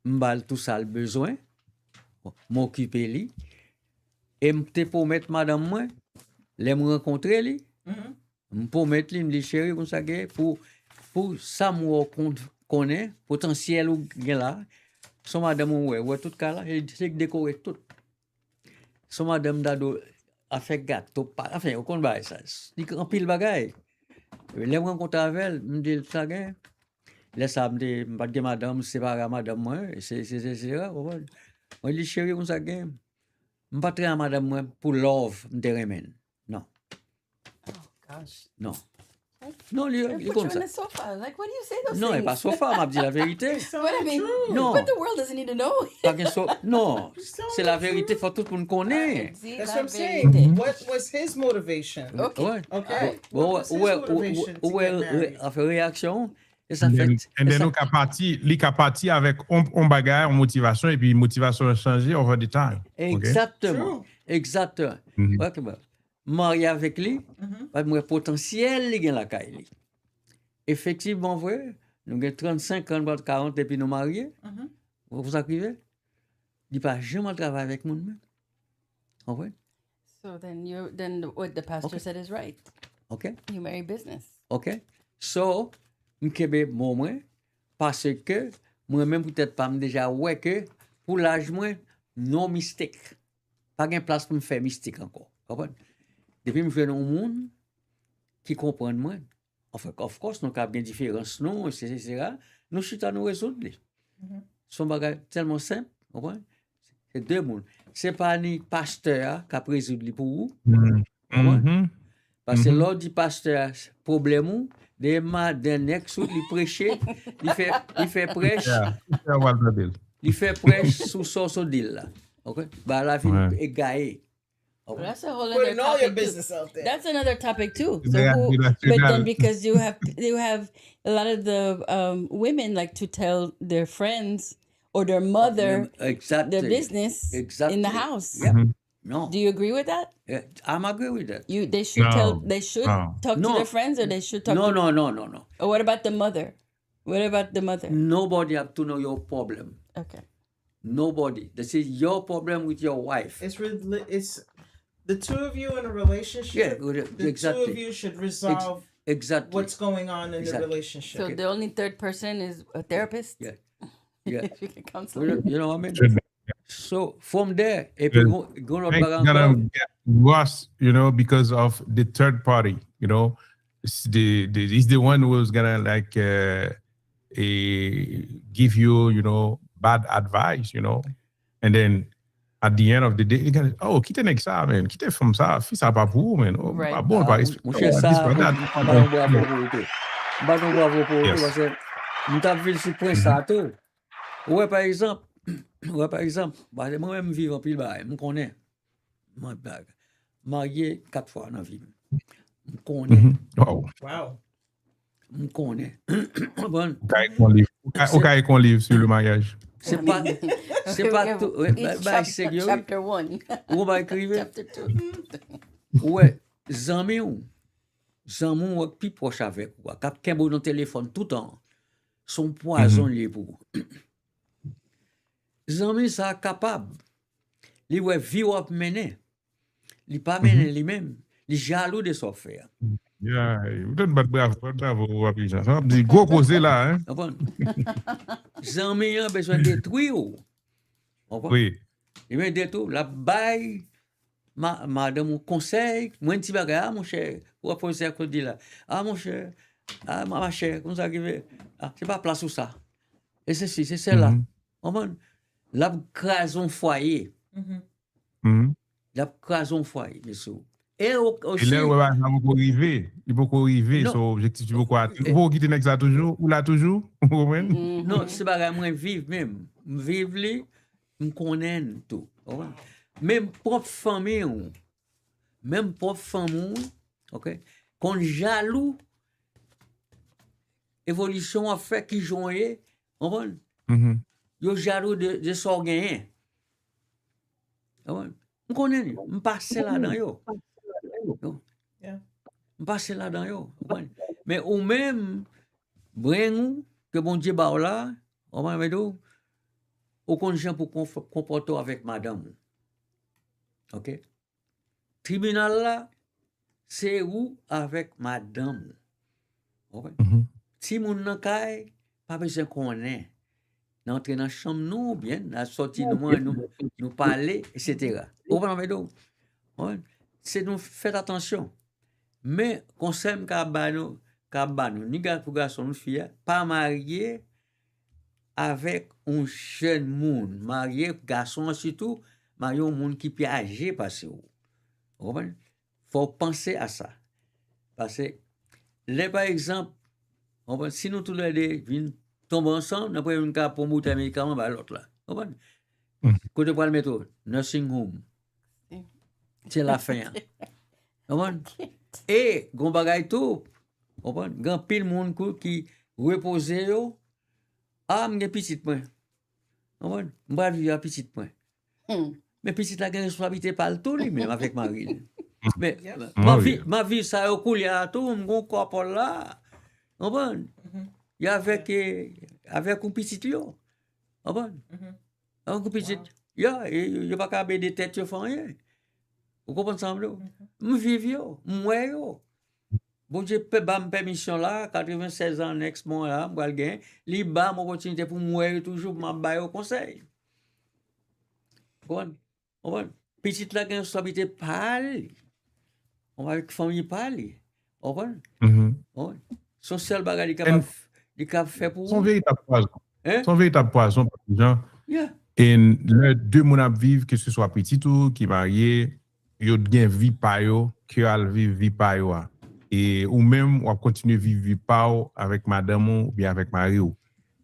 m'bal tout ça le besoin m'occuper lui et m'te pour mettre madame moi les me rencontrer lui pour mettre lui me dit chérie comme ça que pour ça moi connaît potentiel ou gen là son madame ouais tout cas là il c'est décorer tout son madame dado a fait gâteau enfin on connaît ba ça il en pile bagaille les me rencontrer avec elle me dit ça gain laisse ça me dit pas de madame c'est pas madame moi c'est là moi dit chérie comme ça gain je pas très madame moi pour love me remène non Oh gosh. non They il put you comme on ça the sofa. Like, what do you say those non things? et pas sofa m'a dit la vérité What I mean, No. but the world doesn't need to know. pas qu'un non c'est la vérité faut tout le monde connaît See, That's la what I'm saying. vérité. What was his motivation? Okay. ouais Okay. Bon, What was his motivation to get married? a fait réaction et ça And fait then nous qu'à partir avec on bagarre, on motivation, et puis motivation a changé over the time. Okay? exactement True. exactement Mhm. ouais que bon marié avec lui pas moi potentiel il gagne la caille lui. Effectivement vrai nous avons 35 ans 40 et puis nous mariés vous arrivez il pas jamais travailler avec moi même en vrai So then what the pastor Okay. said is right. OK You marry business. OK so m'kebe bon moi parce que moi-même peut-être pas déjà ouais que pour l'âge moi non mystique pas gain place pour me faire mystique encore comprendre depuis me faire un monde qui comprend moi enfin of course nous avons une différence non etc. nous chita nous résoudre son bagage tellement simple comprendre c'est deux mondes c'est pas ni pasteur qui a résoudre pour vous Mhm. comprendre? Mhm. Parce que lors du pasteur problème ou des ex ou il prêcher il fait prêche Yeah. Yeah, Walter Bill. il fait prêche sous son deal là OK bah la vie Ouais. est gaillée Well, that's a whole other Putting all your topic too. business out there. That's another topic too. So Yeah, who, that's but then another- because you have a lot of the women like to tell their friends or their mother exactly their business exactly in the house. yeah. Mhm. No Do you agree with that? Yeah, I'm agree with that They should No. talk to No. their friends, or they should talk no to, no or what about the mother? What about the mother? nobody have to know your problem Okay. nobody this is your problem with your wife It's the two of you in a relationship. Yeah, The two exactly. of you should resolve exactly what's going on in the Exactly. relationship. So the only third person is a therapist. Yeah. Yeah. If you can counsel. you know what I mean Should be. so from there et puis Yeah. go It's gonna get worse, because of the third party. It's the one who's gonna give you, bad advice, and then at the end of the day, you gonna quitte next ça, man, quitte from ça, fils ça pas pour man, Right. pas bon, pas mon cher ça this, pas that. bravo pour tout bravo pour tout Yes. parce que nous t'avons vu sur point ça tout ouais par exemple bah moi-même vivre en pile bail me connais moi blague marié 4 fois dans la vie me connais Mhm. Oh, Wow. me connais bon okay, qu'on livre sur le mariage. c'est pas tout ouais, Each bah c'est chapter 1. on va écrire Chapter 2. ouais zami ou plus proche avec ou cap kembo dans téléphone tout le temps son poison lié pour. Zami ça capable. Li ouais vie ou mener. Li pas mener lui-même. Li jaloux de son faire. Yeah, vous donne bravo, Papi Jean. Ça dit gros causé là, hein? Comprends? Zami a besoin de détruire. Comprends? Oui. Il veut détruire la baille madame au conseil, moi un petit bagage, mon cher, ou poser à côté là. Ah mon cher, ah ma chère, comme ça arrive. Ah, c'est pas place où ça. Et c'est celle-là. Comprends? La crason foyer. La crason foyer, monsieur. Et aussi. Et là, il va arriver. Il peut arriver. Non. Son objectif, il peut atteindre. Vous quittez ça toujours, ou là toujours? Non, c'est pas moi vivre même. Vivre li, me connais tout. Même propre famille, OK? Quand jaloux, évolution a fait qui joye, on va. Yo jaloux de son gain. On connaît, on passe là-dedans yo. On passe là-dedans yo. Mais ou même, bring que bon Dieu ba là, on va mettre au condition pour comporter avec madame. OK? Tribunal là, c'est où avec madame. OK? Si moun nan kay, pas besoin qu'on ait. N'entrer dans la chambre, nous, bien, la sortie, nous parler, etc. Vous comprenez? C'est nous faire attention. Mais, conseil kabano, ni gars pour garçon, ni fille, pas marié avec un jeune monde, marié garçon surtout, marié un monde qui peut âgé parce que vous comprenez? Faut penser à ça. Parce que, là, par exemple, si nous tous les deux tombons ensemble, après une cas pour monter un médicament, bah l'autre là. Vous comprenez? Côté pour le métro, nursing home. C'est la fin. Vous comprenez? Et, gon bagay tout, vous comprenez? Gan pile monde qui repose yo, ah, m'gen petit point. Vous comprenez? M'ba vivre à petit point. Mais petit la gen responsabilité pas le tout lui-même avec Marie. Mais ma vie ça yo coule à tout, m'gon corps là. Vous comprenez? Il y a avec un petit yo. Vous comprenez? Un petit. Il pas qu'à des têtes yo font rien. Vous comprenez ça m'lo? M'vive yo, moi yo. Bon Dieu peut ba permission là, 96 ans next mois là, m'gal gain, li ba mon opportunité pour moi toujours m'a bail au conseil. Bon. Petite la gen responsabilité parler. On va avec famille parler. Vous comprenez? Son seul bagage il capable faire pour son véritable poison. Hein? Son véritable poison, Jean. Yeah. Et le deux moun ap vivre, que ce soit petit ou qui marié, yo gen vie pa yo, que al vivre vie pa yo. Et ou même ou continuer vivre vie pa yo avec madame ou bien avec mari ou.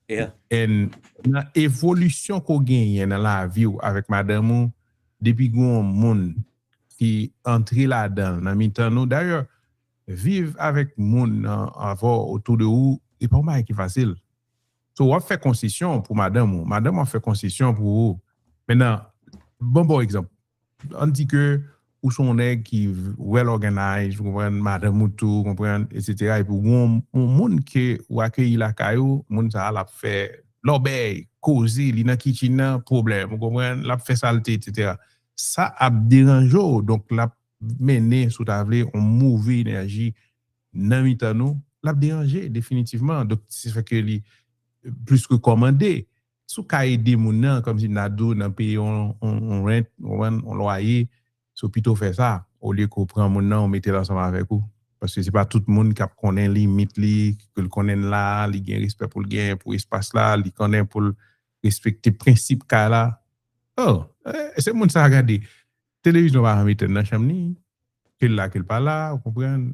Yeah. Et la évolution qu'on gagne dans la vie ou avec madame ou depuis gon moun qui entre là-dedans dans mi-temps nous d'ailleurs vivre avec moun avoir autour de vous et pas mal qui facile. So, on fait concession pour madame ou. Madame a fait concession pour vous. Maintenant, bon exemple. On dit que ou son nèg qui well organized, vous comprenez, madame ou tout, vous comprenez, etc. Et pour un monde qui ou accueilli la caillou, monde ça l'a fait l'obéi, causer, li nan kitchen nan problème, vous comprenez, l'a fait saleté, etc. Ça a dérangé, donc l'a mené sous table on mauvais énergie dans mi-temps nous, l'a dérangé définitivement. Donc c'est fait que li plus que commandé sous ka aider moun nan comme si nado dans pays on rent on loyer so plutôt faire ça au lieu qu'on prend moun nan on mette ensemble avec vous parce que c'est pas tout le monde qui connaît limite li que le connaît là li gen respect pour le gain pour espace là li connaît pour respecter principe ka là c'est moun ça regarder télévision va mettre dans chambre ni qu'il là qu'il pas là vous comprenez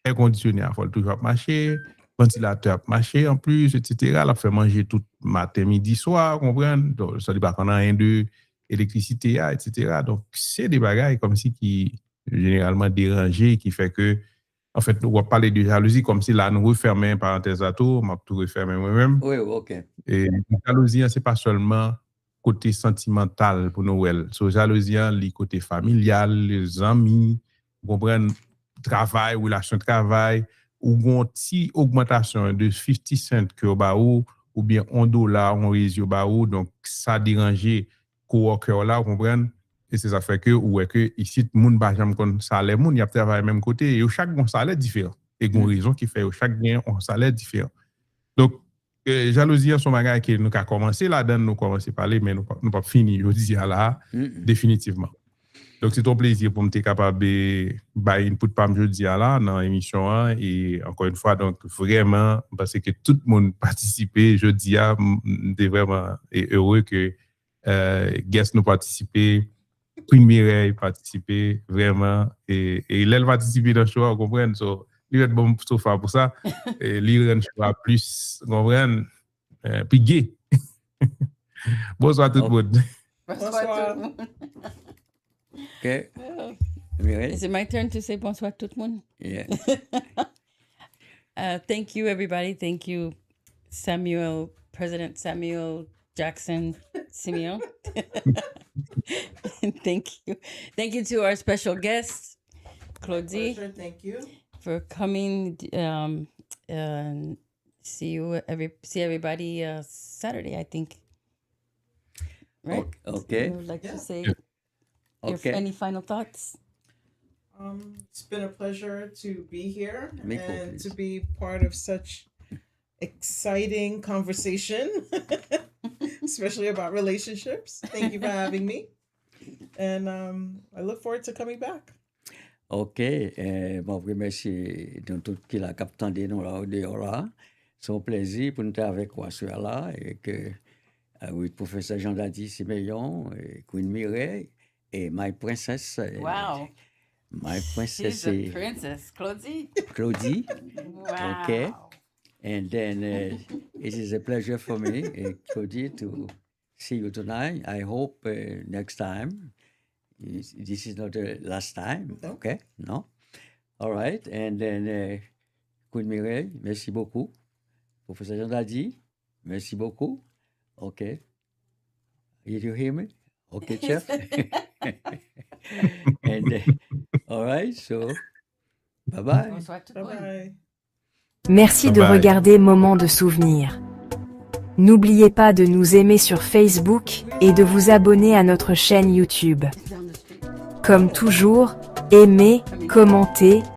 air conditionné faut toujours marcher ventilateur marché en plus, etc. La fait manger tout matin, midi, soir, comprendre. Donc, ça dit pas qu'on a un de électricité, etc. Donc, c'est des bagages comme si qui généralement dérangés, qui fait que, en fait, nous va parler de jalousie comme si là, nous refermons parenthèse à tout, m'a tout refermé moi-même. Oui, ok. Et la jalousie, c'est pas seulement côté sentimental pour Noël. So, jalousie, le côté familial, les amis, vous comprenez, travail, relation de travail, ou une petite augmentation de 50 cents que ou bien $1 on raise donc ça dérangeait coworker là, vous comprenez? Et c'est ça fait que ouais que ici moun ba jamais kon salaire moun y a travaillé même côté et chaque bon salaire différent et gon raison qui fait chaque bien un salaire différent. Donc jalousie son bagage qui nous a commencé là-dedans nous commencer parler mais nous pas fini je dis là définitivement. Donc c'est un plaisir pour me être capable de bailler input pam jeudi là dans l'émission et encore une fois donc vraiment parce que tout le monde participé jeudi j'étais vraiment heureux que guest nous participer Queen Mireille participer vraiment et elle participer dans le show vous comprenez so il est bon sofa pour ça et il rend choix plus vous comprenez puis gay. Bonsoir tout le monde. Bonsoir. Okay. Mireille? Is it my turn to say bonsoir tout le monde? Yeah. Thank you, everybody. Thank you, President Samuel Jackson Simeon. Thank you. Thank you to our special guest, Claude, Pleasure, thank you. for coming. See everybody Saturday, I think. Right? Okay. You would like to say Okay. any final thoughts? It's been a pleasure to be here Me and too, to be part of such exciting conversation, especially about relationships. Thank you for having me. And I look forward to coming back. OK. Bon, merci de tout qui l'a capté nous là au dehors là. C'est un plaisir pour nous être avec vous ce là et que oui, professeur Jean-Dadi Siméon, Queen Mireille et my princess. Wow. My princess She's a princess, Claudie. Claudie. Wow. Okay. And then it is a pleasure for me, Claudie, to see you tonight. I hope next time. This is not the last time, okay? No? All right. And then, Queen Mireille, merci beaucoup. Professor Jean-Dadi, merci beaucoup. Okay. Did you hear me? Okay, Chef? And, all right, so, bye-bye. Bonsoir tout le Bye monde. bye. Merci de Bye. regarder Moment de souvenir. N'oubliez pas de nous aimer sur Facebook et de vous abonner à notre chaîne YouTube. Comme toujours, aimez, commentez